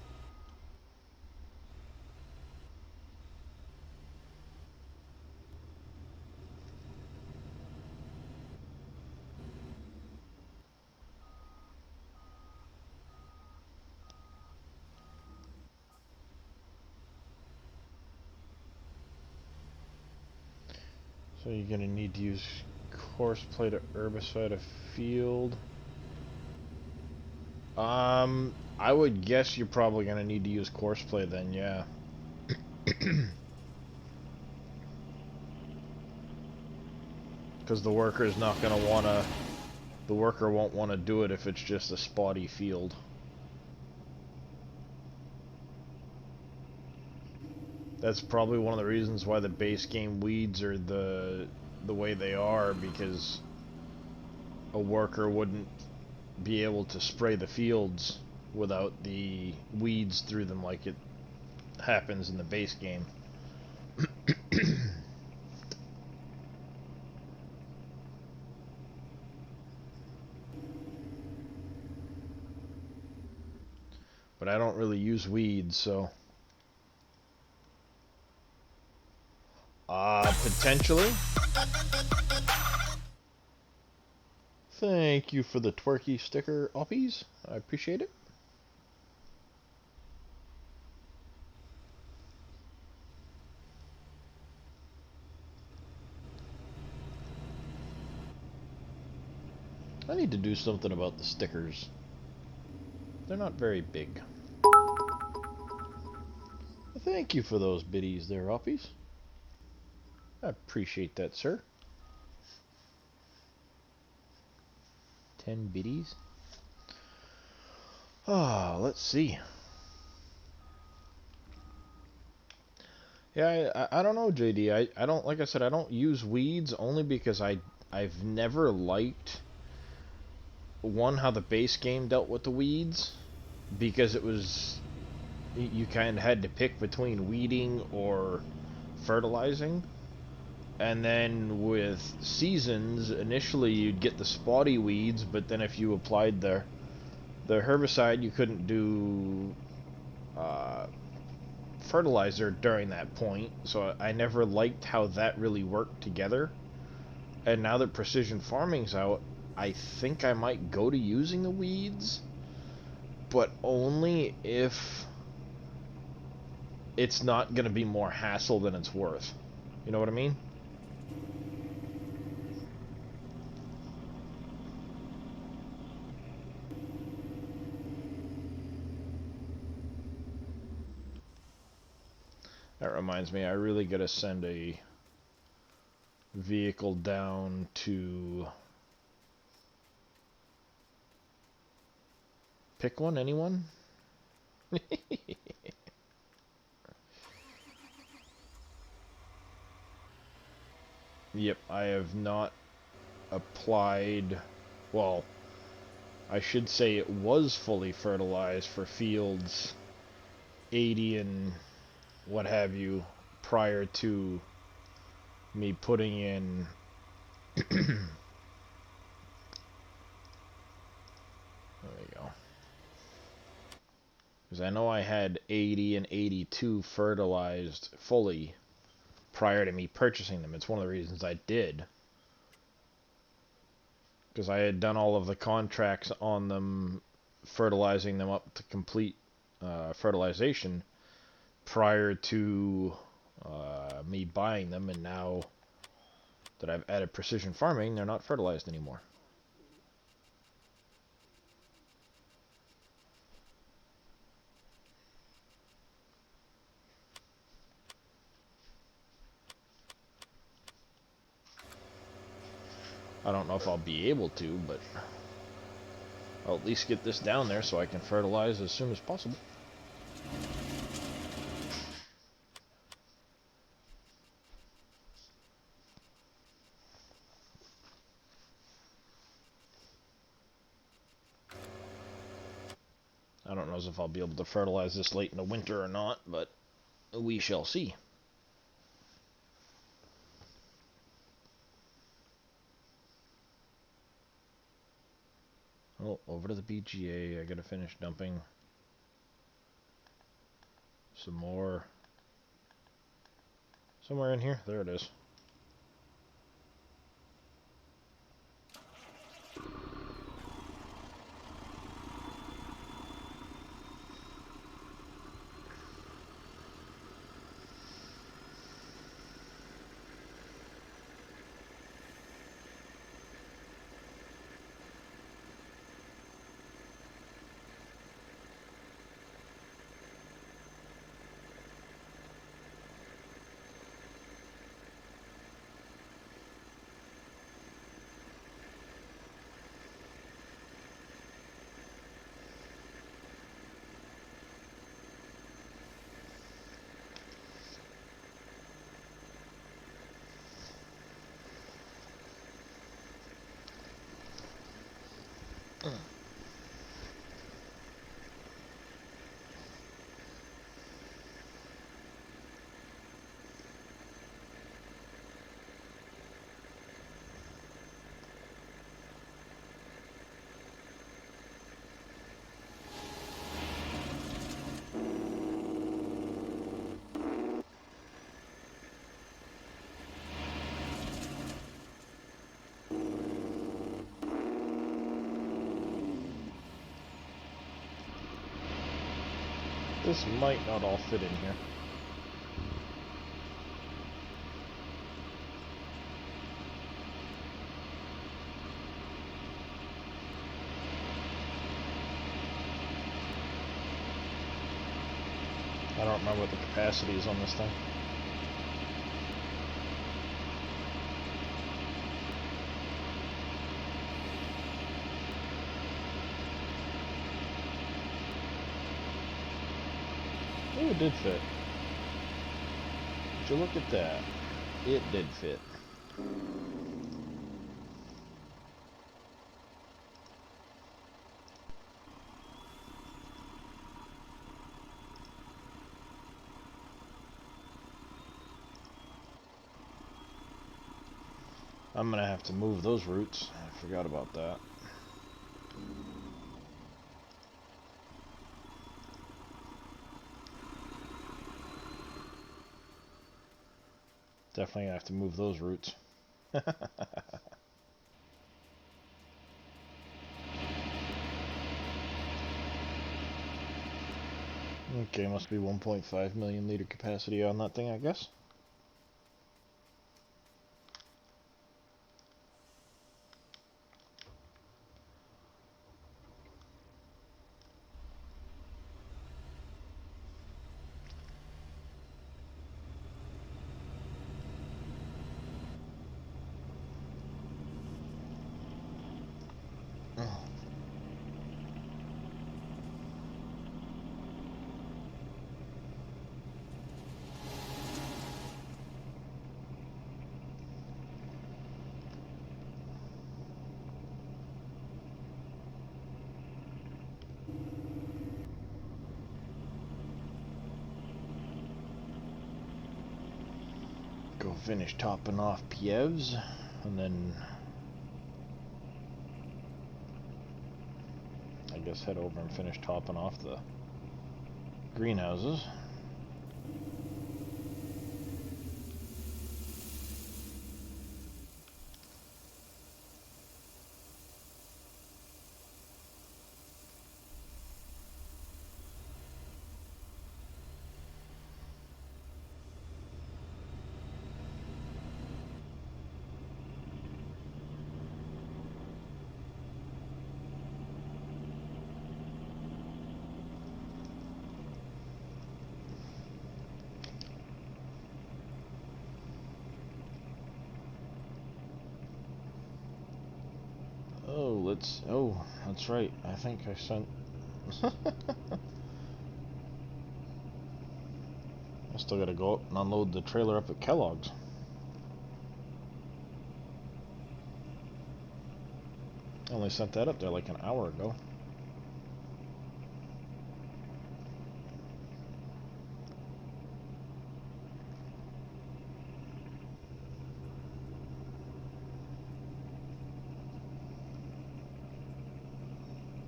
So you're gonna need to use coarse play to herbicide a field. I would guess you're probably gonna need to use coarse play then, yeah. Because the worker is not gonna wanna... The worker won't want to do it if it's just a spotty field. That's probably one of the reasons why the base game weeds are the way they are, because a worker wouldn't be able to spray the fields without the weeds through them like it happens in the base game. But I don't really use weeds, so... potentially. Thank you for the twerky sticker, Oppies. I appreciate it. I need to do something about the stickers. They're not very big. Thank you for those biddies there, Oppies. I appreciate that, sir. 10 biddies. Ah, let's see. Yeah, I don't know, JD. I don't, like I said, I don't use weeds only because I've never liked, one, how the base game dealt with the weeds, because it was, you kind of had to pick between weeding or fertilizing. And then with seasons, initially you'd get the spotty weeds, but then if you applied the herbicide, you couldn't do fertilizer during that point. So I never liked how that really worked together. And now that precision farming's out, I think I might go to using the weeds, but only if it's not going to be more hassle than it's worth. You know what I mean? That reminds me, I really gotta send a vehicle down to... Pick one, anyone? Yep, I have not applied... Well, I should say it was fully fertilized for fields 80 and what have you prior to me putting in there we go, because I know I had 80 and 82 fertilized fully prior to me purchasing them. It's one of the reasons I did, because I had done all of the contracts on them, fertilizing them up to complete fertilization prior to me buying them, and now that I've added precision farming, they're not fertilized anymore. I don't know if I'll be able to, but I'll at least get this down there so I can fertilize as soon as possible. I don't know if I'll be able to fertilize this late in the winter or not, but we shall see. Oh, over to the BGA. I gotta finish dumping some more. Somewhere in here. There it is. This might not all fit in here. I don't remember what the capacity is on this thing. Oh, it did fit. Would you look at that? It did fit. I'm gonna have to move those roots. I forgot about that. Definitely gonna have to move those roots. Okay, must be 1.5 million liter capacity on that thing, I guess. Go finish topping off Pievs, and then I guess head over and finish topping off the greenhouses. Oh, let's... Oh, that's right. I think I sent... I still gotta go up and unload the trailer up at Kellogg's. I only sent that up there like an hour ago.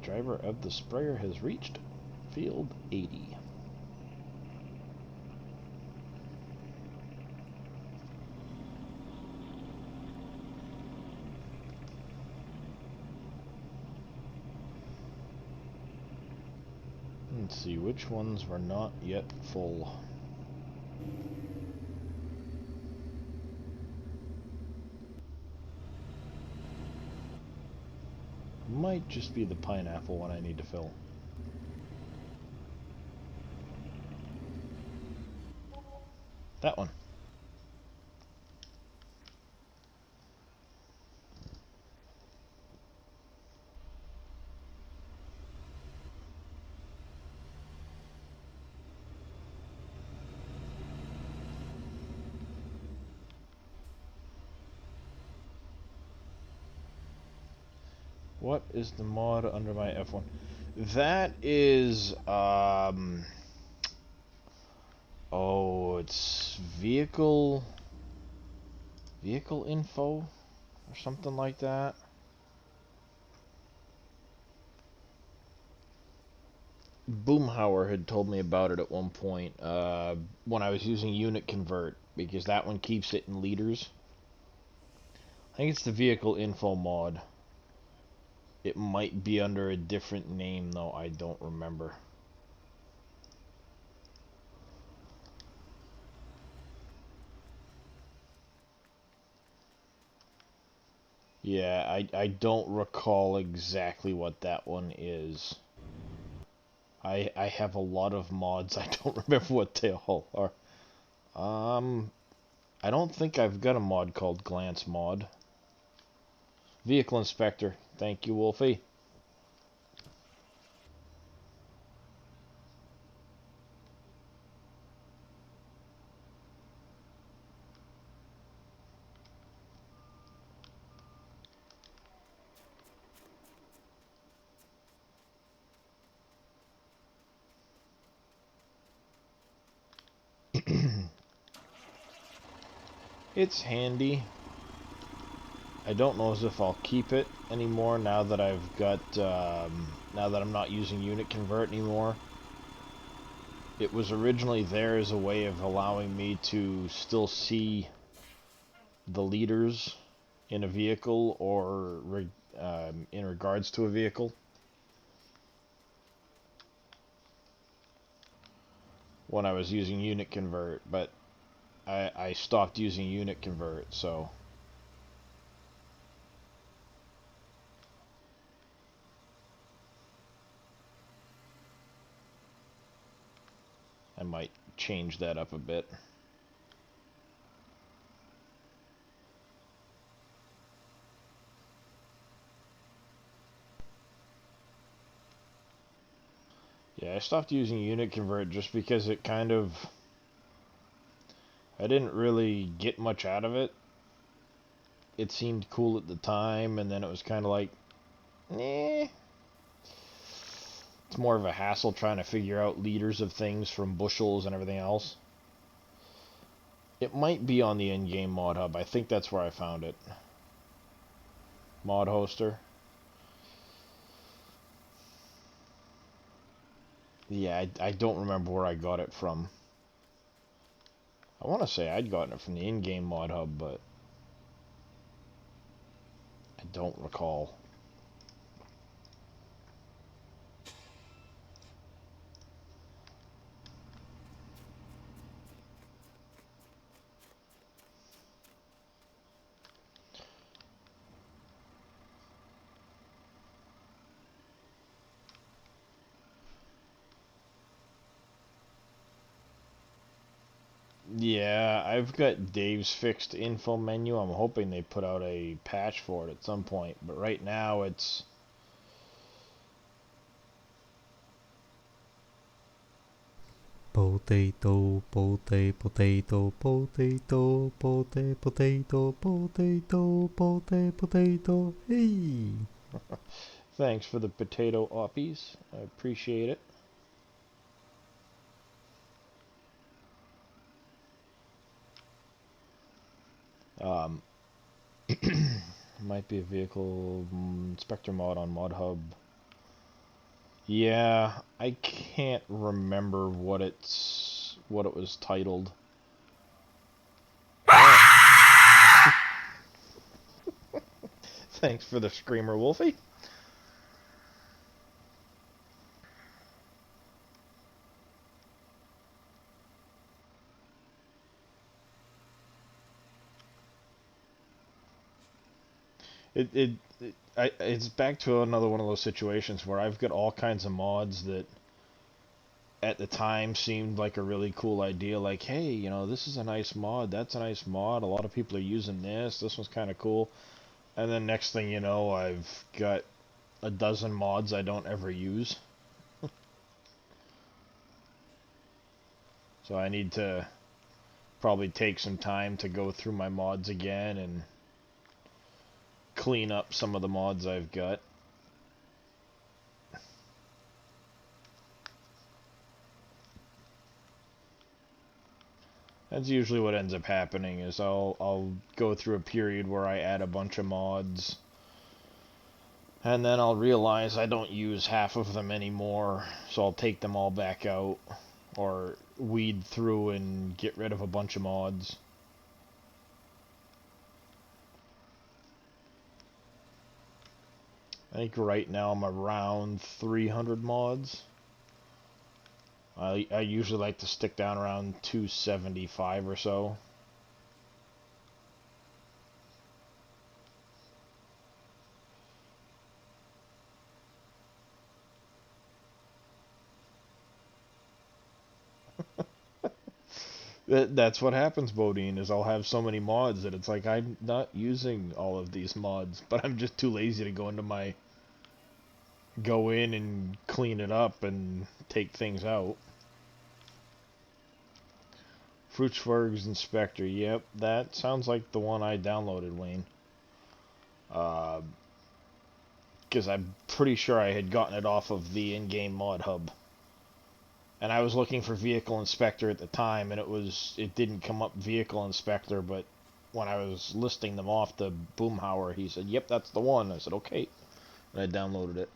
Driver of the sprayer has reached field 80. Let's see, which ones were not yet full? Might just be the pineapple one I need to fill. That one. What is the mod under my F1? That is, oh, it's vehicle info or something like that. Boomhauer had told me about it at one point when I was using Unit Convert, because that one keeps it in liters. I think it's the vehicle info mod. It might be under a different name though, I don't remember. Yeah, I don't recall exactly what that one is. I have a lot of mods, I don't remember what they all are. I don't think I've got a mod called Glance Mod. Vehicle Inspector. Thank you, Wolfie. It's handy. I don't know as if I'll keep it anymore now that I've got, now that I'm not using Unit Convert anymore. It was originally there as a way of allowing me to still see the liters in a vehicle or in regards to a vehicle when I was using Unit Convert, but I stopped using Unit Convert, so I might change that up a bit. Yeah, I stopped using Unit Convert just because it kind of... I didn't really get much out of it. It seemed cool at the time, and then it was kind of like, eh. It's more of a hassle trying to figure out liters of things from bushels and everything else. It might be on the in-game mod hub. I think that's where I found it. Mod hoster. Yeah, I don't remember where I got it from. I want to say I'd gotten it from the in-game mod hub, but I don't recall. Yeah, I've got Dave's fixed info menu. I'm hoping they put out a patch for it at some point, but right now it's Potato, potato, potato, potato, potato, potato, potato, potato, potato. Hey! thanks for the potato oppies. I appreciate it. Um, might be a vehicle inspector mod on Mod Hub. Yeah, I can't remember what it was titled. Thanks for the screamer, Wolfie. It's back to another one of those situations where I've got all kinds of mods that at the time seemed like a really cool idea. Like, hey, this is a nice mod. That's a nice mod. A lot of people are using this. This one's kind of cool. And then next thing you know, I've got a dozen mods I don't ever use. So I need to probably take some time to go through my mods again and clean up some of the mods I've got. That's usually what ends up happening is I'll go through a period where I add a bunch of mods and then I'll realize I don't use half of them anymore, so I'll take them all back out or weed through and get rid of a bunch of mods. I think right now I'm around 300 mods. I usually like to stick down around 275 or so. That's what happens, Bodine, is I'll have so many mods that it's like I'm not using all of these mods, but I'm just too lazy to go in and clean it up and take things out. Fruitsburg's Inspector, yep, that sounds like the one I downloaded, Wayne. Because I'm pretty sure I had gotten it off of the in-game mod hub. And I was looking for Vehicle Inspector at the time, and it didn't come up Vehicle Inspector, but when I was listing them off to Boomhauer, he said, yep, that's the one. I said, okay. And I downloaded it.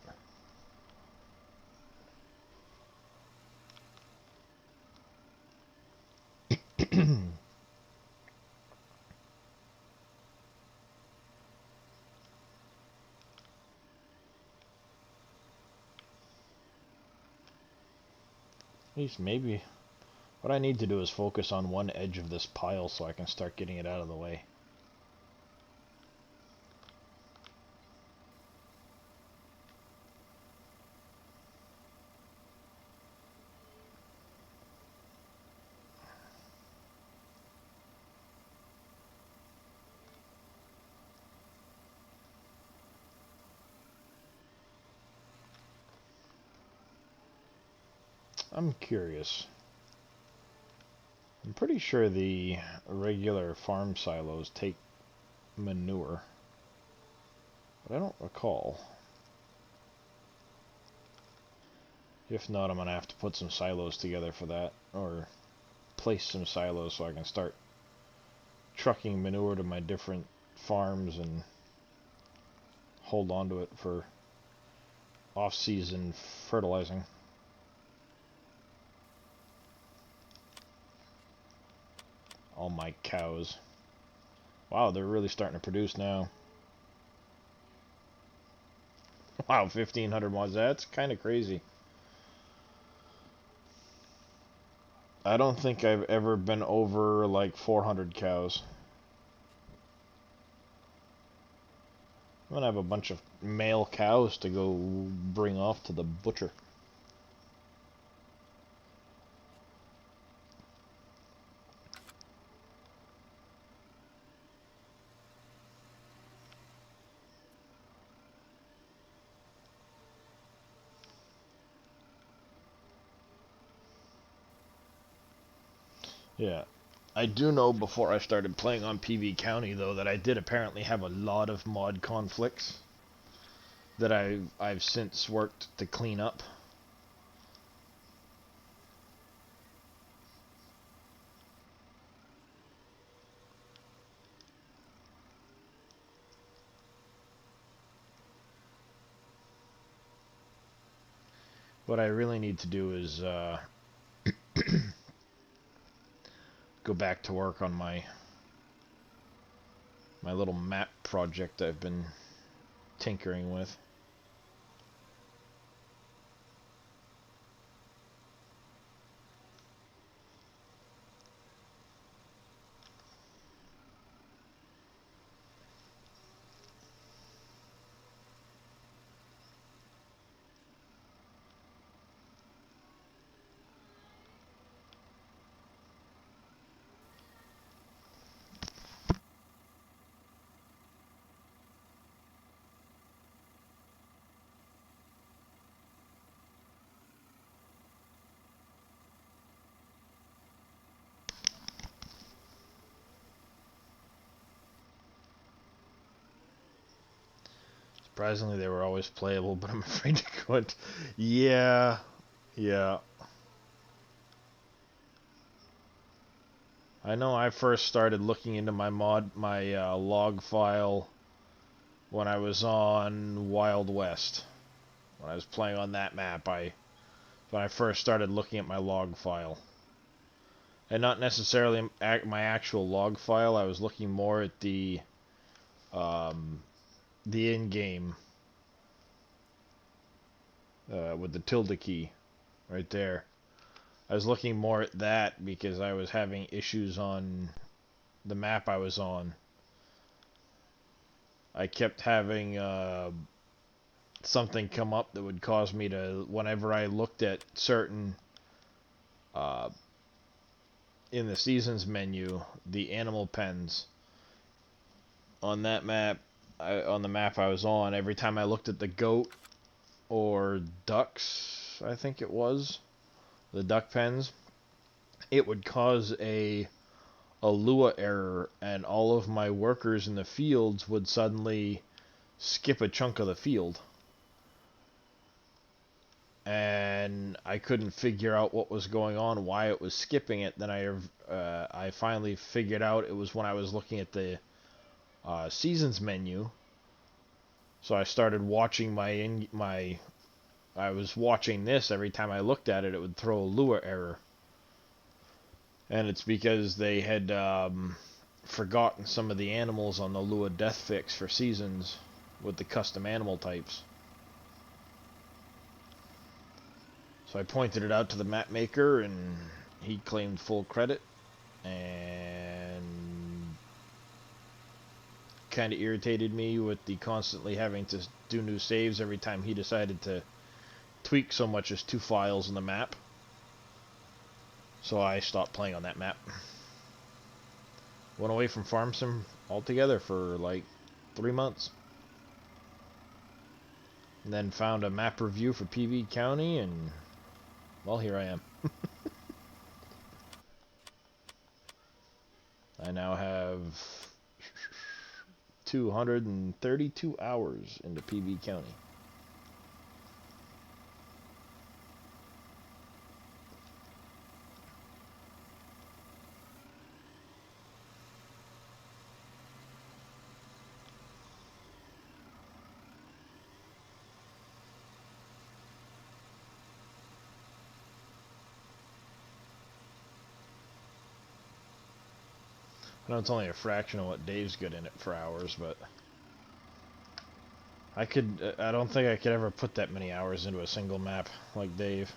At least maybe what I need to do is focus on one edge of this pile so I can start getting it out of the way. I'm curious. I'm pretty sure the regular farm silos take manure, but I don't recall. If not, I'm going to have to put some silos together for that, or place some silos so I can start trucking manure to my different farms and hold on to it for off-season fertilizing. All my cows. Wow, they're really starting to produce now. Wow, 1,500 mods. That's kind of crazy. I don't think I've ever been over like 400 cows. I'm gonna have a bunch of male cows to go bring off to the butcher. Yeah. I do know before I started playing on PV County, though, that I did apparently have a lot of mod conflicts that I've since worked to clean up. What I really need to do is go back to work on my little map project I've been tinkering with. Surprisingly, they were always playable, but I'm afraid to go into... Yeah, yeah. I know I first started looking into my log file when I was on Wild West. When I was playing on that map, when I first started looking at my log file. And not necessarily my actual log file, I was looking more at the in-game, with the tilde key, right there. I was looking more at that because I was having issues on the map I was on. I kept having something come up that would cause me to, whenever I looked at certain, uh, in the seasons menu, the animal pens on that map, on the map I was on, every time I looked at the goat or ducks, I think it was, the duck pens, it would cause a Lua error, and all of my workers in the fields would suddenly skip a chunk of the field. And I couldn't figure out what was going on, why it was skipping it. Then I finally figured out it was when I was looking at the seasons menu. So I started watching I was watching this. Every time I looked at it, it would throw a Lua error. And it's because they had forgotten some of the animals on the Lua Death Fix for seasons with the custom animal types. So I pointed it out to the map maker, and he claimed full credit, and kind of irritated me with the constantly having to do new saves every time he decided to tweak so much as 2 files in the map. So I stopped playing on that map. Went away from Farm Sim altogether for like 3 months. And then found a map review for PV County, and well, here I am. I now have 232 hours into PV County. I know it's only a fraction of what Dave's good in it for hours, but I don't think I could ever put that many hours into a single map like Dave.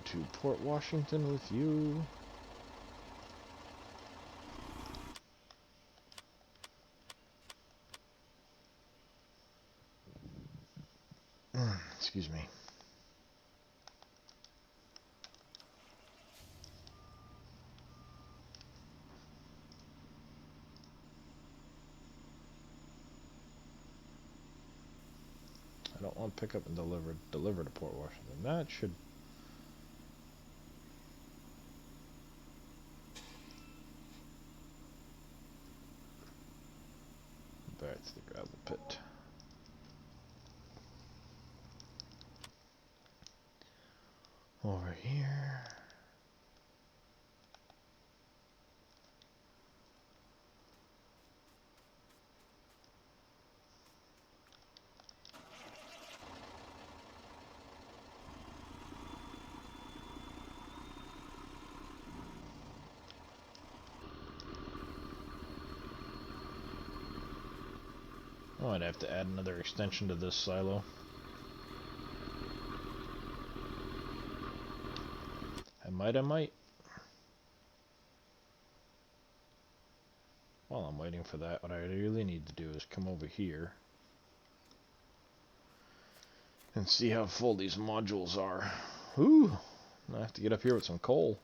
to Port Washington with you. Excuse me. I don't want to pick up and deliver to Port Washington. That should... Back to the gravel pit. Over here. Oh, I'd have to add another extension to this silo. I might. While I'm waiting for that, what I really need to do is come over here and see how full these modules are. Ooh, I have to get up here with some coal.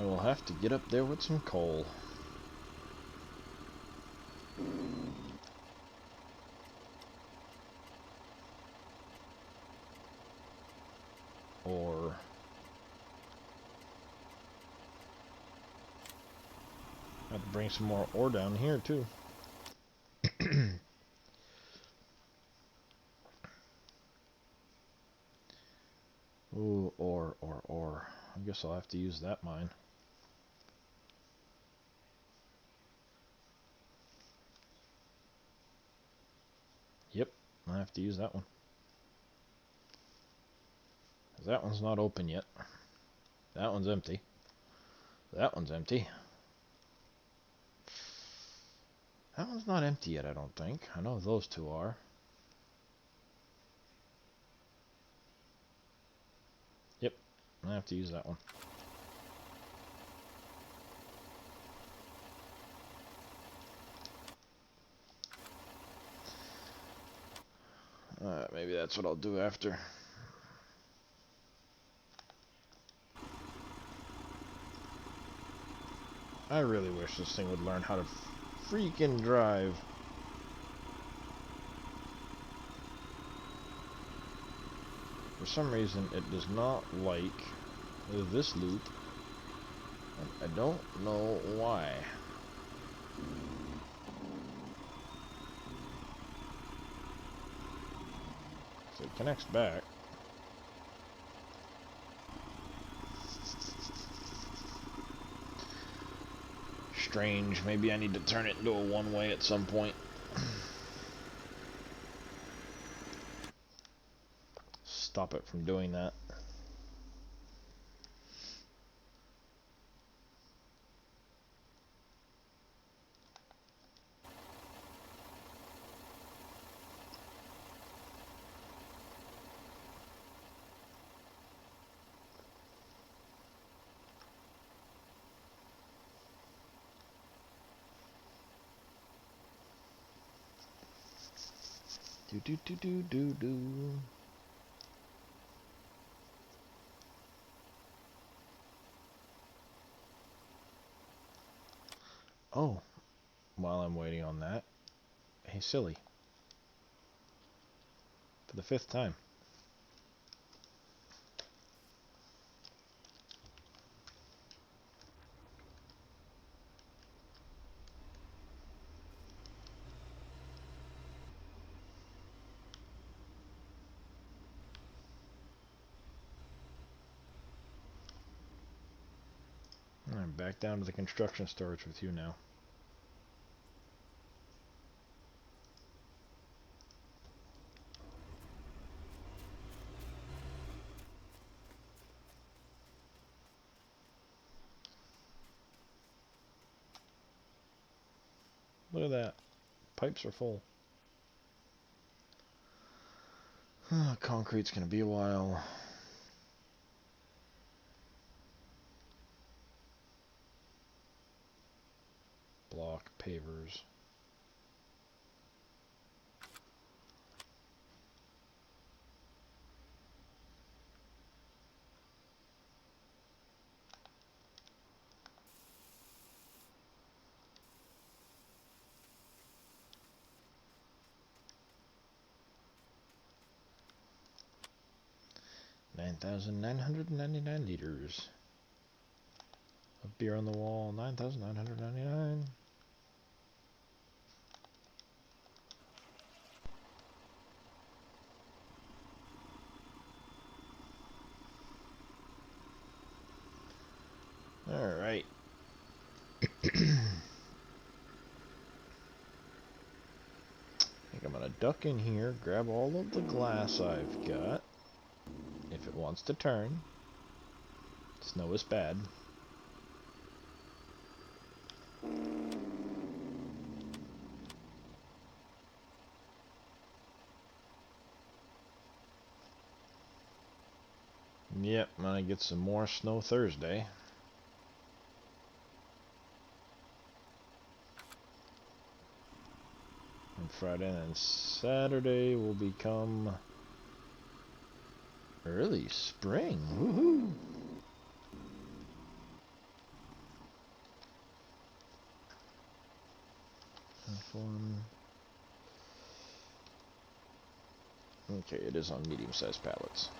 I will have to get up there with some coal. Or... I have to bring some more ore down here, too. Ooh, ore. I guess I'll have to use that mine. Yep, I have to use that one. That one's not open yet. That one's empty. That one's empty. That one's not empty yet, I don't think. I know those two are. Yep, I have to use that one. Maybe that's what I'll do after. I really wish this thing would learn how to freaking drive. For some reason, it does not like this loop. And I don't know why. So it connects back. Strange. Maybe I need to turn it into a one-way at some point. Stop it from doing that. Do. Oh, while I'm waiting on that, hey silly, for the 5th time. I'm back down to the construction storage with you now. Look at that. Pipes are full. Concrete's gonna be a while. Block pavers. $9,999 of beer on the wall. 9,999. All right. I think I'm gonna duck in here, grab all of the glass I've got. If it wants to turn. Snow is bad. Yep, I'm gonna get some more snow Thursday. And Friday and Saturday will become early spring. Woohoo! Okay, it is on medium-sized pallets.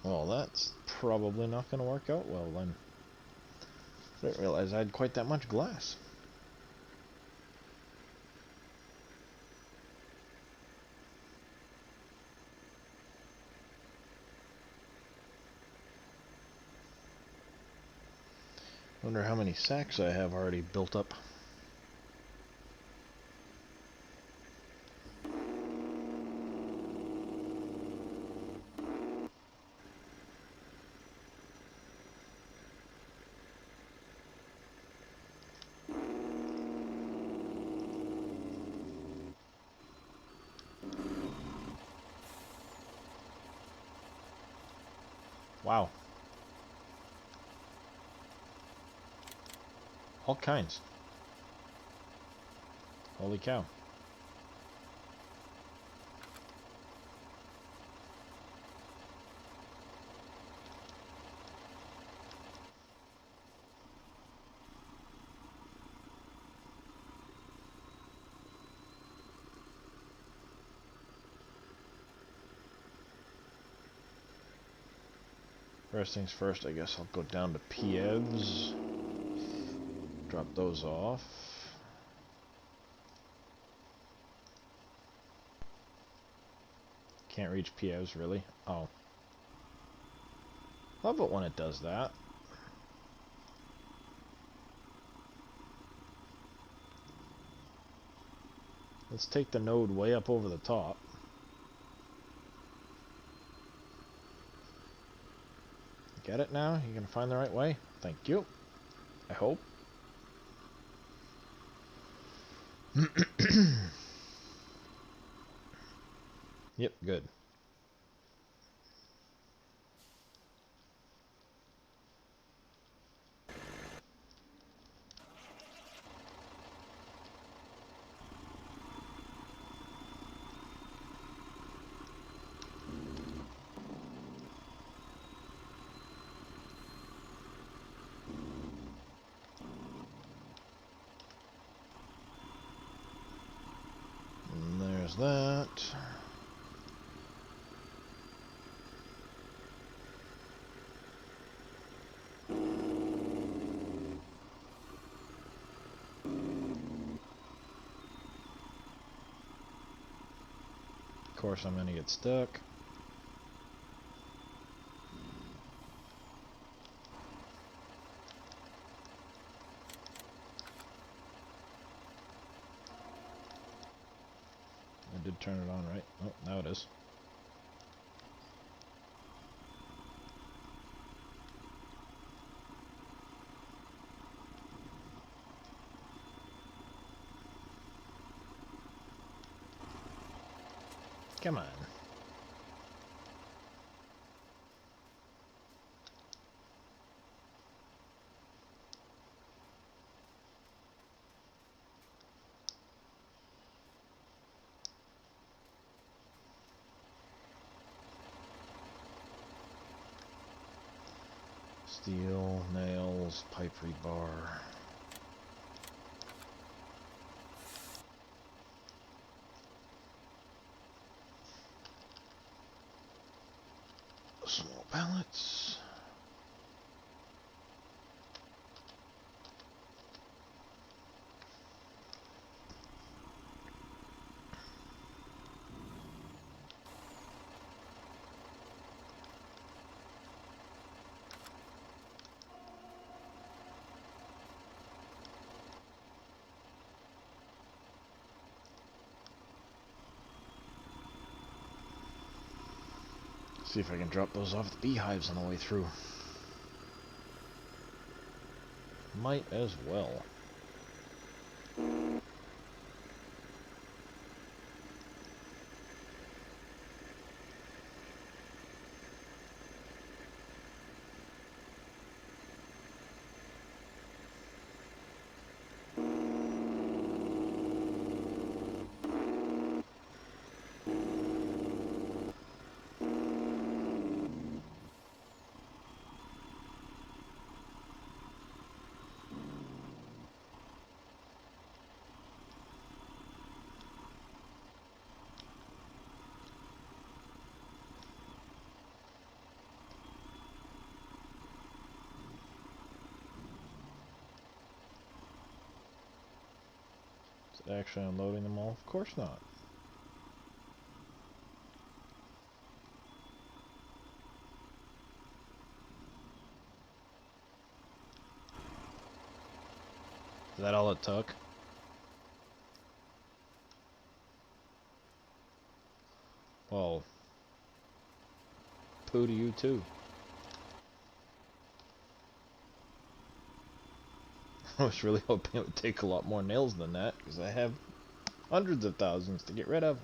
Well, that's probably not going to work out well then. I didn't realize I had quite that much glass. Wonder how many sacks I have already built up. Wow. All kinds. Holy cow. First things first, I guess I'll go down to Piev's. Drop those off. Can't reach Piev's, really? Oh. Love it when it does that. Let's take the node way up over the top. Get it now? You gonna find the right way? Thank you. I hope. Yep, good. And there's that. course I'm gonna get stuck. I did turn it on, right? Oh, now it is. Come on. Steel, nails, pipe rebar. Small pallets. See if I can drop those off the beehives on the way through. Might as well. Is it actually unloading them all? Of course not. Is that all it took? Well, poo to you too. I was really hoping it would take a lot more nails than that, because I have hundreds of thousands to get rid of.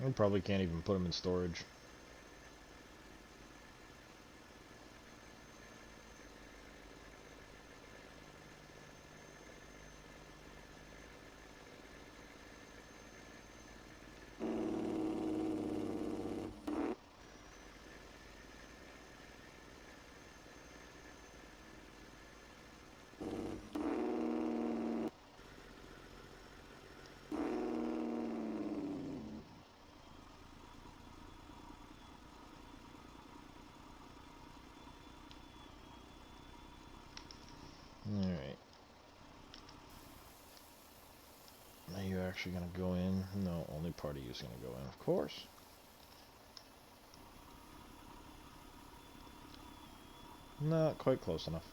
I probably can't even put them in storage. Alright. Are you actually going to go in? No, only part of you is going to go in, of course. Not quite close enough.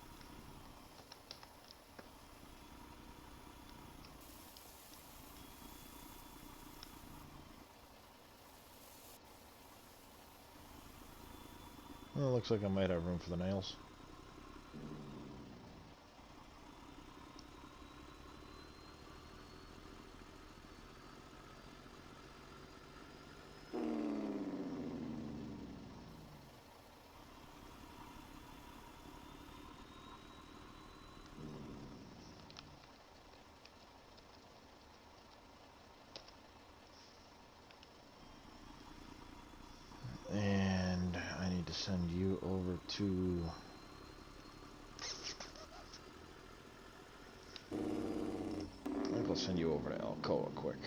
Well, looks like I might have room for the nails. And I need to send you over to... I think I'll send you over to Alcoa quick.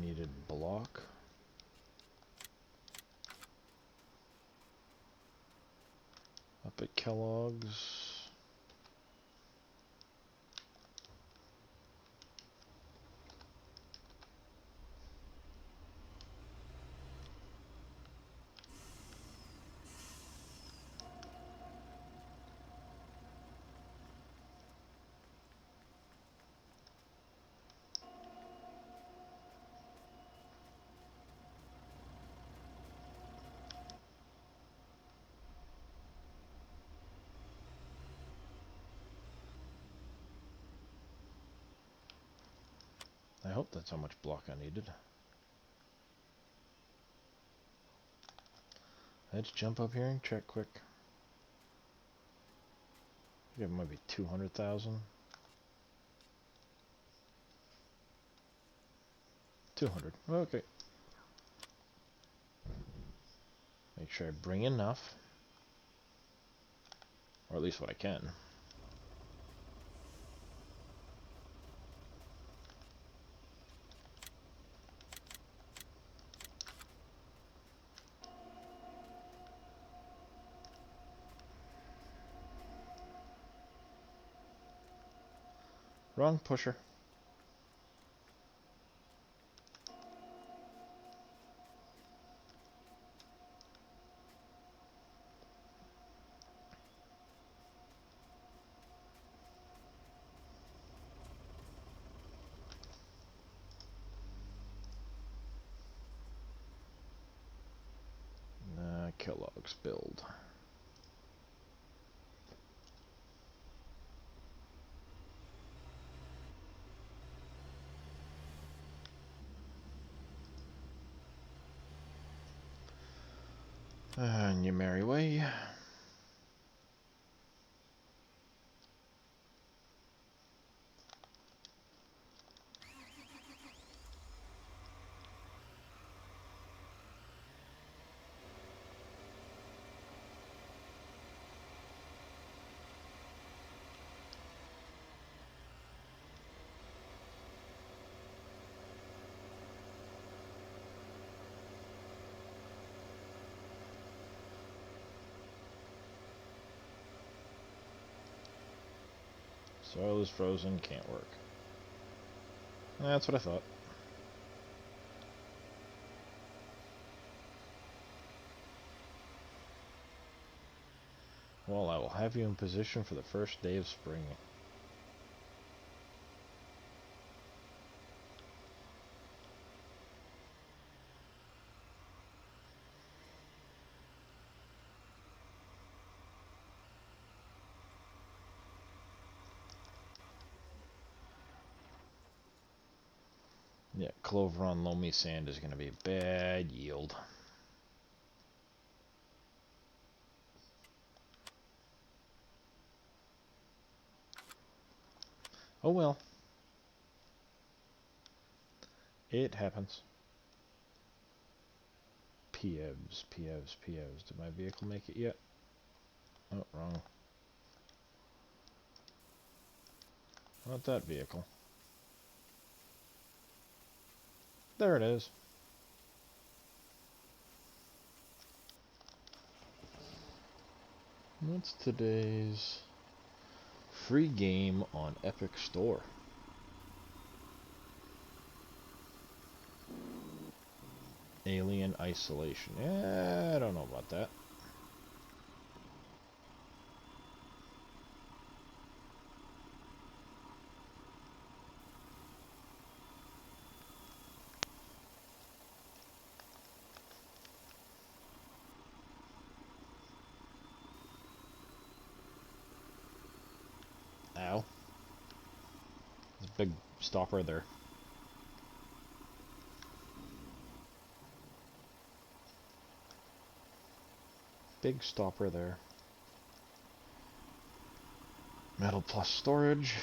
needed block. Up at Kellogg's. I hope that's how much block I needed. Let's jump up here and check quick. I think it might be 200,000. 200. Okay. Make sure I bring enough. Or at least what I can. Wrong pusher. Kellogg's build. On your merry way. Soil is frozen, can't work. That's what I thought. Well, I will have you in position for the first day of spring. Yeah, clover on loamy sand is going to be a bad yield. Oh well. It happens. Pievs. Did my vehicle make it yet? Oh, wrong. Not that vehicle. There it is. What's today's free game on Epic Store? Alien Isolation. Yeah, I don't know about that. Ow. There's a big stopper there. Big stopper there. Metal plus storage.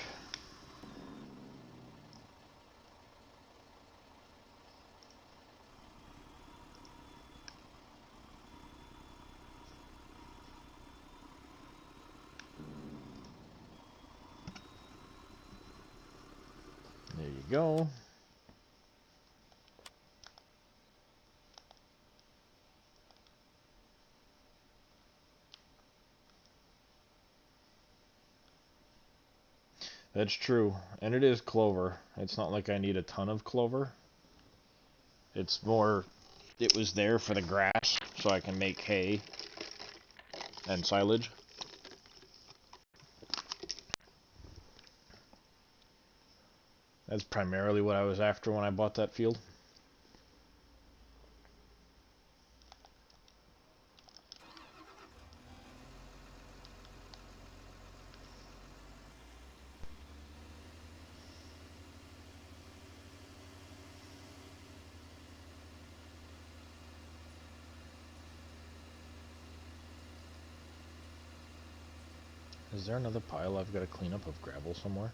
There you go. That's true. And it is clover. It's not like I need a ton of clover. It's more, it was there for the grass, so I can make hay and silage. That's primarily what I was after when I bought that field. Is there another pile I've got to clean up of gravel somewhere?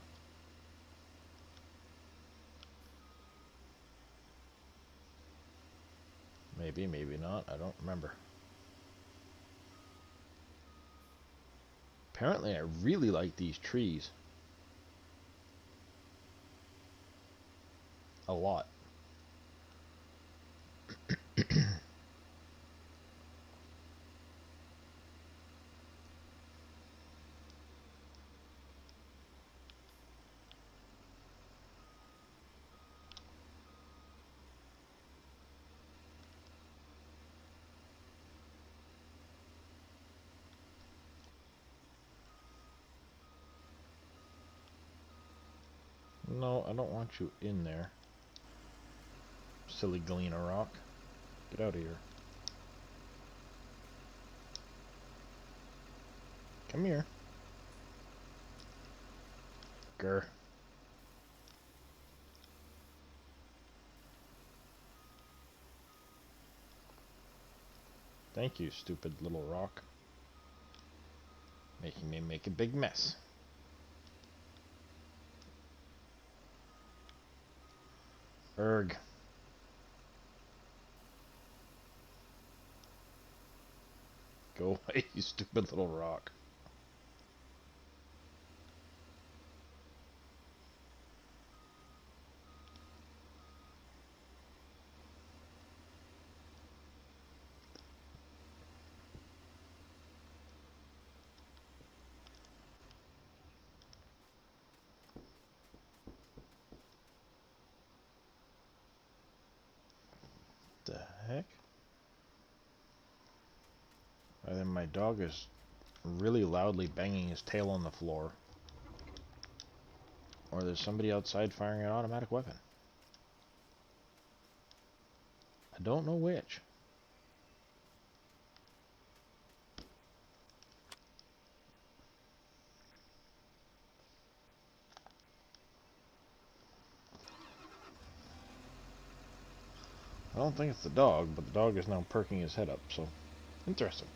Maybe, maybe not. I don't remember. Apparently I really like these trees. A lot. No, I don't want you in there. Silly Galena rock. Get out of here. Come here. Grr. Thank you, stupid little rock. Making me make a big mess. Erg. Go away, you stupid little rock. The heck? Either my dog is really loudly banging his tail on the floor, or there's somebody outside firing an automatic weapon. I don't know which. I don't think it's the dog, but the dog is now perking his head up, so interesting.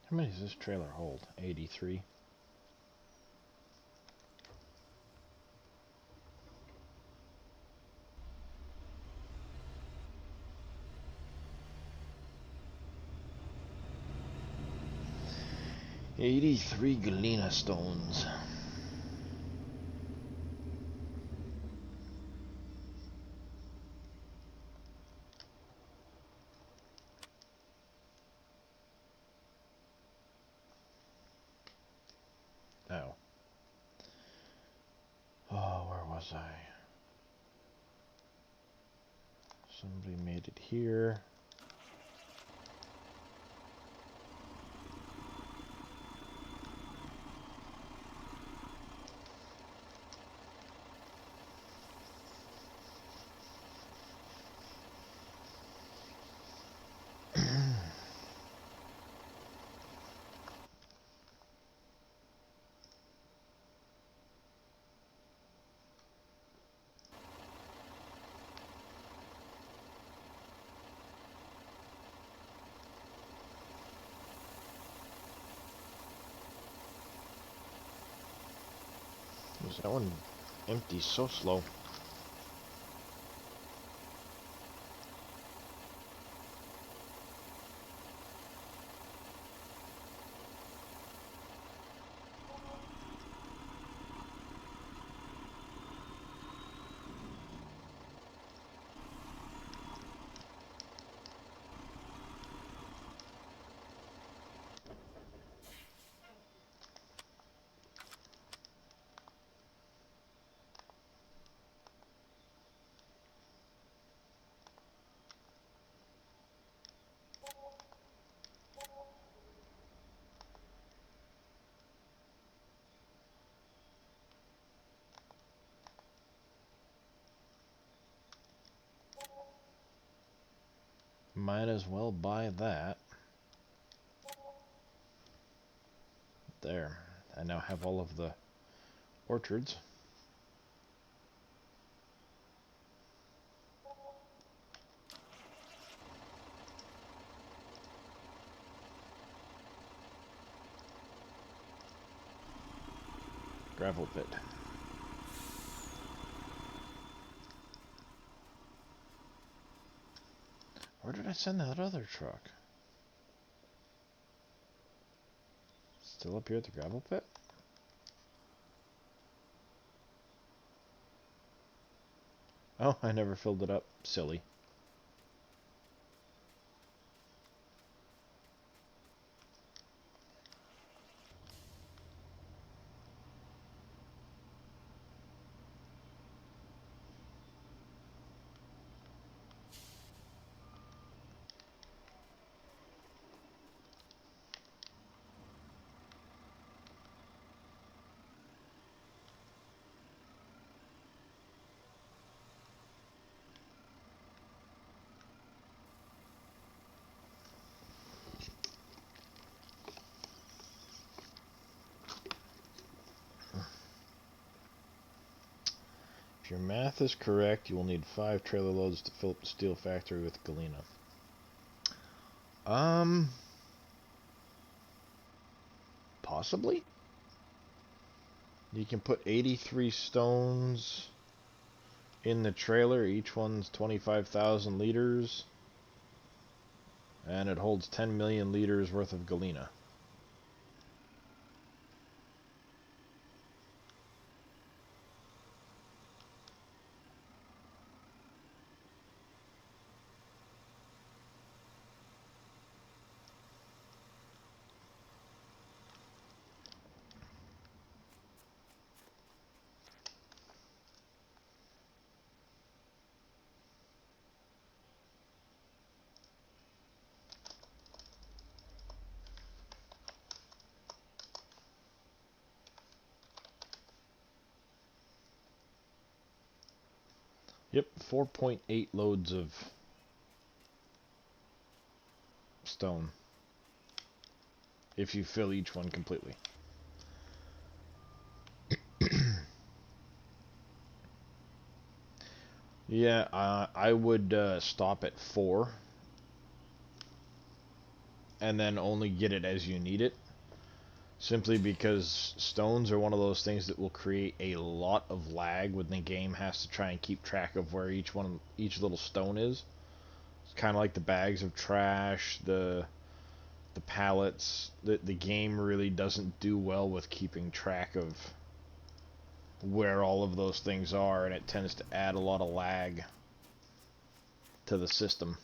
How many does this trailer hold? 83. "83 Galena stones." Ow. Oh, where was I? Somebody made it here. Jeez, that one empties so slow. Might as well buy that. There. I now have all of the orchards. Gravel pit. Where did I send that other truck? Still up here at the gravel pit? Oh, I never filled it up. Silly. If your math is correct, you will need 5 trailer loads to fill up the steel factory with galena. Possibly? You can put 83 stones in the trailer. Each one's 25,000 liters. And it holds 10 million liters worth of galena. Yep, 4.8 loads of stone. If you fill each one completely. Yeah, I would stop at 4. And then only get it as you need it. Simply because stones are one of those things that will create a lot of lag when the game has to try and keep track of where each little stone is. It's kind of like the bags of trash, the pallets. The game really doesn't do well with keeping track of where all of those things are, and it tends to add a lot of lag to the system.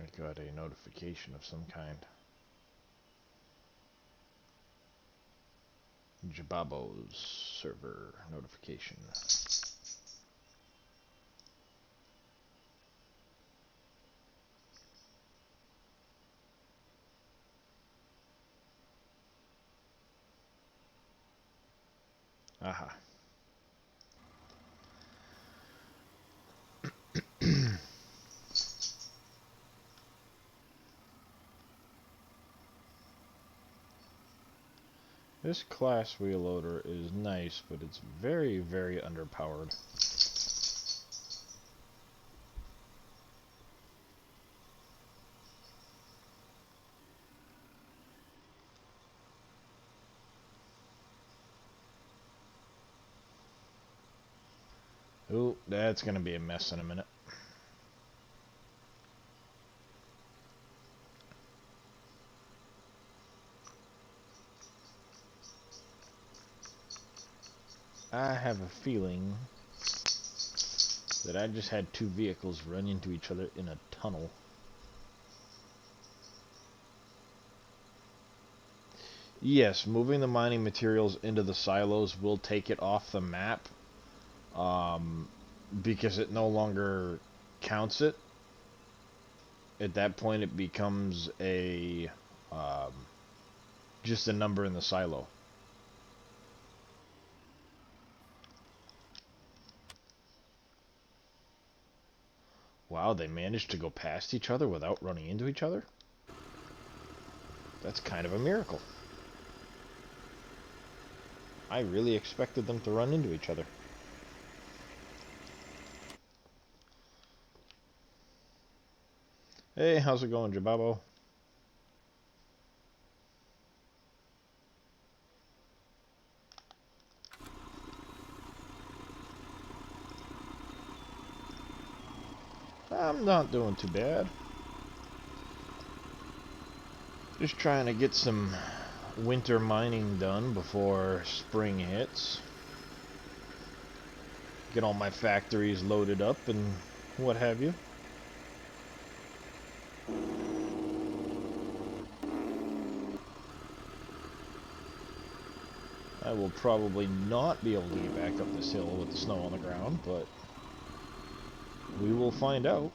I got a notification of some kind. Jababo's server notification. Aha. This class wheel loader is nice, but it's very, very underpowered. Ooh, that's gonna be a mess in a minute. I have a feeling that I just had two vehicles run into each other in a tunnel. Yes, moving the mining materials into the silos will take it off the map, because it no longer counts it. At that point, it becomes a just a number in the silo. Wow, they managed to go past each other without running into each other? That's kind of a miracle. I really expected them to run into each other. Hey, how's it going, Jababo? I'm not doing too bad. Just trying to get some winter mining done before spring hits. Get all my factories loaded up and what have you. I will probably not be able to get back up this hill with the snow on the ground, but we will find out.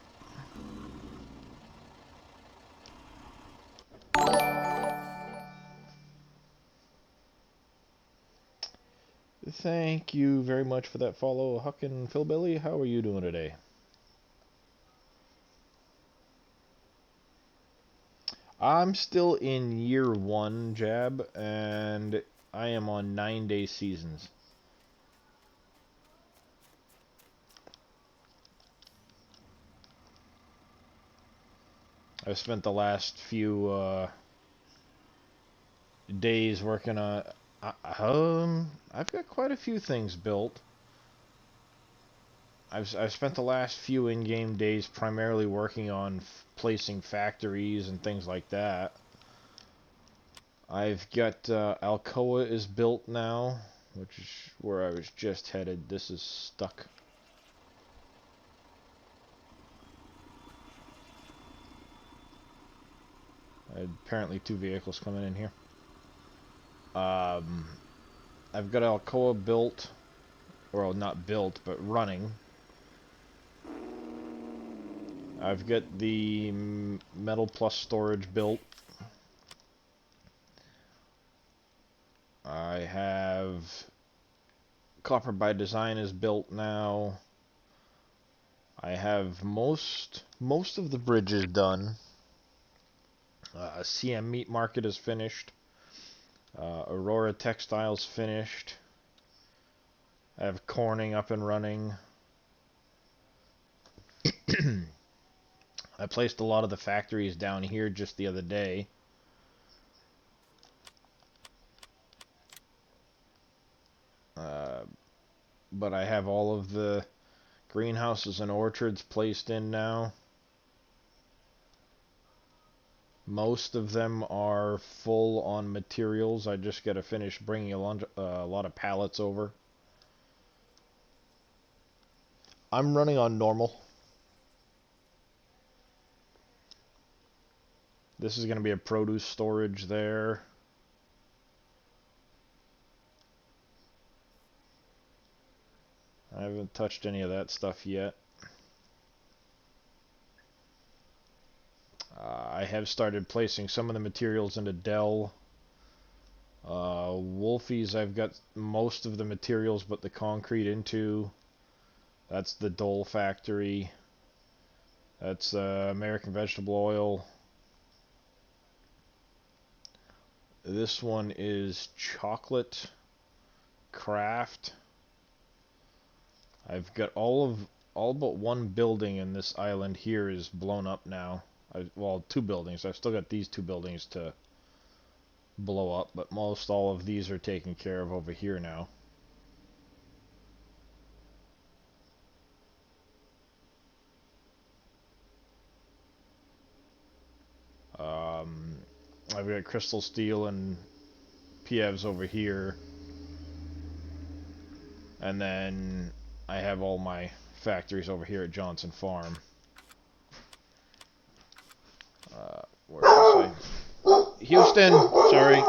Thank you very much for that follow, Huck and Philbilly. How are you doing today? I'm still in year 1, Jab, and I am on 9-day seasons. I've spent the last few days working on... I've got quite a few things built. I've spent the last few in-game days primarily working on placing factories and things like that. I've got Alcoa is built now, which is where I was just headed. This is stuck. Apparently 2 vehicles coming in here. I've got Alcoa built, or not built, but running. I've got the Metal Plus storage built. I have Copper by Design is built now. I have most of the bridges done. CM Meat Market is finished. Aurora Textiles finished. I have Corning up and running. I placed a lot of the factories down here just the other day. But I have all of the greenhouses and orchards placed in now. Most of them are full on materials. I just got to finish bringing a lot of pallets over. I'm running on normal. This is going to be a produce storage there. I haven't touched any of that stuff yet. I have started placing some of the materials into Dell. Wolfie's, I've got most of the materials but the concrete into. That's the Dole factory. That's American Vegetable Oil. This one is chocolate craft. I've got all but one building in this island here is blown up now. Well, two buildings. I've still got these two buildings to blow up, but most all of these are taken care of over here now. I've got crystal steel and PEVs over here. And then I have all my factories over here at Johnson Farm. Where was I? Houston! Sorry.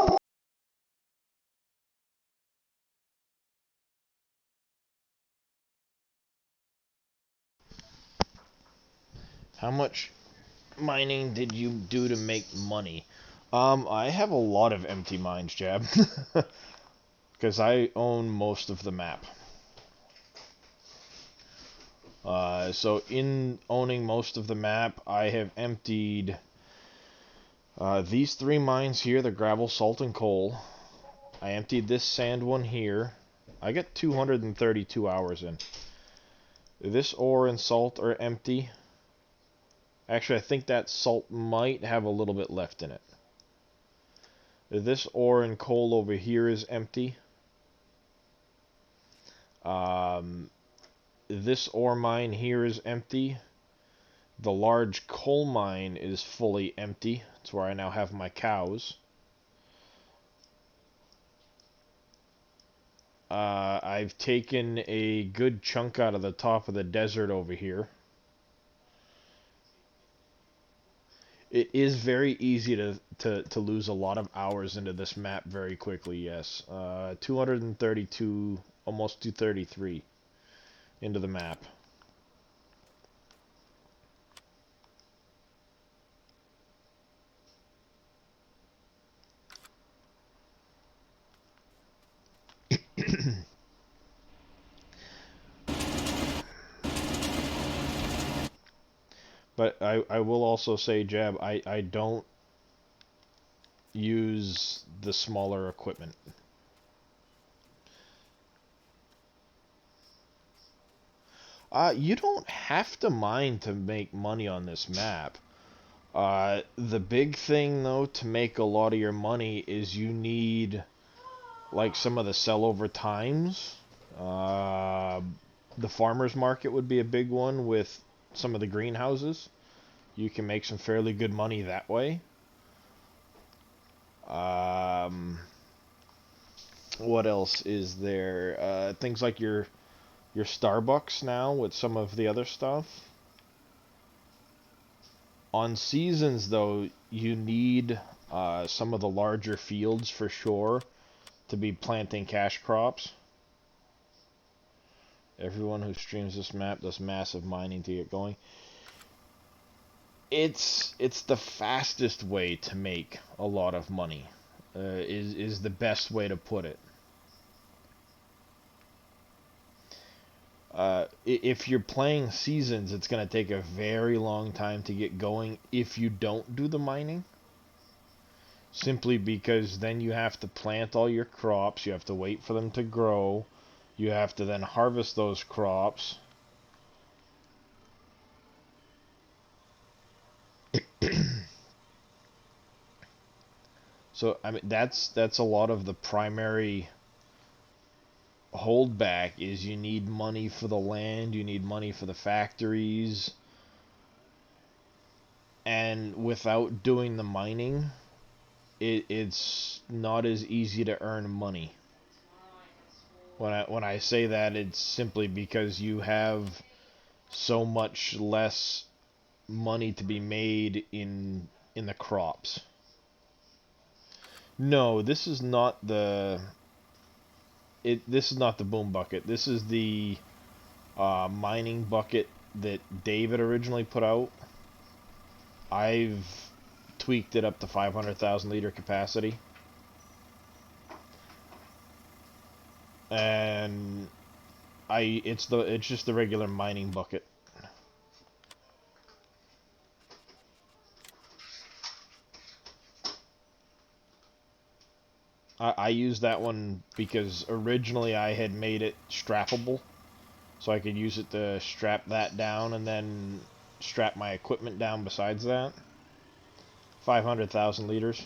How much mining did you do to make money? I have a lot of empty mines, Jab. Because I own most of the map. So in owning most of the map, I have emptied these three mines here, the gravel, salt, and coal. I emptied this sand one here. I got 232 hours in. This ore and salt are empty. Actually, I think that salt might have a little bit left in it. This ore and coal over here is empty. This ore mine here is empty. The large coal mine is fully empty. That's where I now have my cows. I've taken a good chunk out of the top of the desert over here. It is very easy to lose a lot of hours into this map very quickly, yes. 232, almost 233 into the map. But I will also say, Jab, I don't use the smaller equipment. You don't have to mine to make money on this map. The big thing, though, to make a lot of your money is you need, like, some of the sell-over times. The farmer's market would be a big one with some of the greenhouses. You can make some fairly good money that way. What else is there? Things like your Starbucks now with some of the other stuff. On seasons, though, you need some of the larger fields for sure to be planting cash crops. Everyone who streams this map does massive mining to get going. It's the fastest way to make a lot of money. Is the best way to put it. If you're playing seasons, it's going to take a very long time to get going if you don't do the mining. Simply because then you have to plant all your crops, you have to wait for them to grow, you have to then harvest those crops. So, I mean, that's a lot of the primary holdback is you need money for the land, you need money for the factories, and without doing the mining, it's not as easy to earn money. When I say that, it's simply because you have so much less money to be made in the crops. No, this is not the this is not the boom bucket. This is the mining bucket that David originally put out. I've tweaked it up to 500,000 liter capacity. And it's just the regular mining bucket. I used that one because originally I had made it strappable, so I could use it to strap that down and then strap my equipment down besides that. 500,000 liters.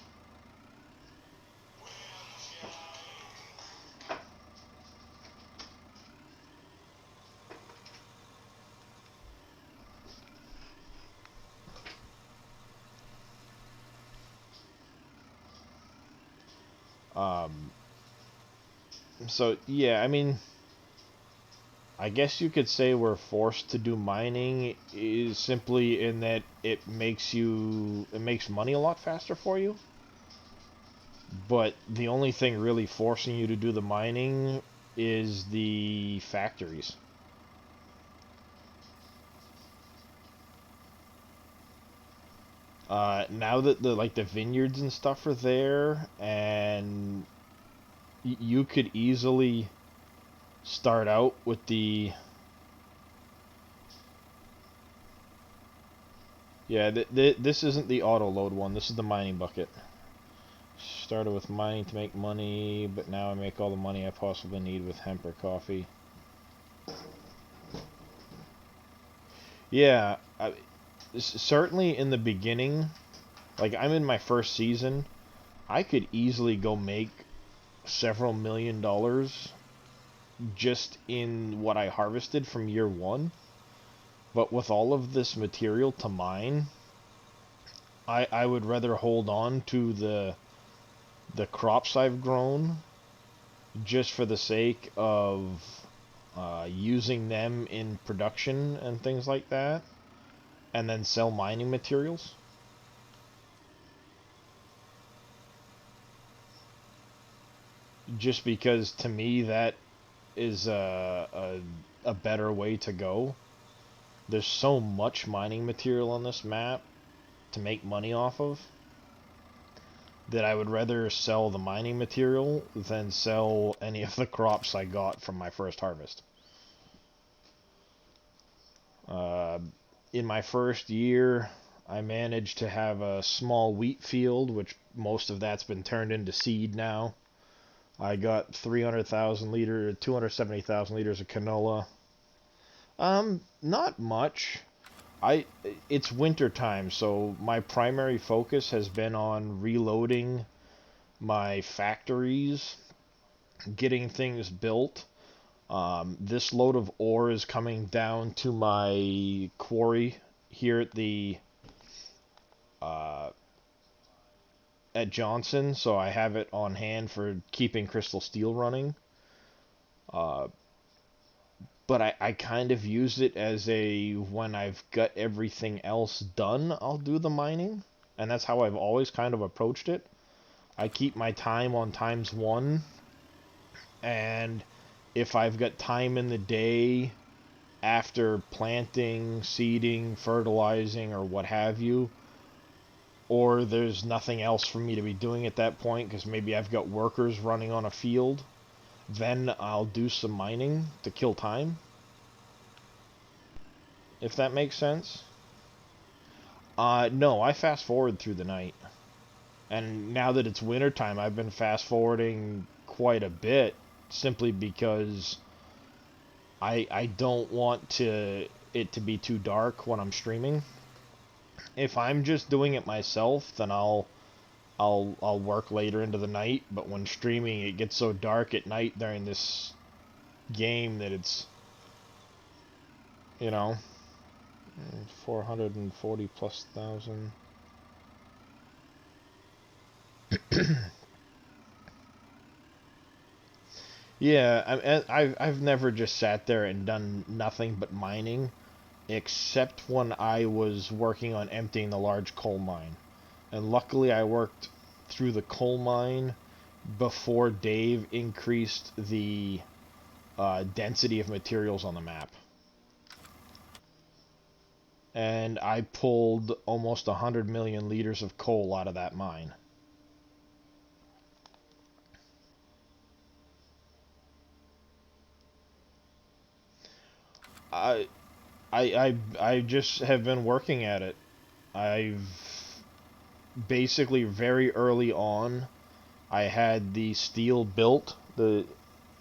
Um, so yeah, I mean, I guess you could say we're forced to do mining is simply in that it makes money a lot faster for you. But the only thing really forcing you to do the mining is the factories. Now that the vineyards and stuff are there, and you could easily start out with the yeah. This isn't the auto load one. This is the mining bucket. Started with mining to make money, but now I make all the money I possibly need with hemp or coffee. Yeah, certainly in the beginning, like I'm in my first season, I could easily go make several $1,000,000 just in what I harvested from year one. But with all of this material to mine, I would rather hold on to the crops I've grown just for the sake of using them in production and things like that, and then sell mining materials. Just because to me that is a better way to go. There's so much mining material on this map to make money off of that I would rather sell the mining material than sell any of the crops I got from my first harvest. Uh, in my first year, I managed to have a small wheat field, which most of that's been turned into seed now. I got 300,000 liters, 270,000 liters of canola. Not much. It's winter time, so my primary focus has been on reloading my factories, getting things built. This load of ore is coming down to my quarry here uh, at Johnson, so I have it on hand for keeping Crystal Steel running. Uh, but I kind of use it as a when I've got everything else done, I'll do the mining, and that's how I've always kind of approached it. I keep my time on times one, and if I've got time in the day after planting, seeding, fertilizing, or what have you, or there's nothing else for me to be doing at that point because maybe I've got workers running on a field, then I'll do some mining to kill time, if that makes sense. No, I fast forward through the night. And now that it's wintertime, I've been fast forwarding quite a bit simply because I don't want it to be too dark when I'm streaming. If I'm just doing it myself, then I'll work later into the night, but when streaming it gets so dark at night during this game that it's, you know, 440 plus thousand. Yeah, I've never just sat there and done nothing but mining, except when I was working on emptying the large coal mine. And luckily I worked through the coal mine before Dave increased the density of materials on the map. And I pulled almost 100 million liters of coal out of that mine. I I just have been working at it. I've basically very early on I had the steel built,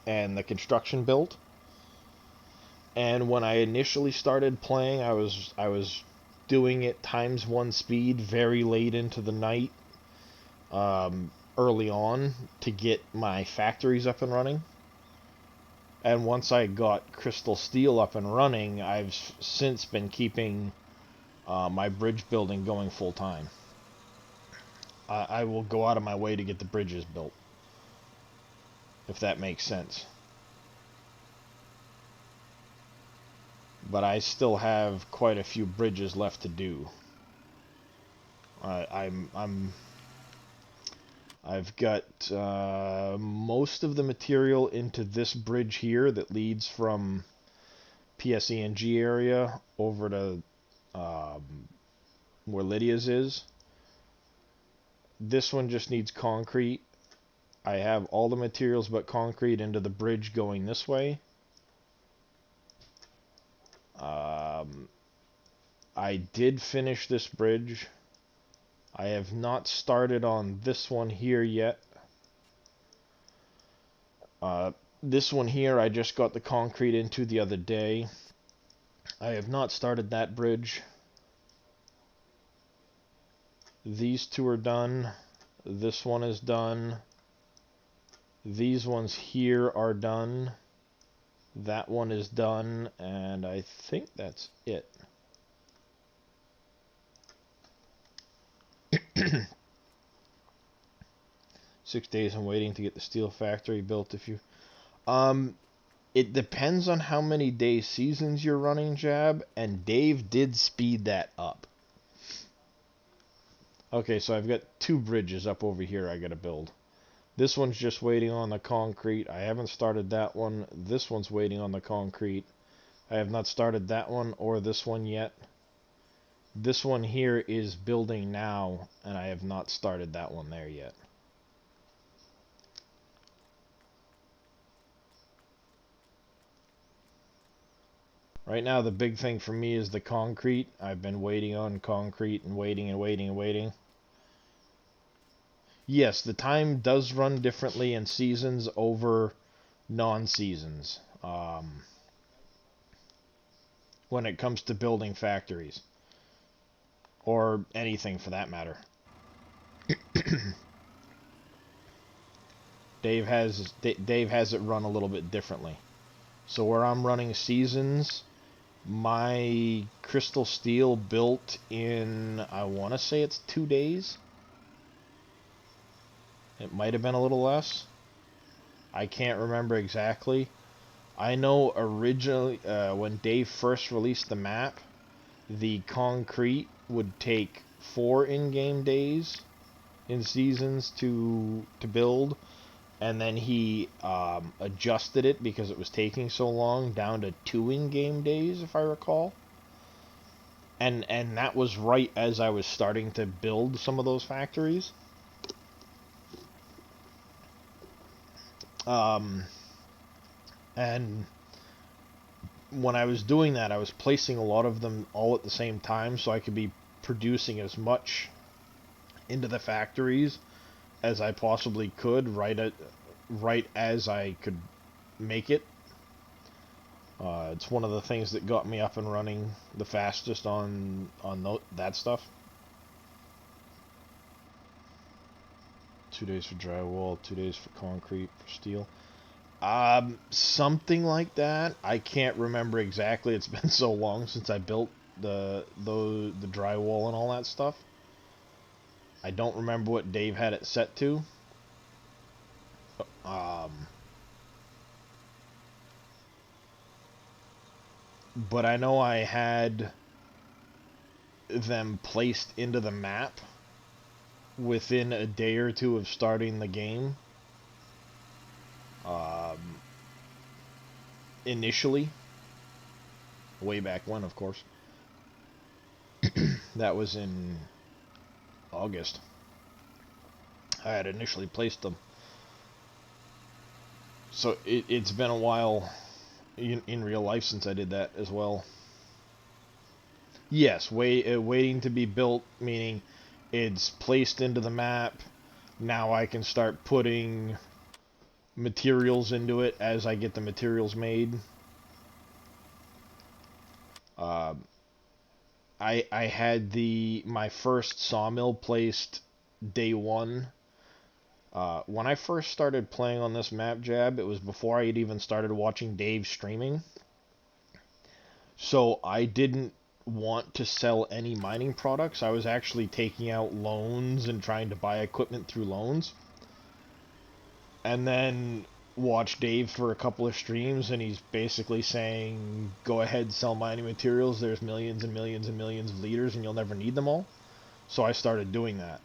and the construction built. And when I initially started playing, I was doing it ×1 speed very late into the night, early on, to get my factories up and running. And once I got Crystal Steel up and running, I've since been keeping my bridge building going full time. I will go out of my way to get the bridges built, if that makes sense. But I still have quite a few bridges left to do. I've got most of the material into this bridge here that leads from PSENG area over to where Lydia's is. This one just needs concrete. I have all the materials but concrete into the bridge going this way. I did finish this bridge. I have not started on this one here yet. This one here I just got the concrete into the other day. I have not started that bridge. These two are done. This one is done. These ones here are done. That one is done, and I think that's it. Six days I'm waiting to get the steel factory built. If you, it depends on how many day seasons you're running, Jab, and Dave did speed that up. Okay, so I've got two bridges up over here I gotta build. This one's just waiting on the concrete. I haven't started that one. This one's waiting on the concrete. I have not started that one or this one yet. This one here is building now, and I have not started that one there yet. Right now, the big thing for me is the concrete. I've been waiting on concrete and waiting and waiting and waiting. Yes, the time does run differently in seasons over non-seasons. When it comes to building factories. Or anything for that matter. Dave has it run a little bit differently. So where I'm running seasons, my Crystal Steel built in, I want to say it's 2 days. It might have been a little less. I can't remember exactly. I know originally, when Dave first released the map, the concrete would take 4 in-game days in seasons to build, and then he adjusted it because it was taking so long down to 2 in-game days, if I recall. And that was right as I was starting to build some of those factories. And when I was doing that, I was placing a lot of them all at the same time so I could be producing as much into the factories as I possibly could right as I could make it. It's one of the things that got me up and running the fastest on that stuff. 2 days for drywall, 2 days for concrete, for steel. Something like that. I can't remember exactly. It's been so long since I built the drywall and all that stuff. I don't remember what Dave had it set to. But I know I had them placed into the map within a day or two of starting the game. Initially. Way back when, of course. That was in August. I had initially placed them. So it's been a while in real life since I did that as well. Yes, waiting to be built, meaning it's placed into the map. now I can start putting materials into it as I get the materials made. Uh, I had my first sawmill placed day one. When I first started playing on this map, Jab, it was before I had even started watching Dave streaming. So I didn't want to sell any mining products. I was actually taking out loans and trying to buy equipment through loans. And then watch Dave for a couple of streams, and he's basically saying, go ahead, sell mining materials. There's millions and millions and millions of liters, and you'll never need them all. So I started doing that.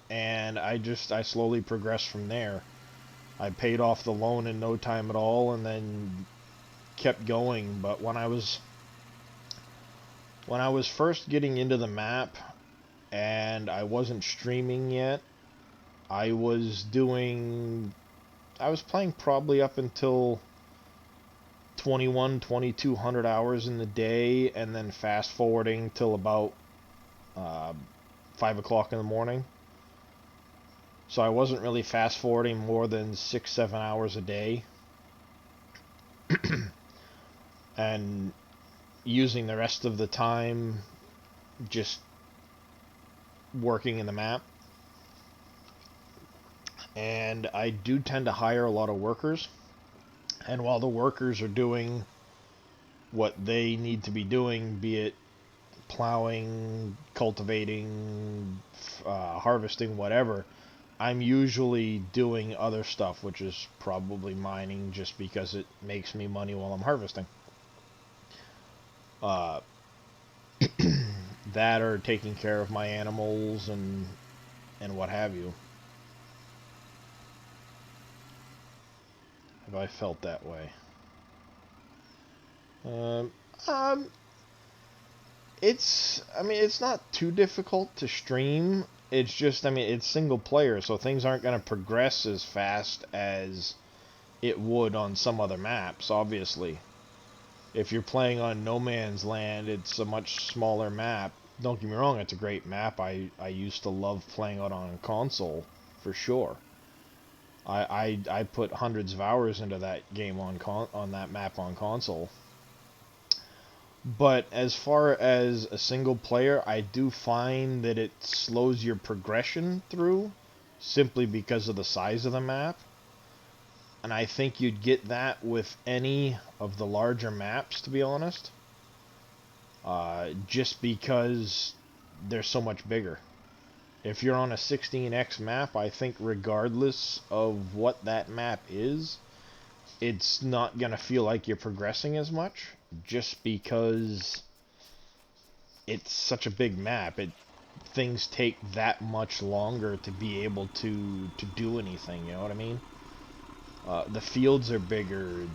And I slowly progressed from there. I paid off the loan in no time at all, and then kept going. But when I was first getting into the map, and I wasn't streaming yet, I was playing probably up until 2200 hours in the day, and then fast forwarding till about 5 o'clock in the morning. So I wasn't really fast forwarding more than 6-7 hours a day. And using the rest of the time just working in the map. And I do tend to hire a lot of workers. And while the workers are doing what they need to be doing, be it plowing, cultivating, harvesting, whatever, I'm usually doing other stuff, which is probably mining, just because it makes me money while I'm harvesting. That or taking care of my animals and what have you. Have I felt that way? It's not too difficult to stream. It's just, it's single player, so things aren't going to progress as fast as it would on some other maps, obviously. If you're playing on No Man's Land, it's a much smaller map. Don't get me wrong, it's a great map. I used to love playing it on console, for sure. I put hundreds of hours into that game on that map on console. But as far as a single player, I do find that it slows your progression through, simply because of the size of the map. And I think you'd get that with any of the larger maps, to be honest. Just because they're so much bigger. If you're on a 16x map, I think regardless of what that map is, it's not going to feel like you're progressing as much, just because it's such a big map. Things take that much longer to be able to do anything, you know what I mean? The fields are bigger,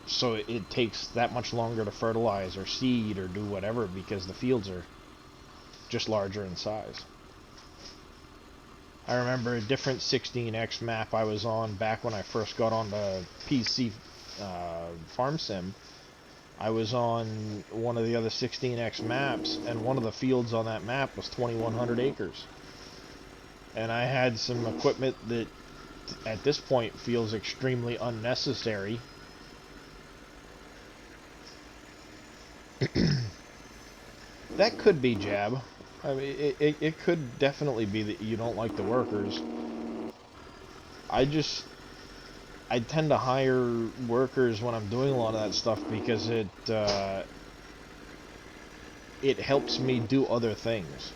so it takes that much longer to fertilize or seed or do whatever, because the fields are just larger in size. I remember a different 16x map I was on back when I first got on the PC Farm Sim. I was on one of the other 16x maps, and one of the fields on that map was 2,100 acres. And I had some equipment that at this point feels extremely unnecessary. That could be Jab. I mean, it could definitely be that you don't like the workers. I tend to hire workers when I'm doing a lot of that stuff, because it helps me do other things.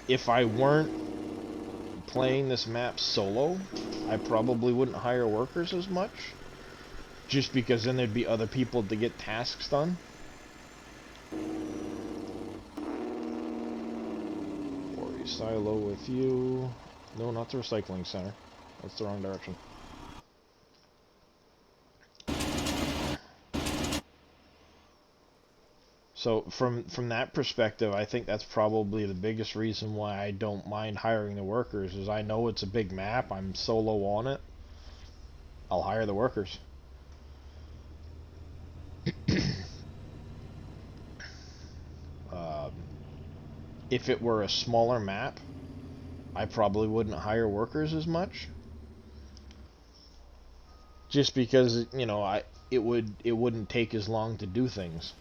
If I weren't playing this map solo, I probably wouldn't hire workers as much, just because then there'd be other people to get tasks done. Quarry silo with you. No, not the recycling center. That's the wrong direction. So from that perspective, I think that's probably the biggest reason why I don't mind hiring the workers, is I know it's a big map, I'm solo on it. I'll hire the workers. if it were a smaller map, I probably wouldn't hire workers as much. Just because, you know, it wouldn't take as long to do things.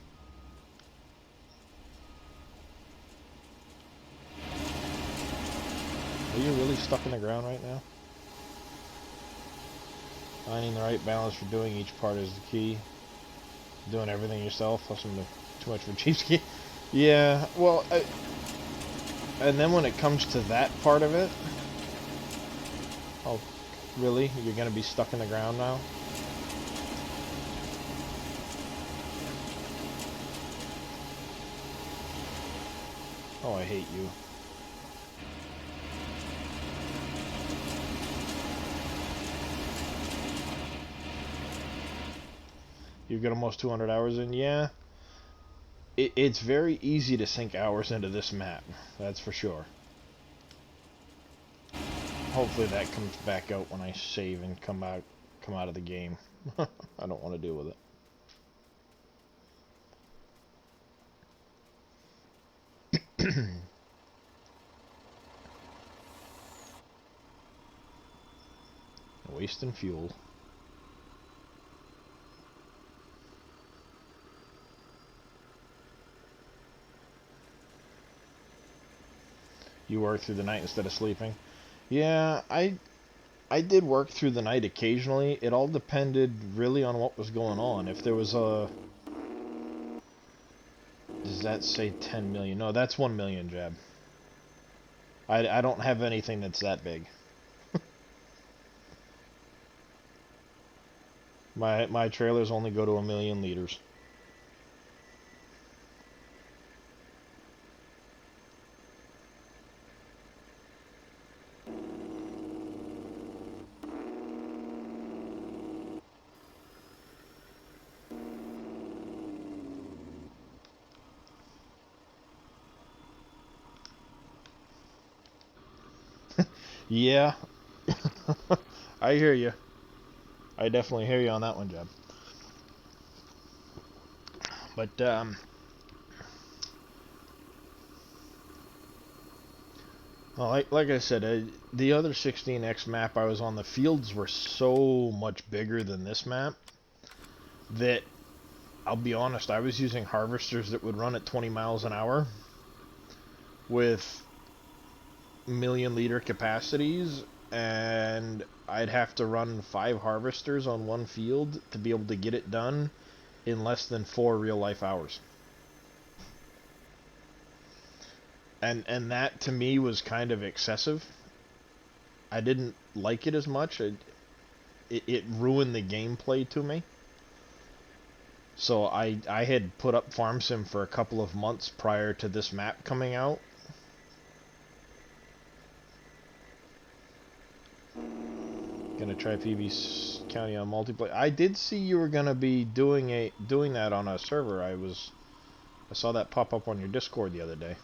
Are you really stuck in the ground right now? Finding the right balance for doing each part is the key. Doing everything yourself, plus too much of a cheapskate. Yeah, well, and then when it comes to that part of it, oh, really? You're gonna be stuck in the ground now? Oh, I hate you. You've got almost 200 hours in? Yeah. It's very easy to sink hours into this map, that's for sure. Hopefully that comes back out when I save and come out of the game. I don't want to deal with it. Wasting fuel. You work through the night instead of sleeping? Yeah, I did work through the night occasionally. It all depended really on what was going on. If there was a... Does that say 10 million? No, that's 1 million, Jab. I don't have anything that's that big. My trailers only go to 1 million liters. Yeah. I hear you. I definitely hear you on that one, Jeb. But, well, like I said, the other 16X map I was on, the fields were so much bigger than this map that, I'll be honest, I was using harvesters that would run at 20 miles an hour with million liter capacities, and I'd have to run 5 harvesters on one field to be able to get it done in less than 4 real life hours. And that to me was kind of excessive. I didn't like it as much. It ruined the gameplay to me. So I had put up Farm Sim for a couple of months prior to this map coming out. Gonna try PB County on multiplayer. I did see you were gonna be doing that on a server. I saw that pop up on your Discord the other day.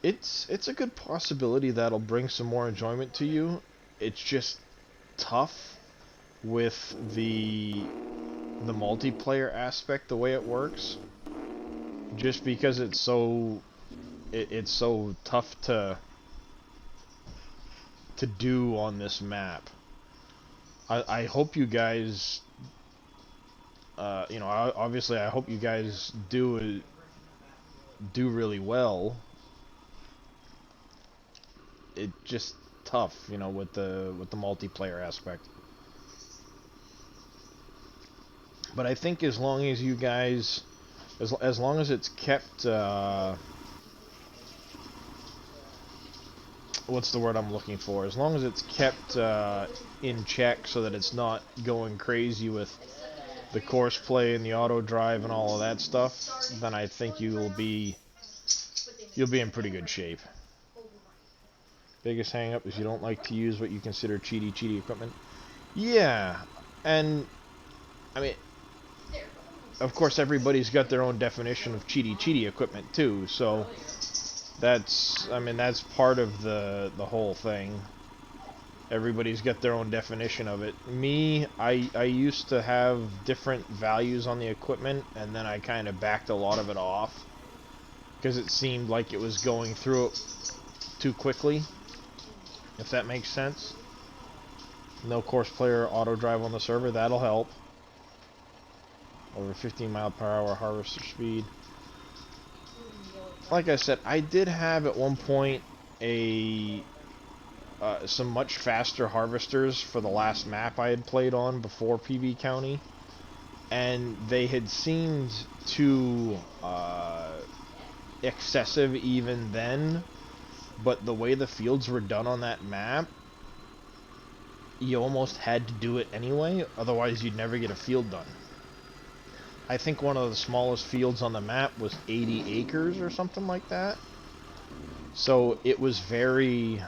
It's a good possibility that'll bring some more enjoyment to you. It's just tough with the multiplayer aspect, the way it works. Just because it's so tough to do on this map. I hope you guys, you know, obviously I hope you guys do really well. It's just tough, you know, with the multiplayer aspect. But I think as long as you guys, as long as it's kept, what's the word I'm looking for? As long as it's kept in check so that it's not going crazy with the course play and the auto drive and all of that stuff, then I think you'll be in pretty good shape. Biggest hang up is you don't like to use what you consider cheaty equipment. Yeah, and I mean, of course everybody's got their own definition of cheaty equipment too, so that's, I mean, that's part of the whole thing. Everybody's got their own definition of it. Me, I used to have different values on the equipment, and then I kind of backed a lot of it off because it seemed like it was going through it too quickly, if that makes sense. No course player auto drive on the server, that'll help. Over 15 mile per hour harvester speed. Like I said, I did have at one point a some much faster harvesters for the last map I had played on before PB County, and they had seemed too excessive even then, but the way the fields were done on that map, you almost had to do it anyway, otherwise you'd never get a field done. I think one of the smallest fields on the map was 80 acres or something like that. So it was very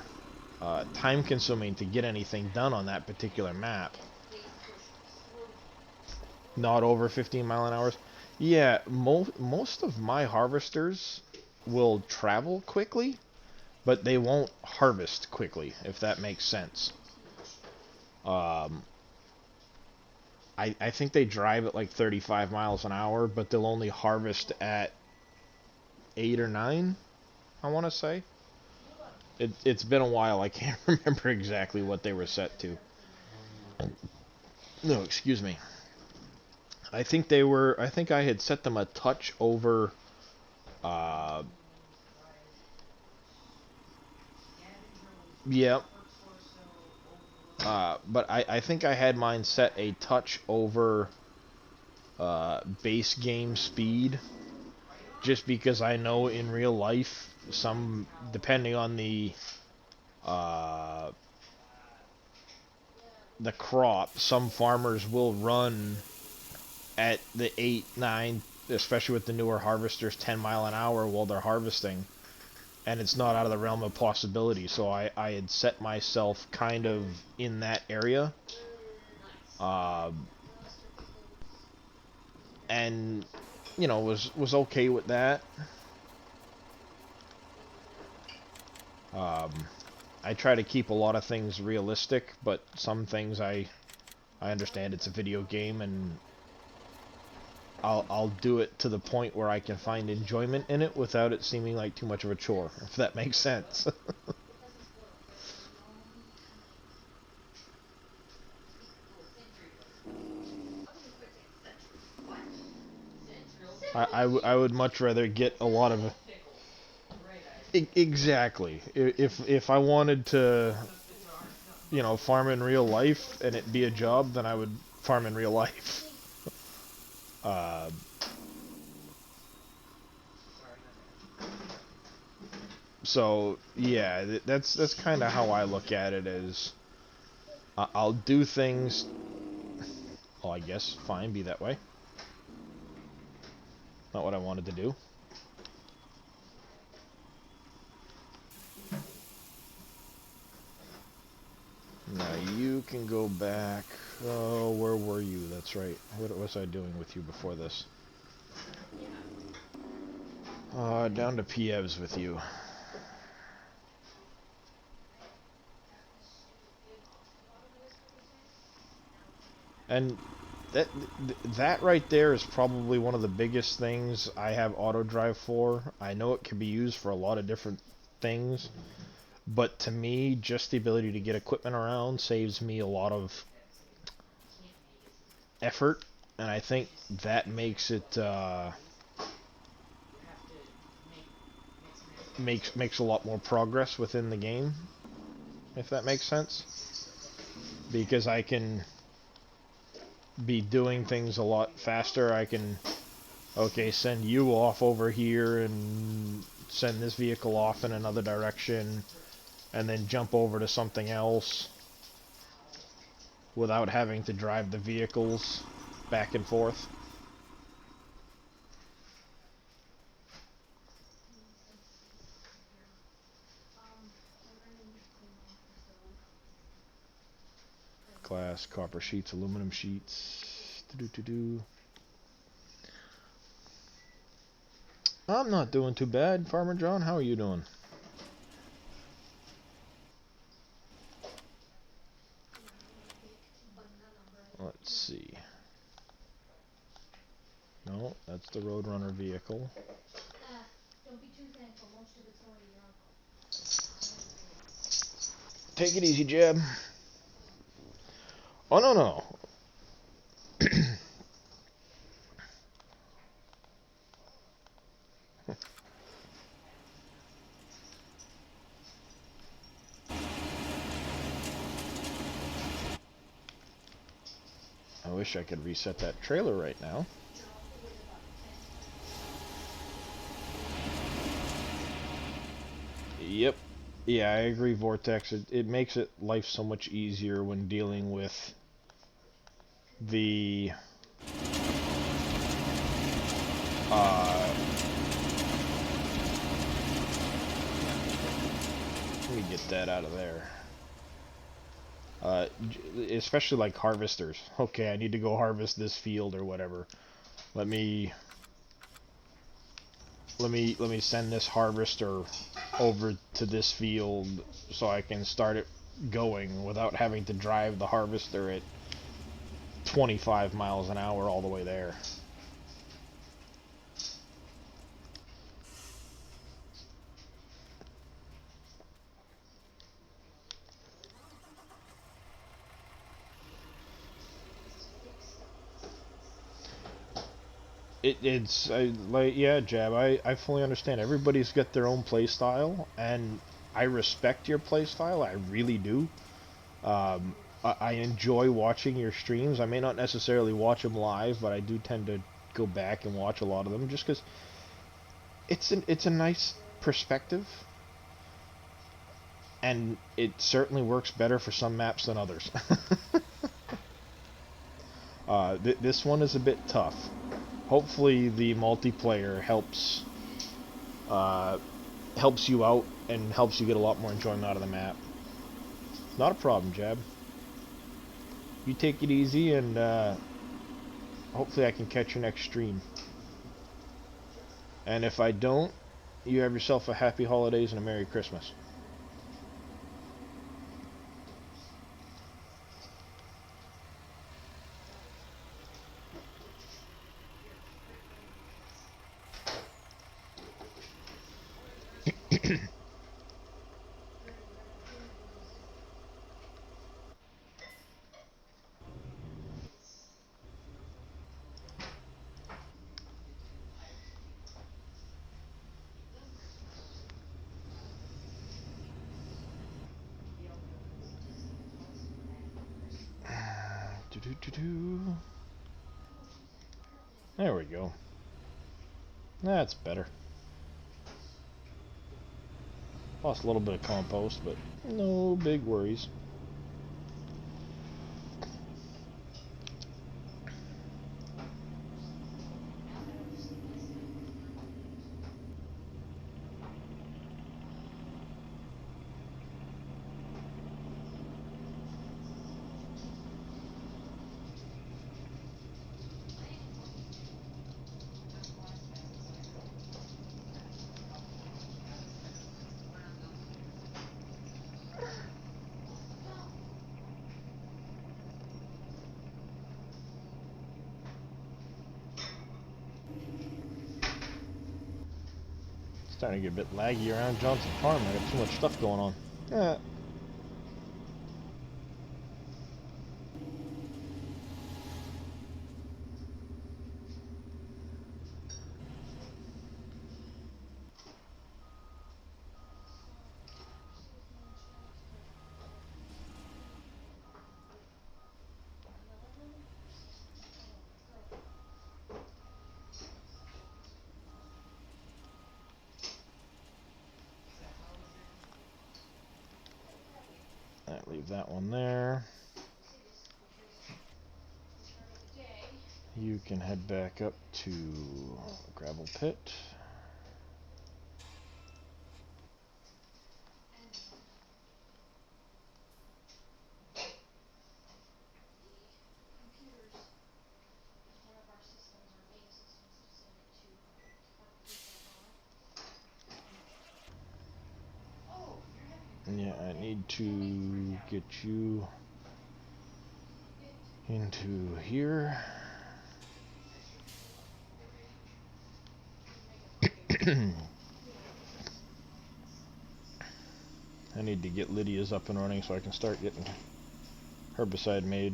time consuming to get anything done on that particular map. Not over 15 mile an hour. Yeah, most of my harvesters will travel quickly, but they won't harvest quickly, if that makes sense. I think they drive at like 35 miles an hour, but they'll only harvest at 8 or 9, I want to say. It's been a while, I can't remember exactly what they were set to. No, excuse me. I think I had set them a touch over, yeah. But I think I had mine set a touch over, base game speed. Just because I know in real life, depending on the crop, some farmers will run at the 8, 9, especially with the newer harvesters, 10 mile an hour while they're harvesting. And it's not out of the realm of possibility. So I had set myself kind of in that area. And, you know, was okay with that. I try to keep a lot of things realistic, but some things I understand it's a video game, and I'll do it to the point where I can find enjoyment in it without it seeming like too much of a chore, if that makes sense. I would much rather get a lot of... Exactly. If I wanted to, you know, farm in real life and it be a job, then I would farm in real life. So yeah, that's kind of how I look at it. Is I'll do things. Well, I guess fine, be that way. Not what I wanted to do. Now you can go back. Oh, where were you? That's right. What was I doing with you before this? Down to Pievs with you. And that right there is probably one of the biggest things I have auto drive for. I know it can be used for a lot of different things, but to me, just the ability to get equipment around saves me a lot of effort, and I think that makes it makes a lot more progress within the game, if that makes sense. Because I can be doing things a lot faster. I can, okay, send you off over here and send this vehicle off in another direction, and then jump over to something else without having to drive the vehicles back and forth. Glass, copper sheets, aluminum sheets. I'm not doing too bad, Farmer John. How are you doing? No, that's the Roadrunner vehicle. Don't be too thankful. Most of it's already your uncle. Take it easy, Jeb. Oh, no, no. I wish I could reset that trailer right now. Yep. Yeah, I agree, Vortex. It makes it life so much easier when dealing with the let me get that out of there. Especially like harvesters. Okay, I need to go harvest this field or whatever. Let me send this harvester over to this field so I can start it going without having to drive the harvester at 25 miles an hour all the way there. It's like, yeah, Jab, I fully understand. Everybody's got their own play style, and I respect your play style. I really do. I enjoy watching your streams. I may not necessarily watch them live, but I do tend to go back and watch a lot of them just because it's a nice perspective, and it certainly works better for some maps than others. This one is a bit tough. Hopefully, the multiplayer uh, helps you out and helps you get a lot more enjoyment out of the map. Not a problem, Jab. You take it easy, and hopefully I can catch your next stream. And if I don't, you have yourself a happy holidays and a Merry Christmas. There we go. That's better. Lost a little bit of compost, but no big worries. Starting to get a bit laggy around Johnson Farm. I got too much stuff going on. Eh. Leave that one there. You can head back up to Gravel Pit. Yeah, I need to get you into here. I need to get Lydia's up and running so I can start getting herbicide made.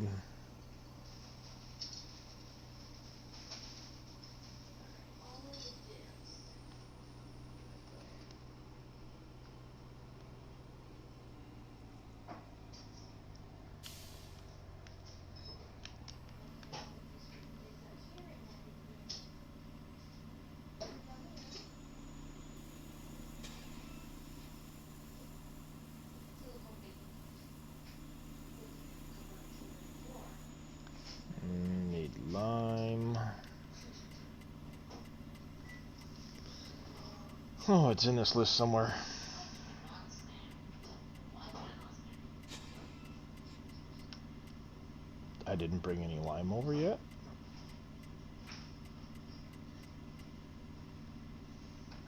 Need lime. Oh, it's in this list somewhere. I didn't bring any lime over yet.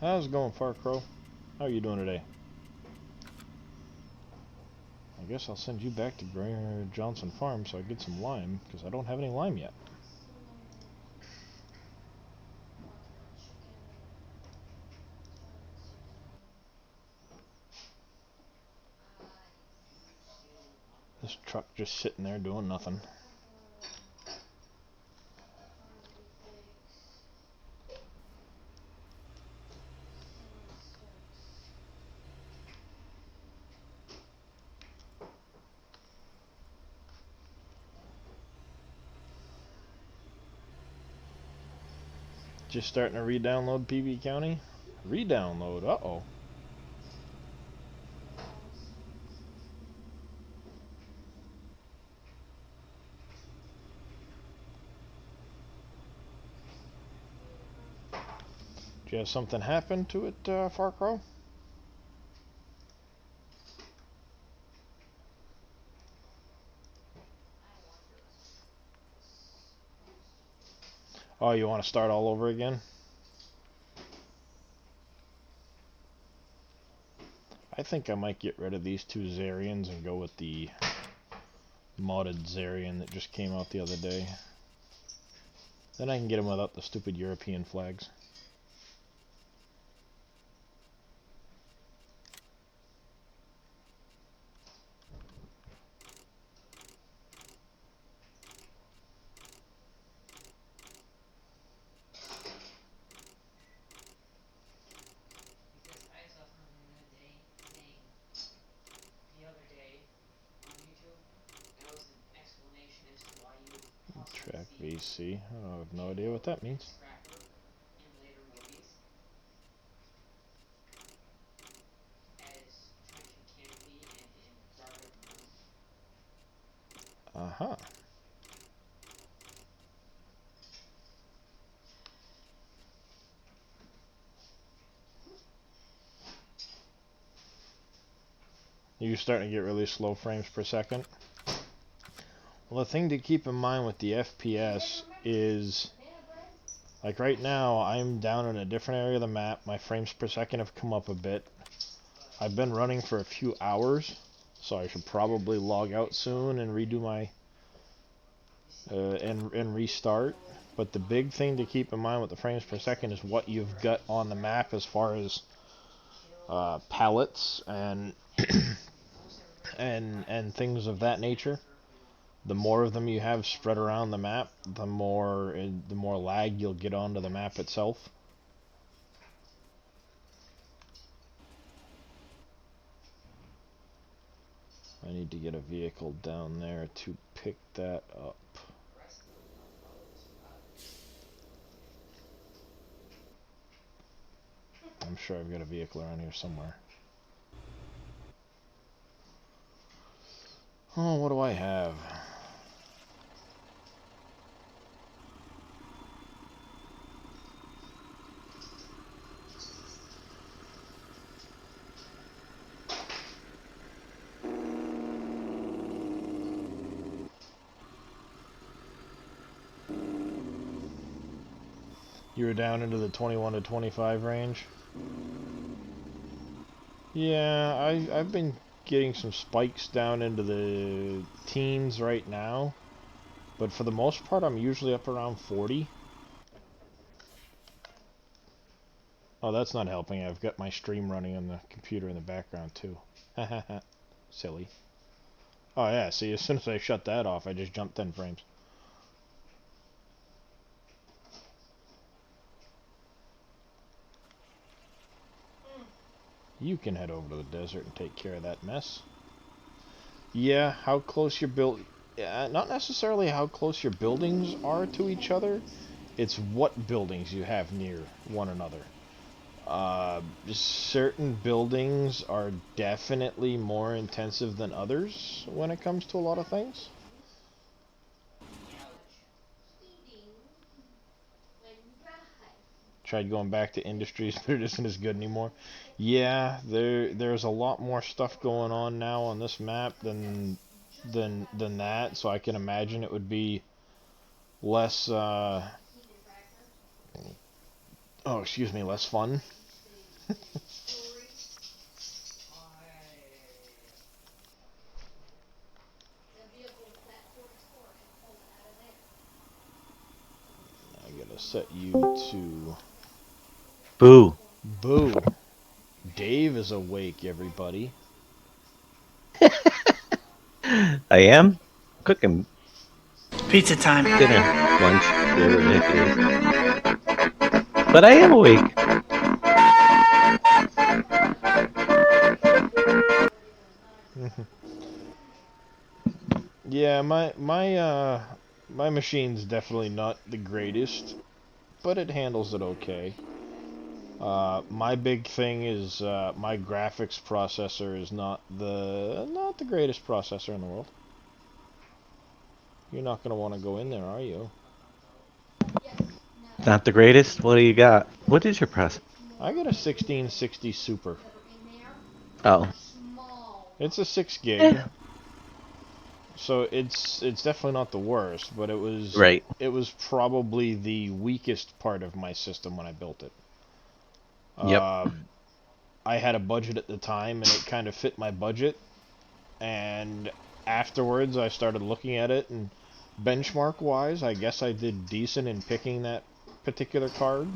How's it going, Farcrow? How are you doing today? I guess I'll send you back to Granger Johnson Farm so I get some lime, because I don't have any lime yet. This truck just sitting there doing nothing. Just starting to re-download PB County. Re-download, uh-oh. Did you have something happen to it, Farcrow? Oh, you want to start all over again? I think I might get rid of these two Zarians and go with the modded Zarian that just came out the other day. Then I can get them without the stupid European flags. Track VC. I have no idea what that means. Uh-huh. You're starting to get really slow frames per second. Well, the thing to keep in mind with the FPS is, like right now, I'm down in a different area of the map. My frames per second have come up a bit. I've been running for a few hours, so I should probably log out soon and redo my and restart. But the big thing to keep in mind with the frames per second is what you've got on the map as far as pallets and and things of that nature. The more of them you have spread around the map, the more lag you'll get onto the map itself. I need to get a vehicle down there to pick that up. I'm sure I've got a vehicle around here somewhere. Oh, what do I have? You were down into the 21 to 25 range? Yeah, I've been getting some spikes down into the teens right now, but for the most part I'm usually up around 40. Oh, that's not helping. I've got my stream running on the computer in the background too. Silly. Oh yeah, see, as soon as I shut that off, I just jumped 10 frames. You can head over to the desert and take care of that mess. Yeah, how close your build... Yeah, not necessarily how close your buildings are to each other. It's what buildings you have near one another. Certain buildings are definitely more intensive than others when it comes to a lot of things. Speeding when drive. Tried going back to industries, but it isn't as good anymore. Yeah, there's a lot more stuff going on now on this map than that, so I can imagine it would be less oh, excuse me, less fun. I gotta set you to Boo. Boo. Dave is awake, everybody. I am cooking Pizza time. dinner, lunch, whatever the heck it is. But I am awake. Yeah, my machine's definitely not the greatest, but it handles it okay. My big thing is my graphics processor is not the greatest processor in the world. You're not gonna want to go in there, are you? Not the greatest. What do you got? What is your process? I got a 1660 Super. Oh, It's a 6 eh. gig, so it's definitely not the worst, but Right. it was probably the weakest part of my system when I built it. Yep. I had a budget at the time, and it kind of fit my budget. And afterwards, I started looking at it, and benchmark-wise, I guess I did decent in picking that particular card,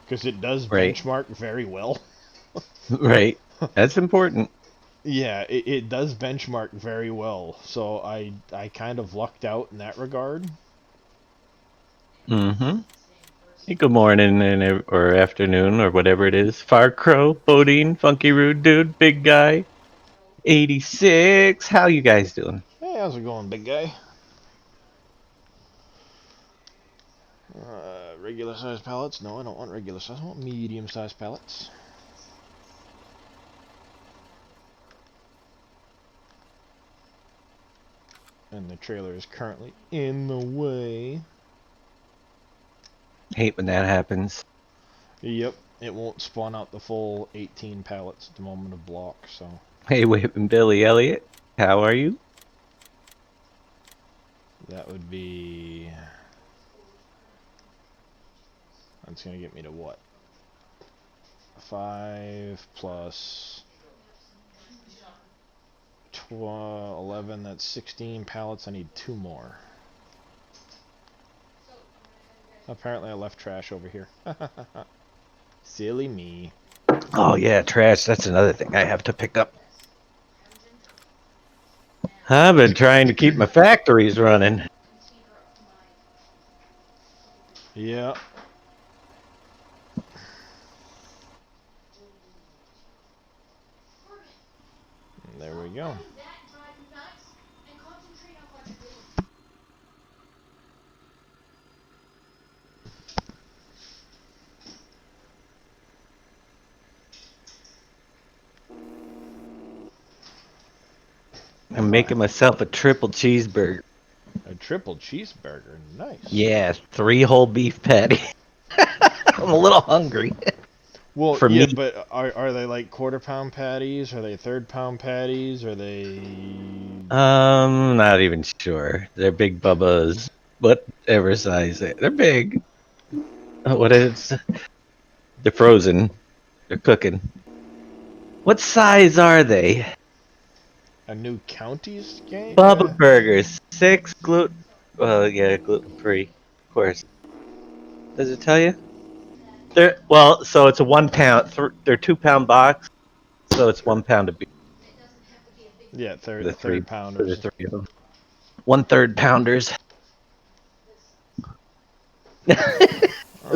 because it does Right. benchmark very well. Right. That's important. Yeah, it does benchmark very well, so I kind of lucked out in that regard. Mm-hmm. Hey, good morning or afternoon or whatever it is. Far Crow, Bodine, Funky Rude Dude, Big Guy, 86. How you guys doing? Hey, how's it going, big guy? Regular size pallets? No, I don't want regular size. I want medium size pallets. And the trailer is currently in the way. Hate when that happens. Yep, it won't spawn out the full 18 pallets at the moment of block, so. Hey, Whippin' Billy Elliot. How are you? That would be... That's gonna get me to what? 5 plus 12, 11, that's 16 pallets. I need 2 more. Apparently I left trash over here. Silly me. Oh yeah, trash. That's another thing I have to pick up. I've been trying to keep my factories running. Yeah. There we go. I'm making myself a triple cheeseburger. A triple cheeseburger. Nice. Yeah, 3 whole beef patty. I'm a little hungry. Well, For yeah, me. but are they like quarter pound patties? Are they third pound patties? Are they... Not even sure. They're big Bubba's, whatever size they're big. What is? They're frozen. They're cooking. What size are they? A new county's game? Bubba Burgers, 6 gluten. Well, yeah, gluten free, of course. Does it tell you? Well, so it's a 1 pound. They're 2 pound box, so it's 1 pound of beef It doesn't have to be a big Yeah, for third the three third for the pounders. three of them. 1/3 pounders. All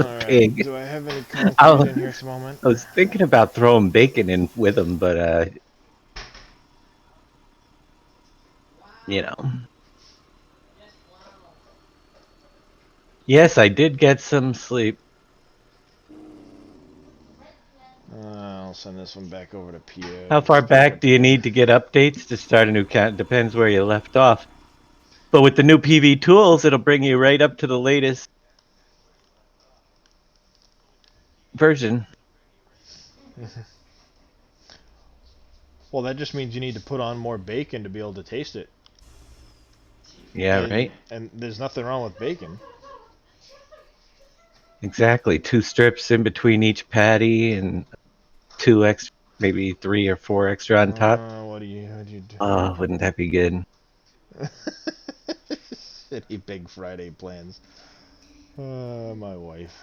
right. Pig. Do I have any I, concrete in here at the moment? I was thinking about throwing bacon in with them, but you know. Yes, I did get some sleep. I'll send this one back over to Pierre. How far back do you need to get updates to start a new count? Depends where you left off. But with the new PV tools, it'll bring you right up to the latest version. Well, that just means you need to put on more bacon to be able to taste it. Yeah, right? And there's nothing wrong with bacon. Exactly. 2 strips in between each patty and 2 extra, maybe 3 or 4 extra on top. What do you do? Oh, wouldn't that be good? Shitty big Friday plans. My wife.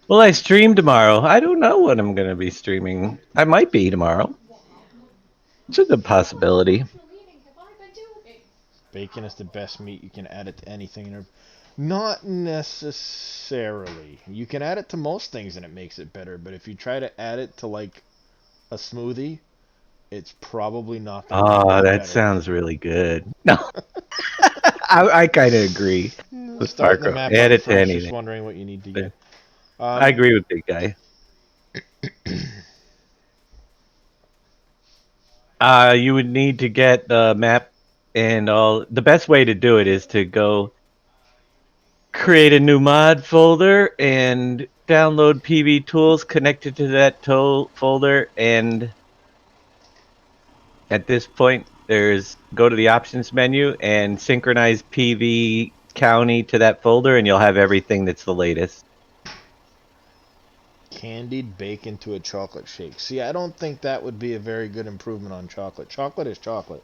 Well, I stream tomorrow. I don't know what I'm going to be streaming. I might be tomorrow. It's a good possibility. Emotional eating have I been doing? Bacon is the best meat. You can add it to anything. Not necessarily. You can add it to most things and it makes it better. But if you try to add it to like a smoothie, it's probably not going to Oh, be that better. sounds really good. No, I kind of agree with Starting the Farco. map Add up it to fresh, just anything. wondering what you need to get. I agree with Big Guy. You would need to get the map and all. The best way to do it is to go create a new mod folder and download PV tools connected to that folder. And at this point, there's go to the options menu and synchronize PV county to that folder, and you'll have everything that's the latest. Candied bacon to a chocolate shake. See, I don't think that would be a very good improvement on chocolate. Chocolate is chocolate.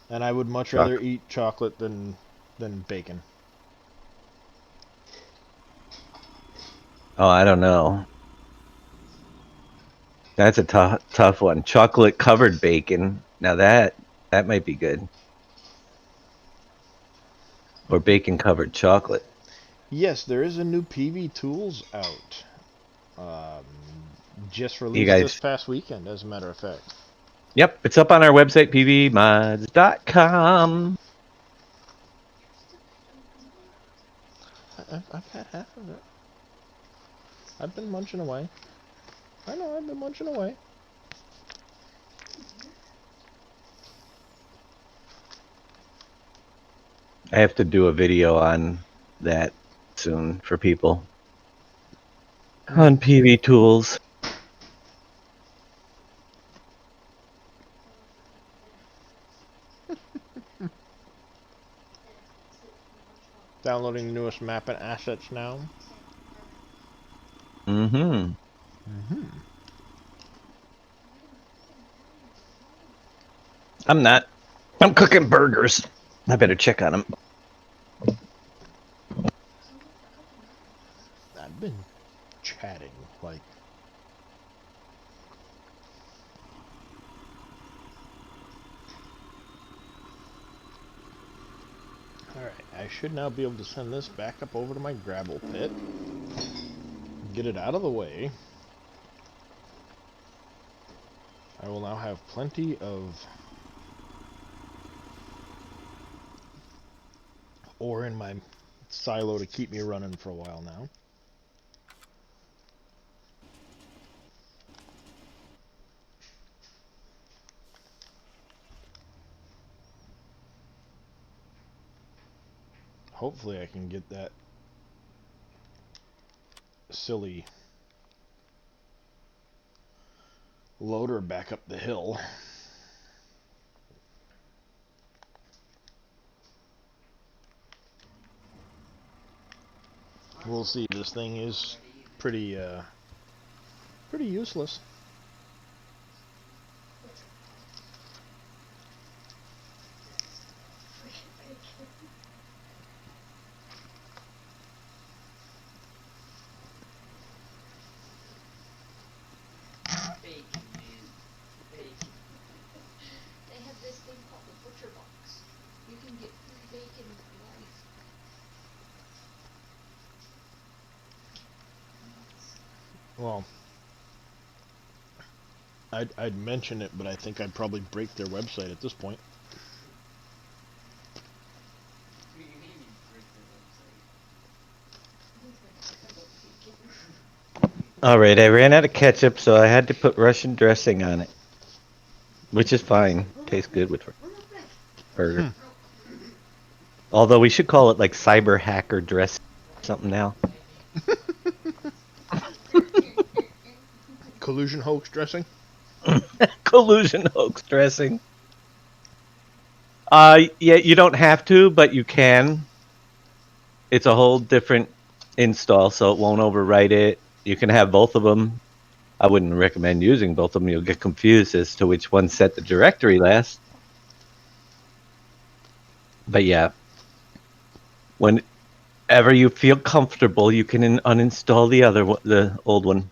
And I would much rather eat chocolate than bacon. Oh, I don't know. That's a tough one. Chocolate covered bacon. Now that might be good. Or bacon covered chocolate. Yes, there is a new PV Tools out. Just You released this guys. past weekend, as a matter of fact. Yep, it's up on our website, pvmods.com. I've had half of it. I've been munching away. I know, I've been munching away. I have to do a video on that soon for people. On PV tools. Downloading the newest map and assets now. Mm-hmm. I'm not. I'm cooking burgers. I better check on them. I've been chatting, like... Alright, I should now be able to send this back up over to my gravel pit. Get it out of the way. I will now have plenty of ore in my silo to keep me running for a while now. Hopefully I can get that silly loader back up the hill. We'll see. This thing is pretty useless. Well, I'd mention it, but I think I'd probably break their website at this point. Alright, I ran out of ketchup, so I had to put Russian dressing on it. Which is fine. Tastes good with burger. Although we should call it like cyber hacker dressing or something now. Collusion hoax dressing? Collusion hoax dressing. Yeah, you don't have to, but you can. It's a whole different install, so it won't overwrite it. You can have both of them. I wouldn't recommend using both of them. You'll get confused as to which one set the directory last. But yeah, whenever you feel comfortable, you can uninstall the old one.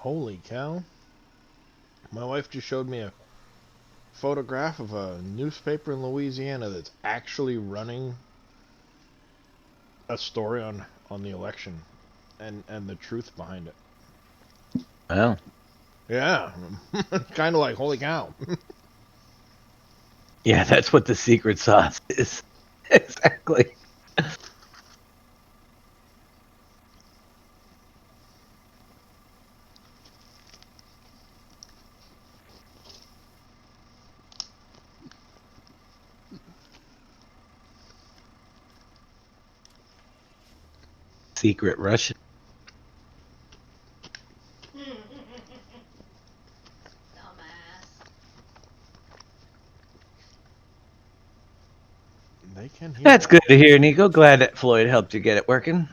Holy cow. My wife just showed me a photograph of a newspaper in Louisiana that's actually running a story on the election and the truth behind it. Well, Yeah. Kind of like, holy cow. yeah, that's what the secret sauce is. Exactly. Secret Russian. Dumbass. They can hear That's that. good to hear, Nico. Glad that Floyd helped you get it working.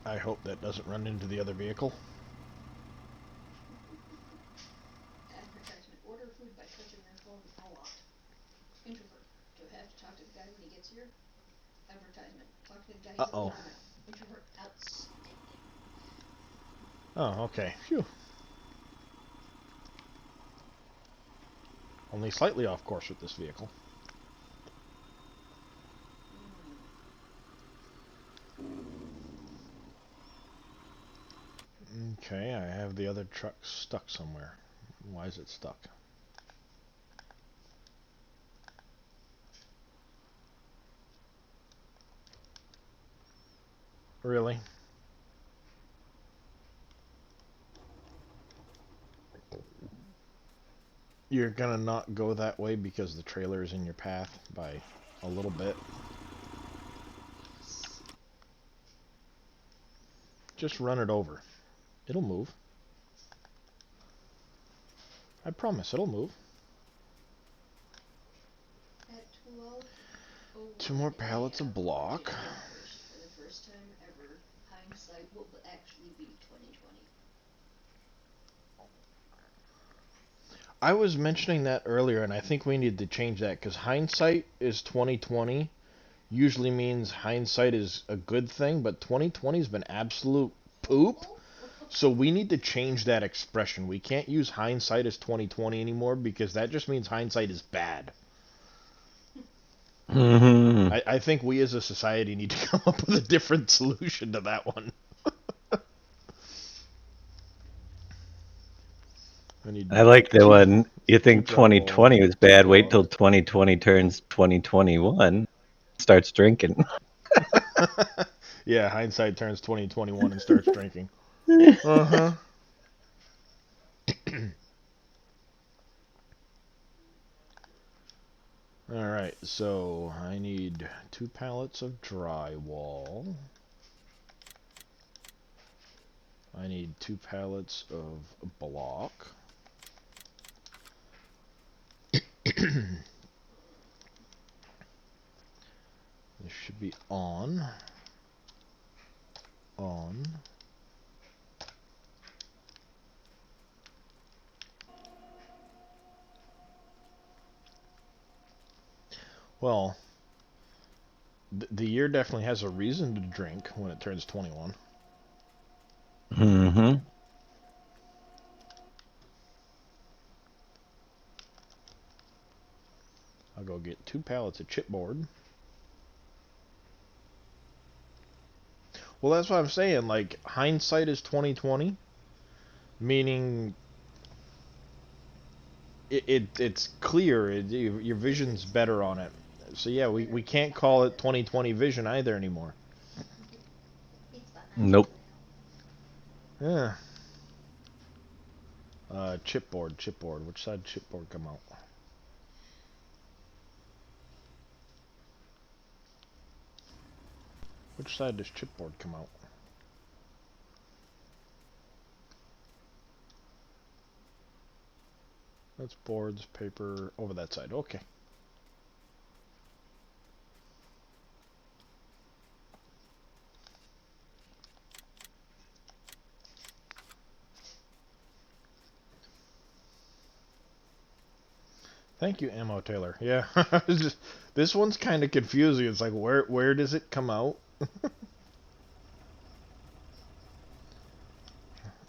I hope that doesn't run into the other vehicle. Advertisement. Order food by touching your phone a lot. Introvert. Do I have to talk to the guy when he gets here? Advertisement. Talk to the guy Uh-oh. later now. Introvert. Outstanding. Oh, okay. Phew. Only slightly off course with this vehicle. Okay, I have the other truck stuck somewhere. Why is it stuck? Really? You're gonna not go that way because the trailer is in your path by a little bit. Just run it over. It'll move. I promise it'll move. At 12. Two more pallets of block. For the first time ever, hindsight will actually be 2020. I was mentioning that earlier, and I think we need to change that because hindsight is 2020. Usually means hindsight is a good thing, but 2020 has been absolute poop. So we need to change that expression. We can't use hindsight as 2020 anymore because that just means hindsight is bad. Mm-hmm. I think we as a society need to come up with a different solution to that one. I like the one. You think dry walls, 2020 was two bad? Wait blocks. till 2020 turns 2021. Starts drinking. Yeah, hindsight turns 2021 and starts drinking. Uh-huh. Alright, so I need 2 pallets of drywall. I need 2 pallets of block. This should be on. On. Well, the year definitely has a reason to drink when it turns 21. Mm-hmm. I'll go get 2 pallets of chipboard. Well, that's what I'm saying. Like, hindsight is 2020, meaning it's clear. Your vision's better on it. So yeah, we can't call it 2020 vision either anymore. It's that Nope. Yeah. Chipboard. Which side did chipboard come out? Which side does chipboard come out? That's boards, paper, over that side. Okay. Thank you, Ammo Taylor. Yeah, this one's kind of confusing. It's like, where does it come out?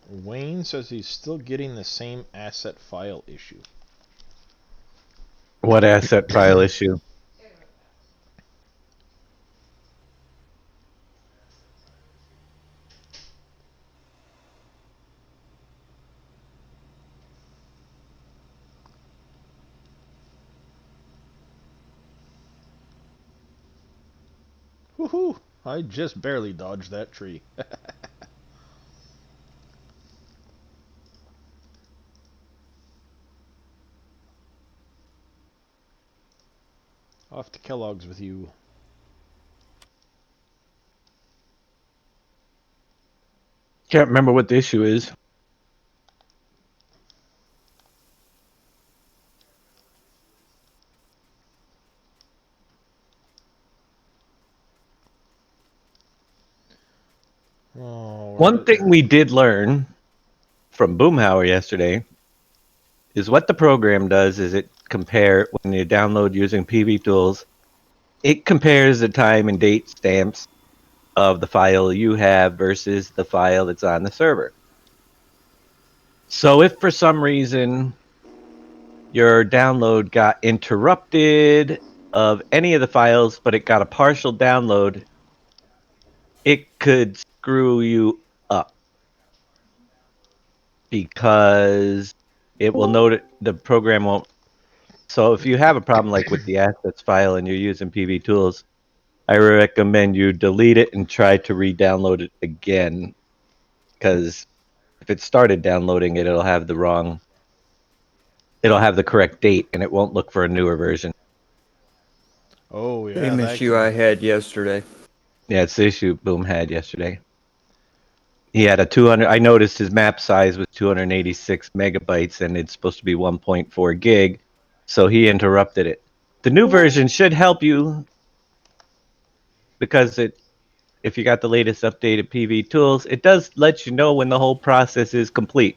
Wayne says he's still getting the same asset file issue. What asset file issue? Woohoo! I just barely dodged that tree. Off to Kellogg's with you. Can't remember what the issue is. Oh, One thing we did learn from Boomhauer yesterday is what the program does is it compare when you download using PV Tools, it compares the time and date stamps of the file you have versus the file that's on the server. So if for some reason your download got interrupted of any of the files, but it got a partial download, it could screw you up because it will note it, the program won't. So if you have a problem like with the assets file and you're using PV Tools, I recommend you delete it and try to re-download it again, because if it started downloading it, it'll have the correct date and it won't look for a newer version. Oh yeah, Same that issue could- I had yesterday. Yeah, it's the issue Boom had yesterday. He had a 200. I noticed his map size was 286 megabytes, and it's supposed to be 1.4 gig. So he interrupted it. The new version should help you because if you got the latest updated PV Tools, it does let you know when the whole process is complete.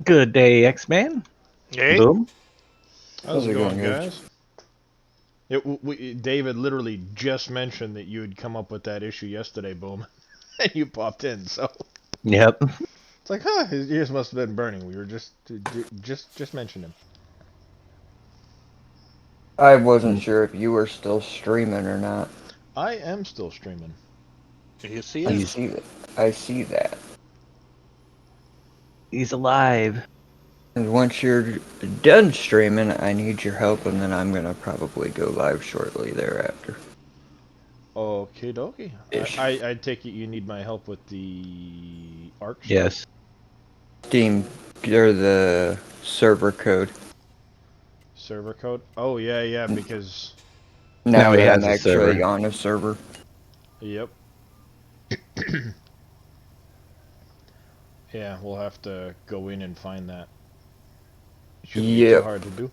Good day, X-Man. Hey, Boom. How's it going, guys? guys? David literally just mentioned that you had come up with that issue yesterday, Boom, and you popped in. So Yep. it's like, his ears must have been burning. We were just mentioned him. I wasn't sure if you were still streaming or not. I am still streaming. you see I it? see that. I see that. He's alive. And once you're done streaming, I need your help, and then I'm gonna probably go live shortly thereafter. Okie dokie. Ish. I take it you need my help with the ARC stuff? Yes. Steam or the server code. Server code? Oh, yeah, because... Now he that has I'm a server. actually on a server. Yep. Yeah, we'll have to go in and find that. Shouldn't be too Yep. hard to do.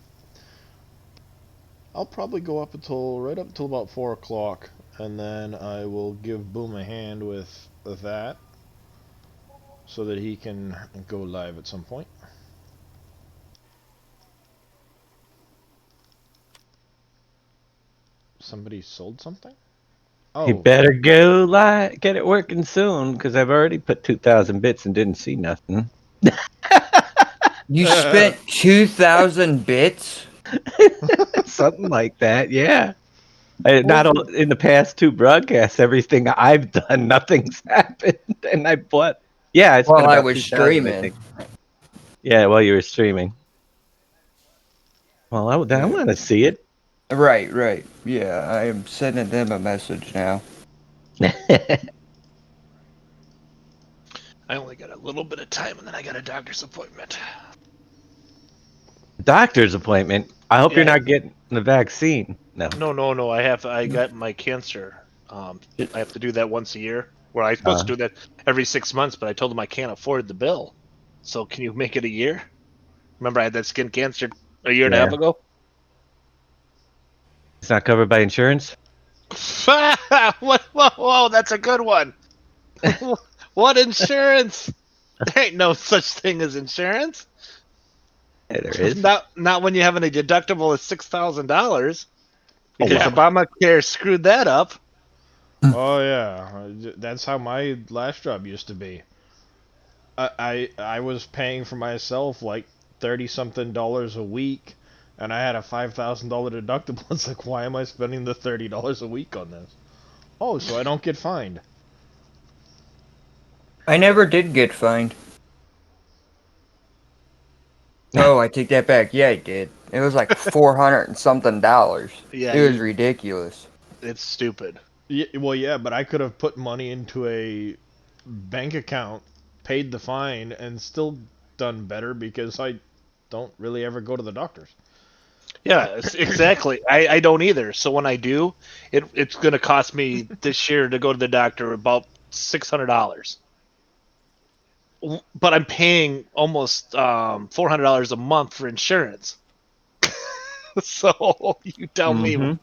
I'll probably go up until right up until about 4 o'clock, and then I will give Boom a hand with that, so that he can go live at some point. Somebody sold something? You Oh, better go live, get it working soon, because I've already put 2,000 bits and didn't see nothing. You spent 2,000 bits? Something like that, yeah. well, In the past 2 broadcasts, everything I've done, nothing's happened, and I bought. Yeah, I spent While I about was 2,000, I streaming. think. Yeah, while you were streaming. Well, I Yeah. want to see it. Right. Yeah, I am sending them a message now. I only got a little bit of time, and then I got a doctor's appointment. Doctor's appointment. I hope you're Yeah. not getting the vaccine. No. No. I got my cancer. I have to do that once a year. Where I'm supposed to do that every 6 months, but I told them I can't afford the bill. So can you make it a year? Remember, I had that skin cancer a year and a Yeah. half ago. It's not covered by insurance. What? Whoa, that's a good one. What insurance? There ain't no such thing as insurance. Yeah, there is. Not when you have a deductible of $6,000 Oh, because wow. Obamacare screwed that up. oh yeah, that's how my last job used to be. I was paying for myself like $30-something a week, and I had a $5,000 deductible. It's like, why am I spending the $30 a week on this? Oh, so I don't get fined. I never did get fined. Oh, I take that back. Yeah, I did. It was like 400 and something dollars. Yeah, It was ridiculous. it's stupid. Yeah, well, yeah, but I could have put money into a bank account, paid the fine, and still done better because I don't really ever go to the doctors. Yeah, exactly. I don't either. So when I do, it's going to cost me this year to go to the doctor about $600. But I'm paying almost $400 a month for insurance. So you tell me, Mhm.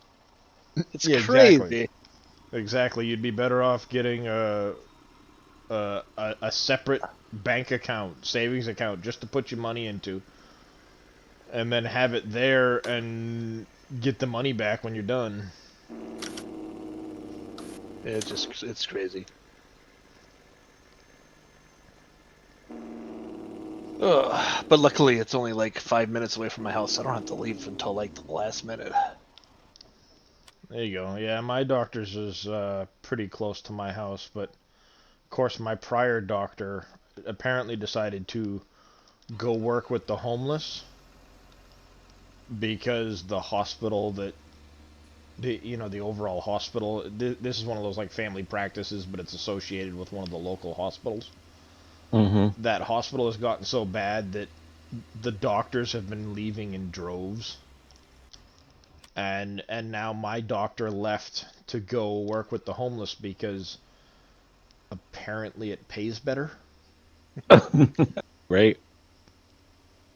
it's Yeah, crazy. Exactly. You'd be better off getting a separate bank account, savings account, just to put your money into, and then have it there and get the money back when you're done. It's crazy. Ugh, but luckily, it's only like 5 minutes away from my house. So I don't have to leave until like the last minute. There you go. Yeah, my doctor's is pretty close to my house, but of course my prior doctor apparently decided to go work with the homeless because the hospital that the overall hospital, this is one of those like family practices, but it's associated with one of the local hospitals. Mhm. That hospital has gotten so bad that the doctors have been leaving in droves. And now my doctor left to go work with the homeless because apparently it pays better, Right.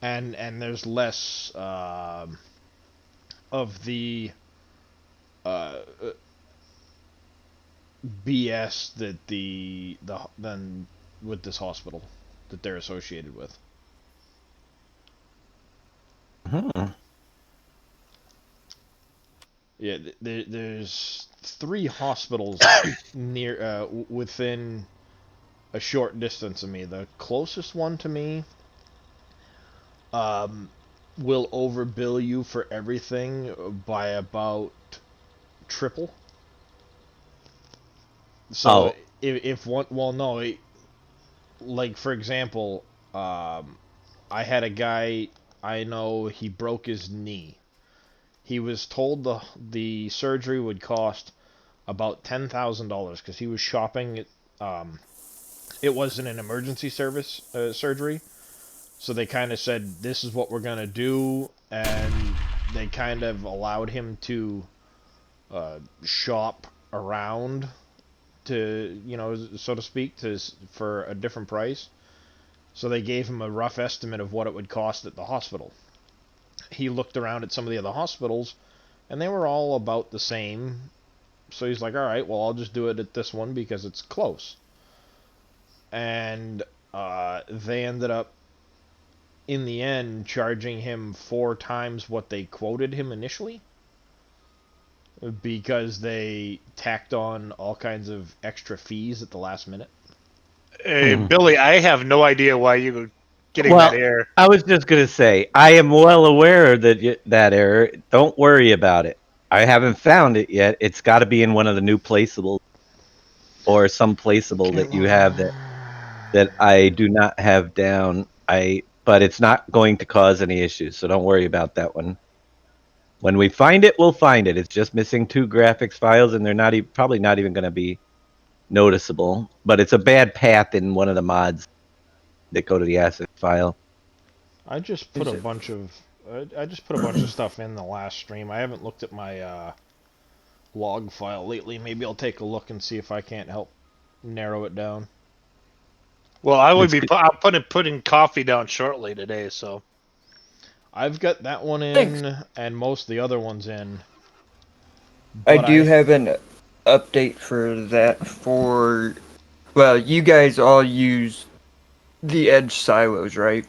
and there's less of the uh, BS that than with this hospital that they're associated with. Huh. Yeah, there's 3 hospitals near within a short distance of me. The closest one to me will overbill you for everything by about triple. So Oh. if one, well, no, like for example, I had a guy I know, he broke his knee. He was told the surgery would cost about $10,000 because he was shopping. It wasn't an emergency service surgery, so they kind of said, "This is what we're gonna do," and they kind of allowed him to shop around to, so to speak, for a different price. So they gave him a rough estimate of what it would cost at the hospital. He looked around at some of the other hospitals, and they were all about the same. So he's like, all right, well, I'll just do it at this one because it's close. And they ended up, in the end, charging him 4 times what they quoted him initially, because they tacked on all kinds of extra fees at the last minute. Hey, Billy, I have no idea why you were getting Well, that error. I was just gonna say, I am well aware that that error. Don't worry about it. I haven't found it yet. It's got to be in one of the new placeables, or some placeable that you have that I do not have down. But it's not going to cause any issues, so don't worry about that one. When we find it, we'll find it. It's just missing 2 graphics files, and they're not probably not even going to be noticeable. But it's a bad path in one of the mods that go to the asset file. I just put a bunch of stuff in the last stream. I haven't looked at my log file lately. Maybe I'll take a look and see if I can't help narrow it down. Well, I'm putting coffee down shortly today, so. I've got that one in, and most of the other ones in. I do have an update for that for... Well, you guys all use the Edge silos, right?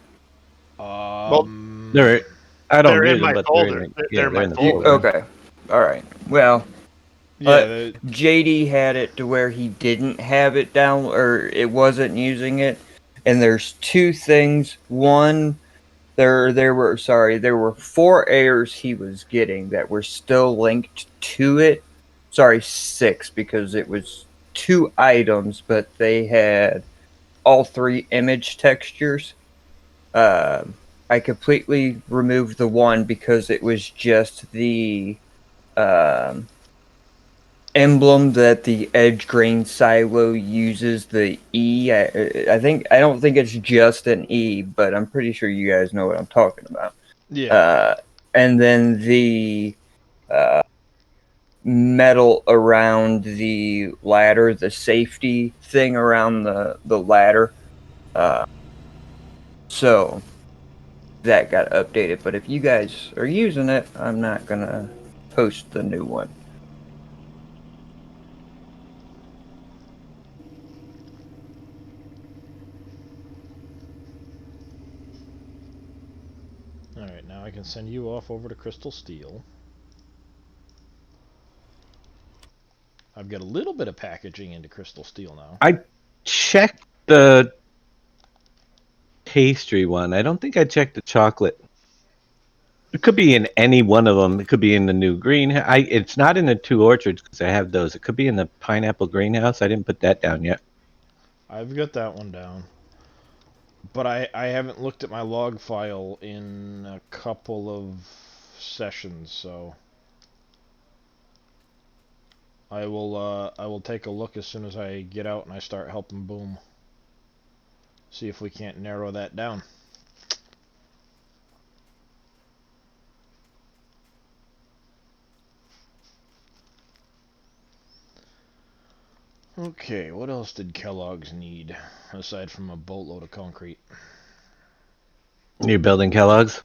I don't they're use in my them, but folder. they're They're in the folder. folder. Okay. Alright. Well, Yeah, JD had it to where he didn't have it down, or it wasn't using it. And there's 2 things. One, there were 4 errors he was getting that were still linked to it. Sorry, 6, because it was 2 items, but they had all 3 image textures. I completely removed the one because it was just the emblem that the Edge Grain silo uses, the E. I don't think it's just an E, but I'm pretty sure you guys know what I'm talking about. yeah. And then the metal around the ladder, the safety thing around the ladder. So that got updated. But if you guys are using it, I'm not gonna post the new one. Alright, now I can send you off over to Crystal Steel. I've got a little bit of packaging into Crystal Steel now. I checked the pastry one. I don't think I checked the chocolate. It could be in any one of them. It could be in the new green. It's not in the 2 orchards because I have those. It could be in the pineapple greenhouse. I didn't put that down yet. I've got that one down. But I haven't looked at my log file in a couple of sessions, so I will take a look as soon as I get out and I start helping Boom. See if we can't narrow that down. Okay, what else did Kellogg's need aside from a boatload of concrete? You building Kellogg's?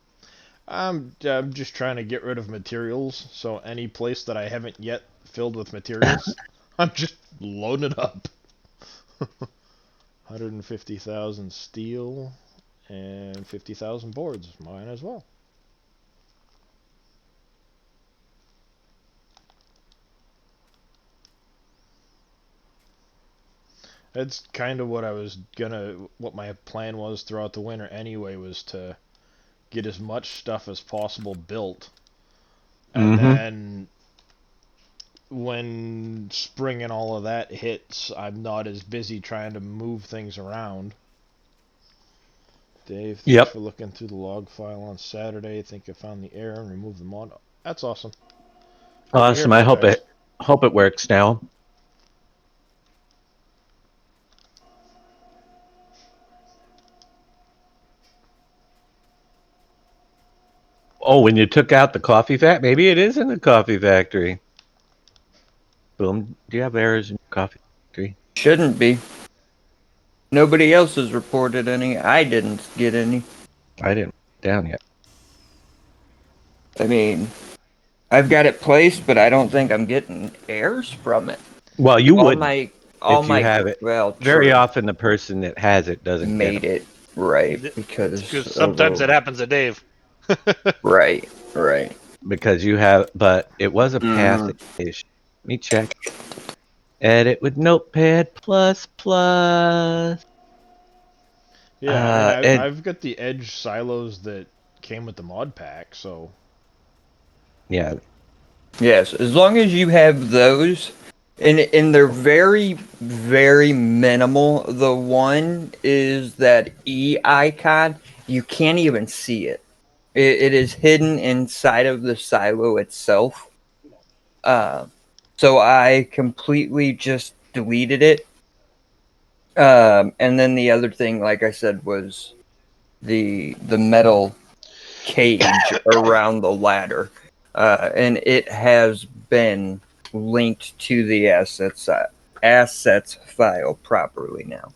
I'm just trying to get rid of materials, so any place that I haven't yet filled with materials, I'm just loading it up. 150,000 steel and 50,000 boards. Mine as well. That's kind of what my plan was throughout the winter anyway, was to get as much stuff as possible built. And then when spring and all of that hits, I'm not as busy trying to move things around. Dave, thanks for looking through the log file on Saturday. I think I found the error and removed the mod. That's awesome. Awesome. I hope it works now. Oh, when you took out the coffee factory, maybe it is in the coffee factory. Boom. Do you have errors in your coffee? factory. Shouldn't be. Nobody else has reported any. I didn't get any. I didn't write it down yet. I mean, I've got it placed, but I don't think I'm getting airs from it. Well, you All would my, if you have it. well, Very true, often, the person that has it doesn't get made them it right Because because of sometimes that happens to Dave. right, right. because you have. But it was a Mhm. passing issue. Let me check. Edit with Notepad plus plus. Yeah, I mean, And I've got the Edge silos that came with the mod pack, so yeah, Yes, as long as you have those, and they're very, very minimal. The one is that E icon. You can't even see it. It is hidden inside of the silo itself. Uh, so I completely just deleted it. And then the other thing, like I said, was the metal cage around the ladder, and it has been linked to the assets file properly now.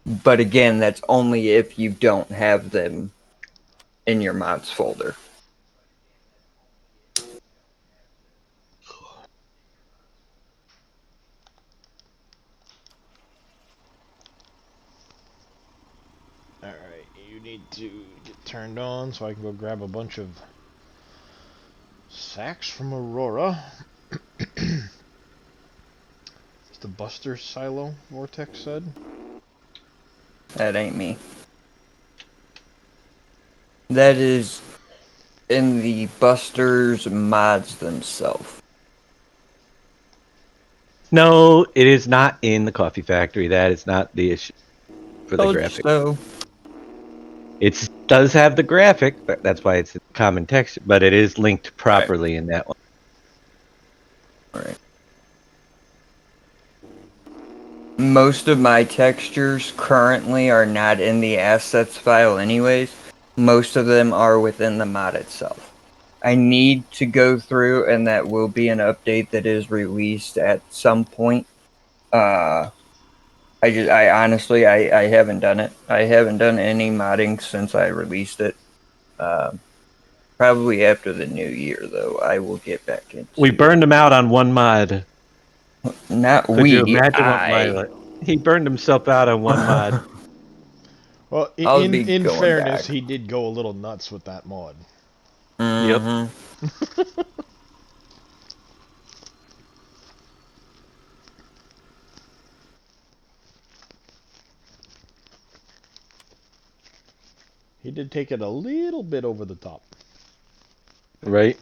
But again, that's only if you don't have them in your mods folder. alright, you need to get turned on so I can go grab a bunch of sacks from Aurora. Is the Buster silo, Vortex said? That ain't me. That is in the Busters mods themselves. no, it is not in the coffee factory. That is not the issue for the Told you graphic. so. It does have the graphic, but that's why it's common text. But it is linked properly in that one. Right. Most of my textures currently are not in the assets file anyways. Most of them are within the mod itself. I need to go through, and that will be an update that is released at some point. I honestly, I haven't done it. I haven't done any modding since I released it. Probably after the new year, though, I will get back into. We burned him out on one mod. Not Could you we. imagine what my he burned himself out on one mod? Well, I'll be in going fairness, back. he did go a little nuts with that mod. Yep. Mhm. He did take it a little bit over the top. Right.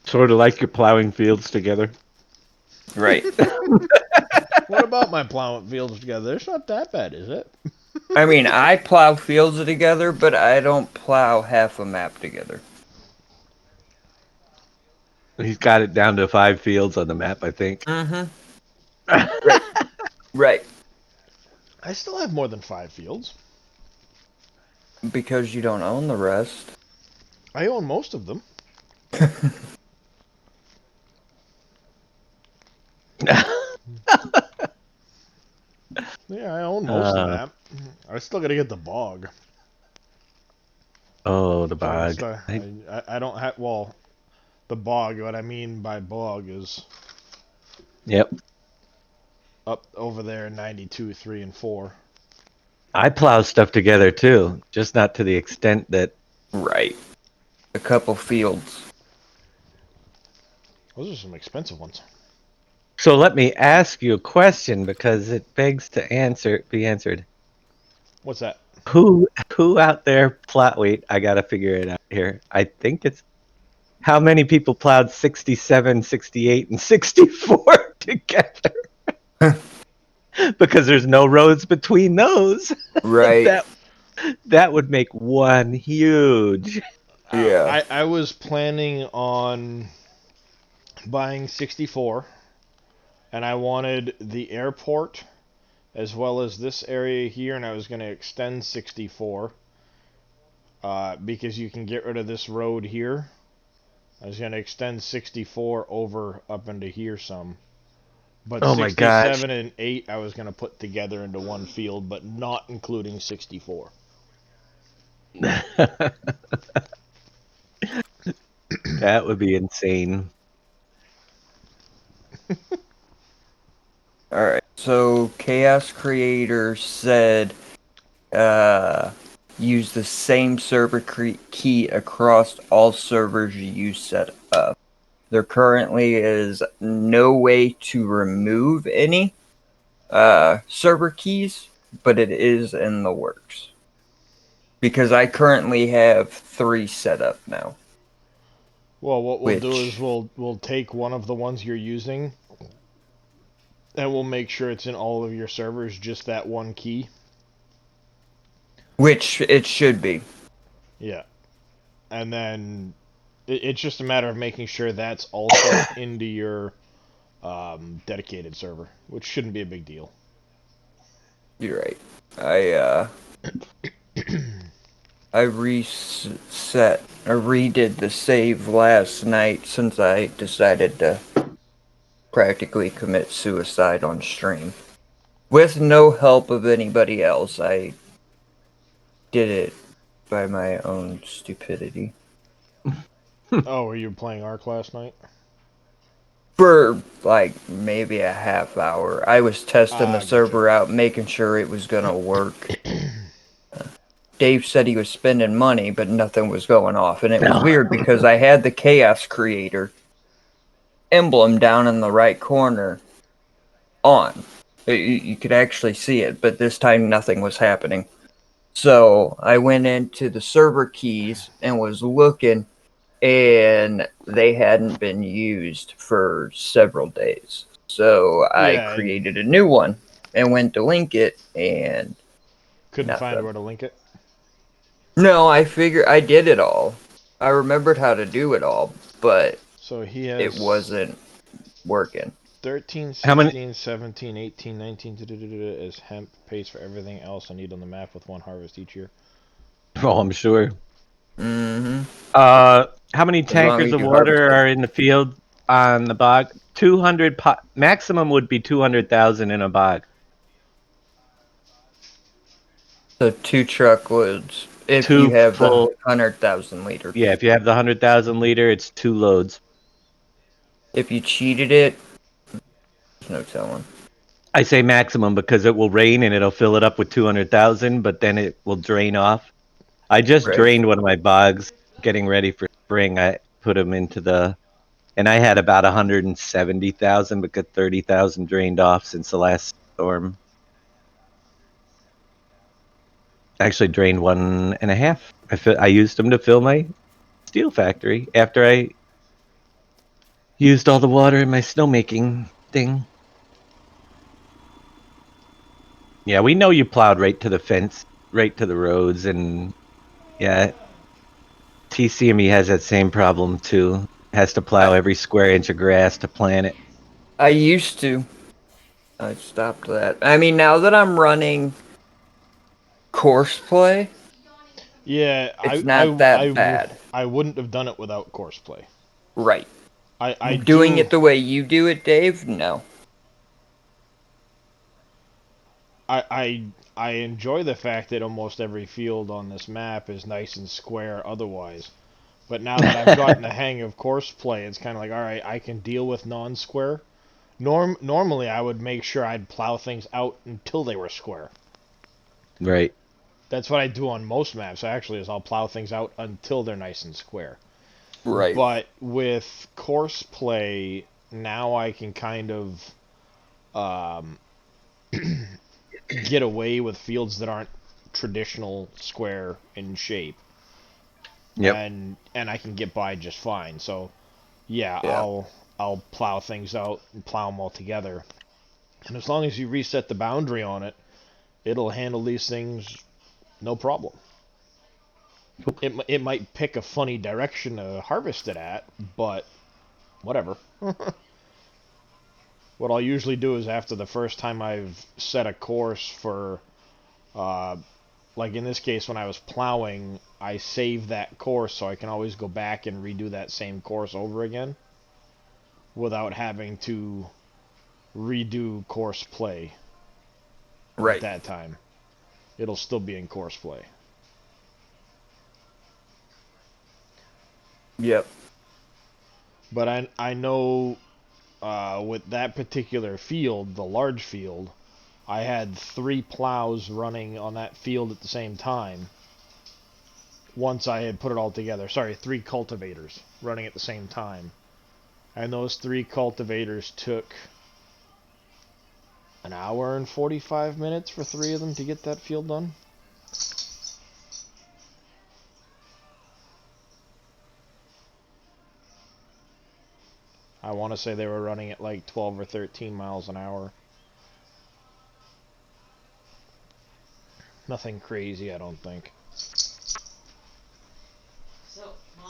Sort of like you're plowing fields together. Right. What about my plowing fields together? It's not that bad, is it? I mean, I plow fields together, but I don't plow half a map together. He's got it down to 5 fields on the map, I think. Mm-hmm. Right. Right. I still have more than 5 fields. Because you don't own the rest. I own most of them. Yeah, I own most of that. I still gotta get the bog. Oh, the So I, bog. still, I don't have, well, the bog, what I mean by bog is Yep. up over there 92, 3, and 4. I plow stuff together too, just not to the extent that. Right. A couple fields. Those are some expensive ones. So let me ask you a question because it begs to be answered. What's that? Who out there plow? Wait, I gotta figure it out here. I think it's how many people plowed 67, 68, and 64 together? Because there's no roads between those. Right. that would make one huge. Yeah. I was planning on buying 64, and I wanted the airport as well as this area here, and I was going to extend 64 because you can get rid of this road here. I was going to extend 64 over up into here some. But Oh my gosh. 67 and 8 I was going to put together into one field, but not including 64. That would be insane. All right. So Chaos Creator said, use the same server key across all servers you set up. There currently is no way to remove any server keys, but it is in the works. Because I currently have 3 set up now. Well, what we'll do is Which, we'll take one of the ones you're using, and we'll make sure it's in all of your servers, just that one key. which it should be. Yeah. And then it's just a matter of making sure that's also into your dedicated server, which shouldn't be a big deal. You're right. I redid the save last night since I decided to practically commit suicide on stream. With no help of anybody else, I did it by my own stupidity. Oh, were you playing Ark last night? For like maybe a half hour. I was testing the Gotcha. server out, making sure it was gonna work. Dave said he was spending money, but nothing was going off. And it was weird because I had the Chaos Creator emblem down in the right corner on. You could actually see it, but this time nothing was happening. So I went into the server keys and was looking, and they hadn't been used for several days. So I Yeah, created a new one and went to link it, and couldn't find nothing. where to link it. No, I figured I did it all. I remembered how to do it all, but So he it has wasn't working. 13, How many? 16, 17, 18, 19 as hemp pays for everything else I need on the map with one harvest each year. Oh, I'm sure. Mm-hmm. How many As long tankers as of you water harvest it. are in the field on the bog? 200 maximum would be 200,000 in a bog. So 2 truckloads. If you Two have the full. 100,000 liter. Yeah, if you have the 100,000 liter, it's 2 loads. If you cheated it, there's no telling. I say maximum because it will rain and it'll fill it up with 200,000, but then it will drain off. I just Right. drained one of my bogs getting ready for spring. I put them into and I had about 170,000, but got 30,000 drained off since the last storm. Actually drained 1.5. I used them to fill my steel factory after I used all the water in my snowmaking thing. Yeah, we know you plowed right to the fence, right to the roads, and yeah, TCME has that same problem too. Has to plow every square inch of grass to plant it. I used to. I stopped that. I mean, now that I'm running course play, Yeah, it's not that bad. I wouldn't have done it without courseplay. Right. I Doing do. it the way you do it, Dave? No. I enjoy the fact that almost every field on this map is nice and square otherwise. But now that I've gotten the hang of courseplay, it's kind of like, all right, I can deal with non-square. Normally, I would make sure I'd plow things out until they were square. Right. That's what I do on most maps, actually, is I'll plow things out until they're nice and square. Right. But with courseplay, now I can kind of get away with fields that aren't traditional square in shape. Yep. And I can get by just fine. So yeah. Yeah. I'll plow things out and plow them all together. And as long as you reset the boundary on it, it'll handle these things no problem. It might pick a funny direction to harvest it at, but whatever. What I'll usually do is after the first time I've set a course for, like in this case when I was plowing, I save that course so I can always go back and redo that same course over again without having to redo course play at Right. that time. It'll still be in course play. Yep. But I know with that particular field, the large field, I had 3 plows running on that field at the same time. Once I had put it all together. Sorry, 3 cultivators running at the same time. And those 3 cultivators took an hour and 45 minutes for 3 of them to get that field done. I want to say they were running at like 12 or 13 miles an hour. Nothing crazy, I don't think.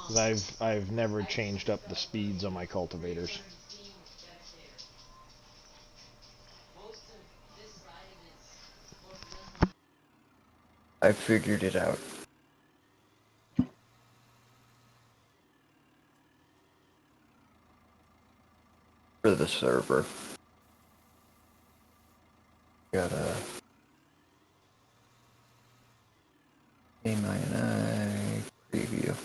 'Cause I've never changed up the speeds on my cultivators. I figured it out. For the server. Gotta A-I preview.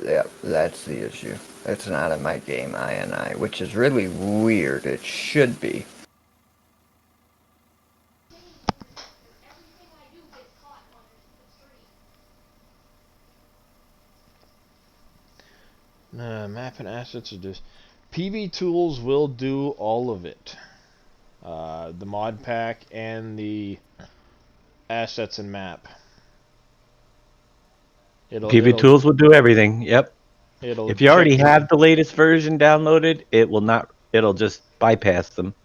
Yeah, that's the issue. It's not in my game INI, which is really weird. It should be. Map and assets are just... PB Tools will do all of it. The mod pack and the assets and map. PB Tools will do everything. Yep. It'll If you already check have the latest version downloaded, it will not. It'll just bypass them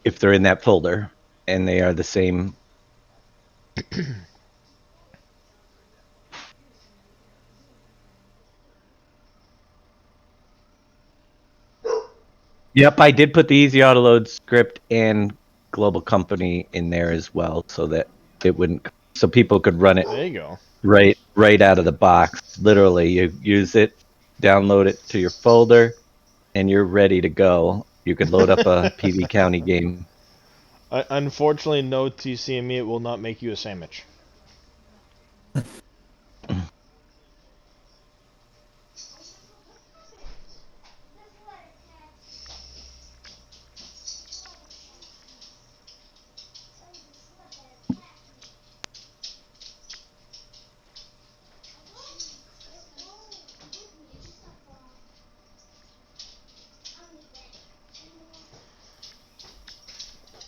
if they're in that folder and they are the same. Yep, I did put the easy autoload script and global company in there as well, so that it wouldn't, so people could run it There you go. right out of the box. Literally, you use it, download it to your folder, and you're ready to go. You could load up a PV County game. Unfortunately, no TCME. It will not make you a sandwich.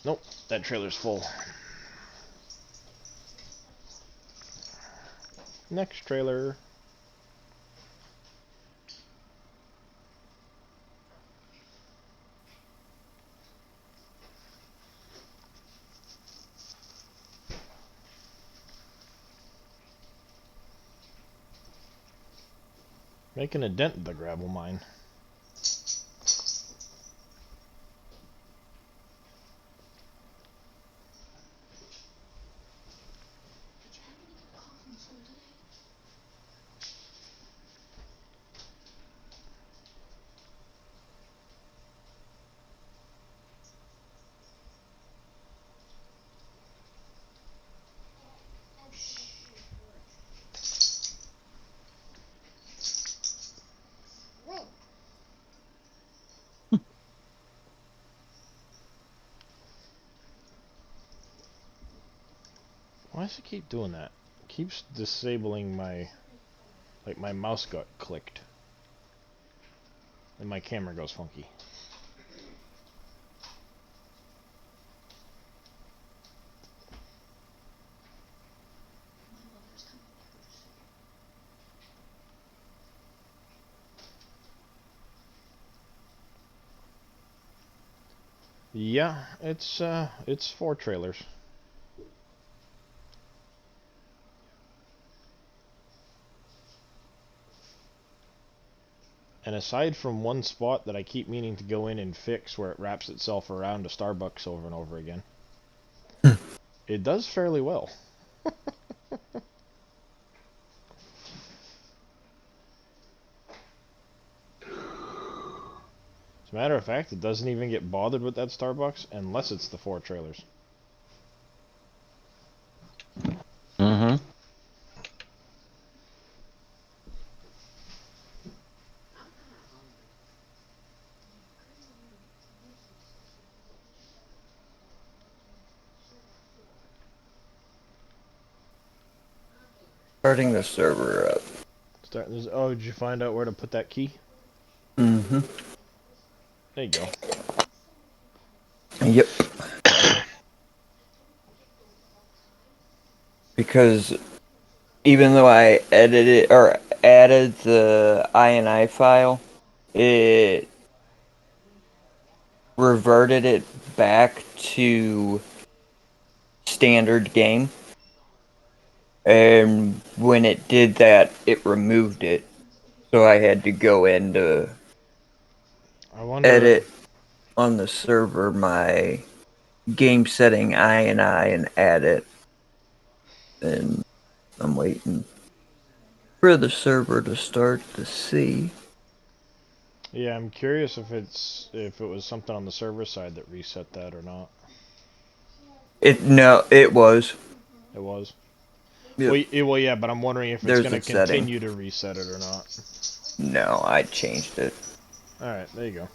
Nope, that trailer's full. Next trailer. Making a dent in the gravel mine. Why does it keep doing that? It keeps disabling my... Like my mouse got clicked. And my camera goes funky. Yeah, it's 4 trailers. And aside from one spot that I keep meaning to go in and fix where it wraps itself around a Starbucks over and over again, it does fairly well. As a matter of fact, it doesn't even get bothered with that Starbucks unless it's the 4 trailers. Mm-hmm. Starting the server up. Starting this. Oh, did you find out where to put that key? Mm-hmm. There you go. Yep. Because even though I edited or added the INI file, it reverted it back to standard game. And when it did that, it removed it. So I had to go in to I wonder. edit on the server my game setting INI and add it. And I'm waiting for the server to start to see. Yeah, I'm curious if it was something on the server side that reset that or not. It was. It was. Yep. Well, yeah, but I'm wondering if it's There's going to a setting. continue to reset it or not. No, I changed it. All right, there you go.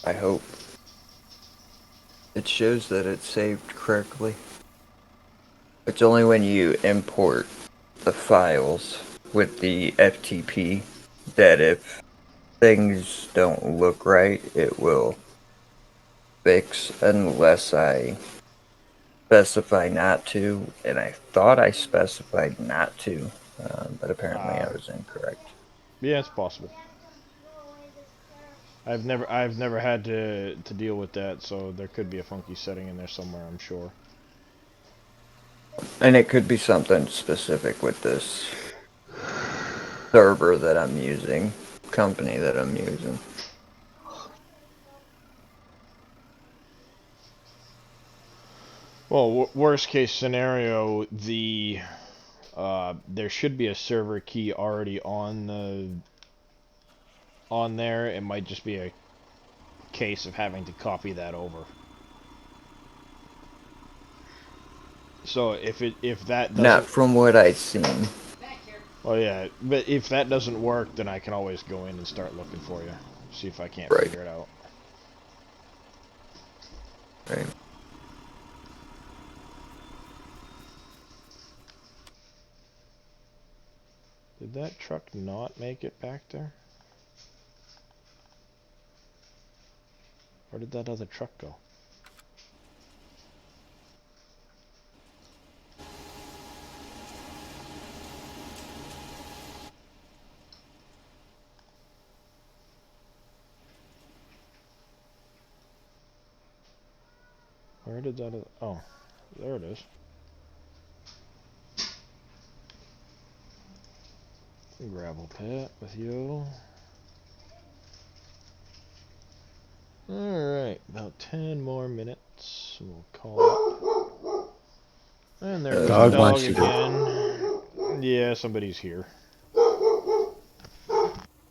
I hope. It shows that it's saved correctly. It's only when you import the files with the FTP that if things don't look right, it will fix unless I specify not to. And I thought I specified not to, but apparently I was incorrect. Yeah, it's possible. I've never had to deal with that, so there could be a funky setting in there somewhere, I'm sure. And it could be something specific with this server that I'm using, company that I'm using. Well, worst case scenario, there should be a server key already on there. It might just be a case of having to copy that over. So if that doesn't, Not from what I've seen. well, yeah, but if that doesn't work, then I can always go in and start looking for you, see if I can't Right. figure it out. Right. Did that truck not make it back there? Where did that other truck go? Where did that other, oh, there it is. Gravel pit with you. Alright, about 10 more minutes. We'll call it. And there goes the Dog dog wants you to- again. Yeah, somebody's here.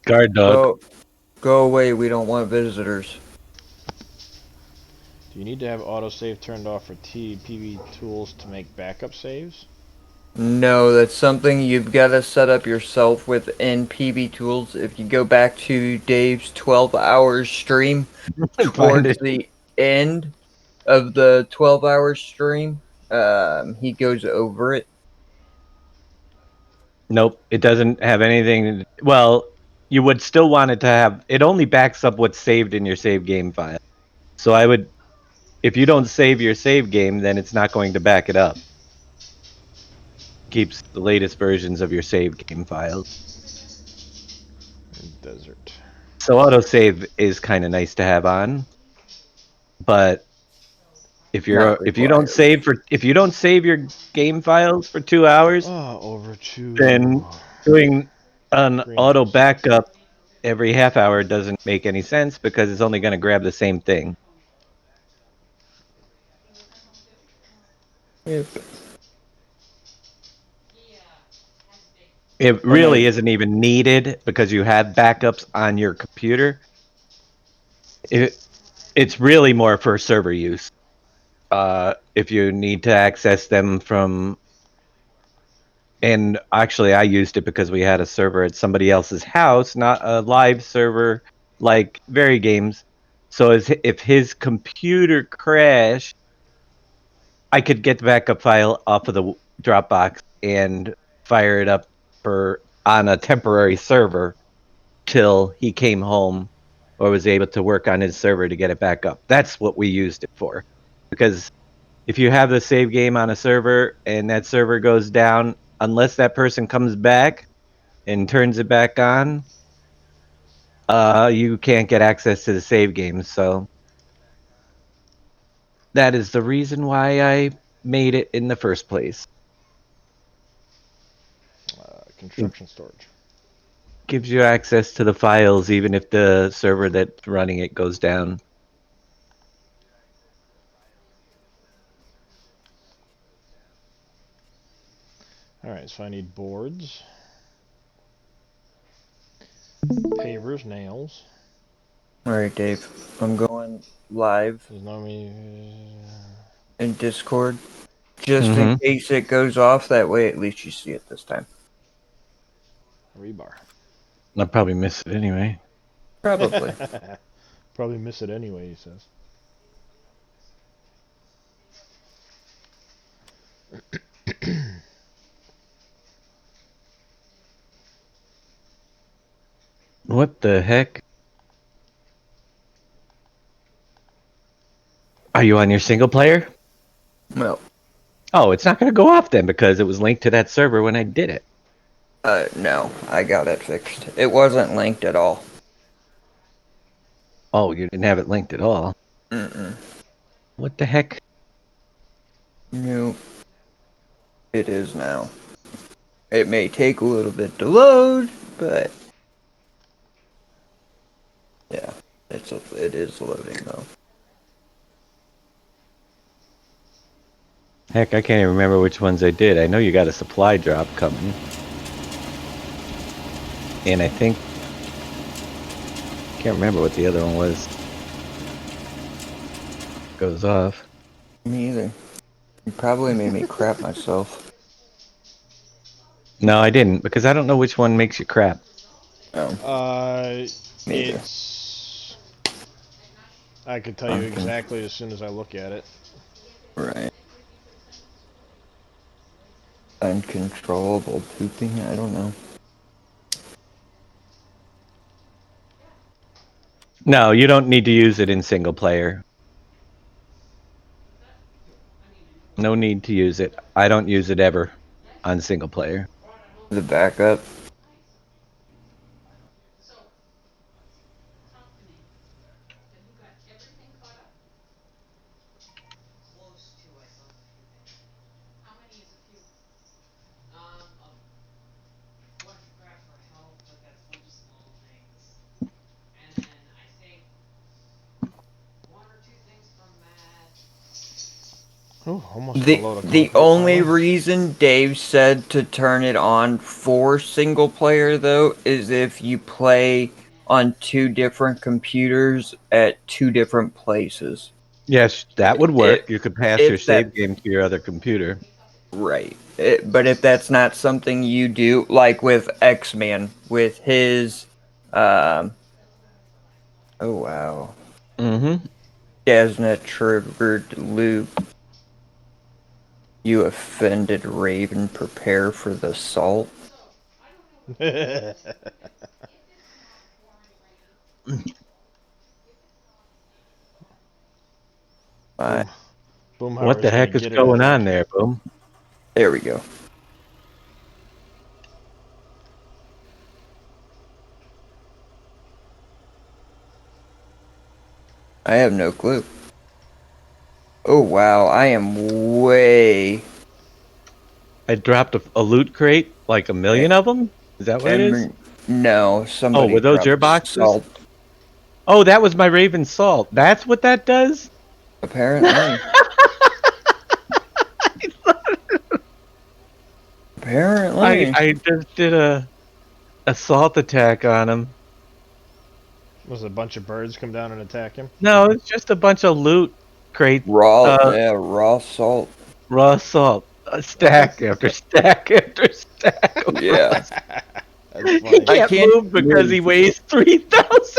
Guard dog. Go away, we don't want visitors. Do you need to have autosave turned off for PB tools to make backup saves? No, that's something you've got to set up yourself within PB Tools. If you go back to Dave's 12-hour stream, Find towards it. the end of the 12-hour stream, he goes over it. Nope, it doesn't have anything. Well, you would still want it to have. It only backs up what's saved in your save game file. So I would, if you don't save your save game, then it's not going to back it up. Keeps the latest versions of your save game files. Desert. So autosave is kind of nice to have on, but if Not you don't required. save if you don't save your game files for 2 hours, Oh, over to... then doing an Green auto house. backup every half hour doesn't make any sense because it's only going to grab the same thing. Yep. It really isn't even needed because you have backups on your computer. It's really more for server use. If you need to access them from, and actually I used it because we had a server at somebody else's house, not a live server like Very Games. So if his computer crashed, I could get the backup file off of the Dropbox and fire it up for on a temporary server till he came home or was able to work on his server to get it back up. That's what we used it for. Because if you have the save game on a server and that server goes down, unless that person comes back and turns it back on, you can't get access to the save game. So that is the reason why I made it in the first place. Construction storage. Gives you access to the files even if the server that's running it goes down. Alright, so I need boards. Pavers, nails. Alright, Dave. I'm going live There's no me. in Discord. Just in case it goes off, that way at least you see it this time. Rebar. I'll probably miss it anyway. Probably. Probably miss it anyway, he says. What the heck? Are you on your single player? Well, Oh, it's not going to go off then because it was linked to that server when I did it. no, I got it fixed. It wasn't linked at all. Oh, you didn't have it linked at all. Mm-mm. What the heck? No. It is now. It may take a little bit to load, but yeah, it is loading though. Heck, I can't even remember which ones I did. I know you got a supply drop coming. And I think... can't remember what the other one was. Goes off. Me either. You probably made me crap myself. No, I didn't, because I don't know which one makes you crap. Oh, neither. It's... I could tell you exactly as soon as I look at it. Right. Uncontrollable pooping? I don't know. No, you don't need to use it in single player. No need to use it. I don't use it ever on single player. The backup? Ooh, almost The got a load of the concrete only finally. reason Dave said to turn it on for single player though is if you play on 2 different computers at 2 different places. Yes, that would work. It- You could pass your if that- save game to your other computer. Right. But if that's not something you do, like with X-Man, with his, oh wow, Mm-hmm. Desna triggered loop. You offended Raven, prepare for the assault. Boom. Boomhauer's What the gonna heck is get it, going I on think. there, Boom? There we go. I have no clue. Oh wow, I am way. I dropped a loot crate, like a million of them? Is that what it is? No, somebody. were those your dropped boxes? salt, Oh, that was my Raven Salt. That's what that does? apparently. Apparently. I just did a assault attack on him. Was a bunch of birds come down and attack him? No, it's just a bunch of loot crates, Raw salt. raw salt, stack after stack after stack. of Yeah. raw- That's He funny. can't can't move because he weighs 3,000 pounds.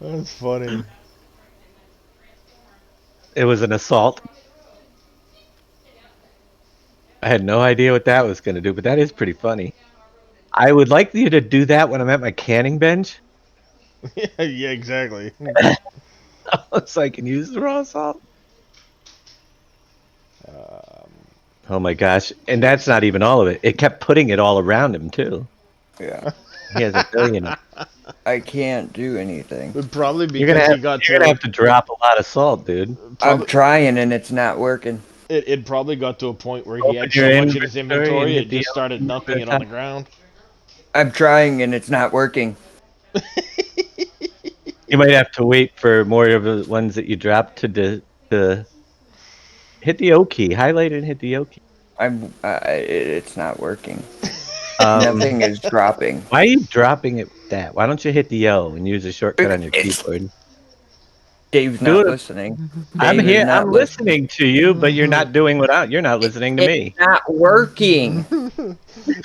That's funny. It was an assault. I had no idea what that was going to do, but that is pretty funny. I would like you to do that when I'm at my canning bench, Yeah, exactly. so I can use the raw salt. Oh my gosh. And that's not even all of it. It kept putting it all around him, too. Yeah. He has a billion. I can't do anything. But probably You're because gonna he got you're to gonna have to drop a lot of salt, dude. I'm trying and it's not working. it probably got to a point where he Open had your so much in his inventory and inventory, hit it the just started L dumping it on the ground. I'm trying and it's not working. You might have to wait for more of the ones that you dropped to hit the O key. Highlight and hit the O key. It's not working. Um, Nothing is dropping. Why are you dropping it with that? Why don't you hit the O and use a shortcut on your It's- keyboard? Dave's Do not it. listening. I'm Dave is here. not I'm listening to you, but you're not doing you're not listening to me. It's not working.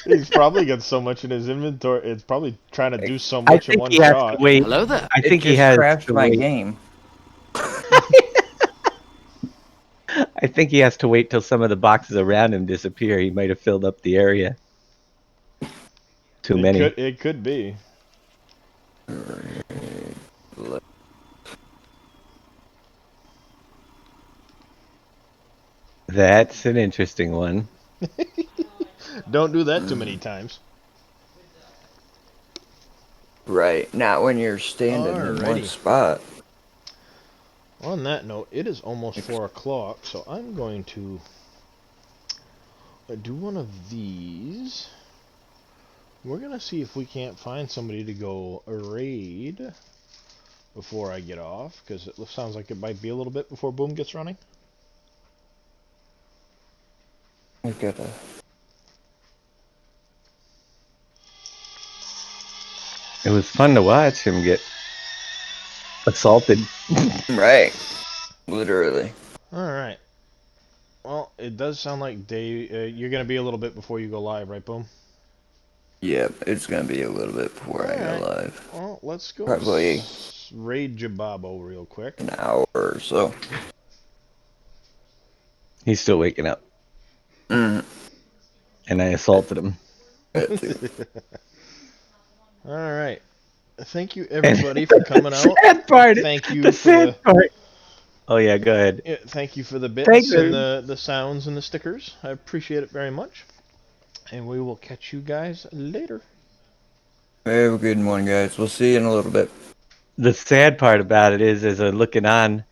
He's probably got so much in his inventory. It's probably trying to do so I much in think one he has shot. to wait. Hello there. I think it he just has crashed to my wait. game. I think he has to wait till some of the boxes around him disappear. He might have filled up the area. Too many. It could be. That's an interesting one. Don't do that too many times. Right. Not when you're standing in one Alrighty. spot. On that note, it is almost 4 o'clock, so I'm going to do one of these. We're going to see if we can't find somebody to go raid before I get off, because it sounds like it might be a little bit before Boom gets running. I gotta. It was fun to watch him get assaulted. Right. Literally. Alright. Well, it does sound like Dave, you're going to be a little bit before you go live, right, Boom? Yep. It's gonna be a little bit before I Alright. go live. Well, let's go Probably raid Jababo real quick. an hour or so. He's still waking up. Mm. And I assaulted him. Alright. Thank you, everybody, for coming out. Sad part. Thank you The for sad part. Oh yeah, go ahead. Yeah, thank you for the bits Thank you. and the sounds and the stickers. I appreciate it very much. And we will catch you guys later. Have a good one, guys. We'll see you in a little bit. The sad part about it is, as I'm looking on,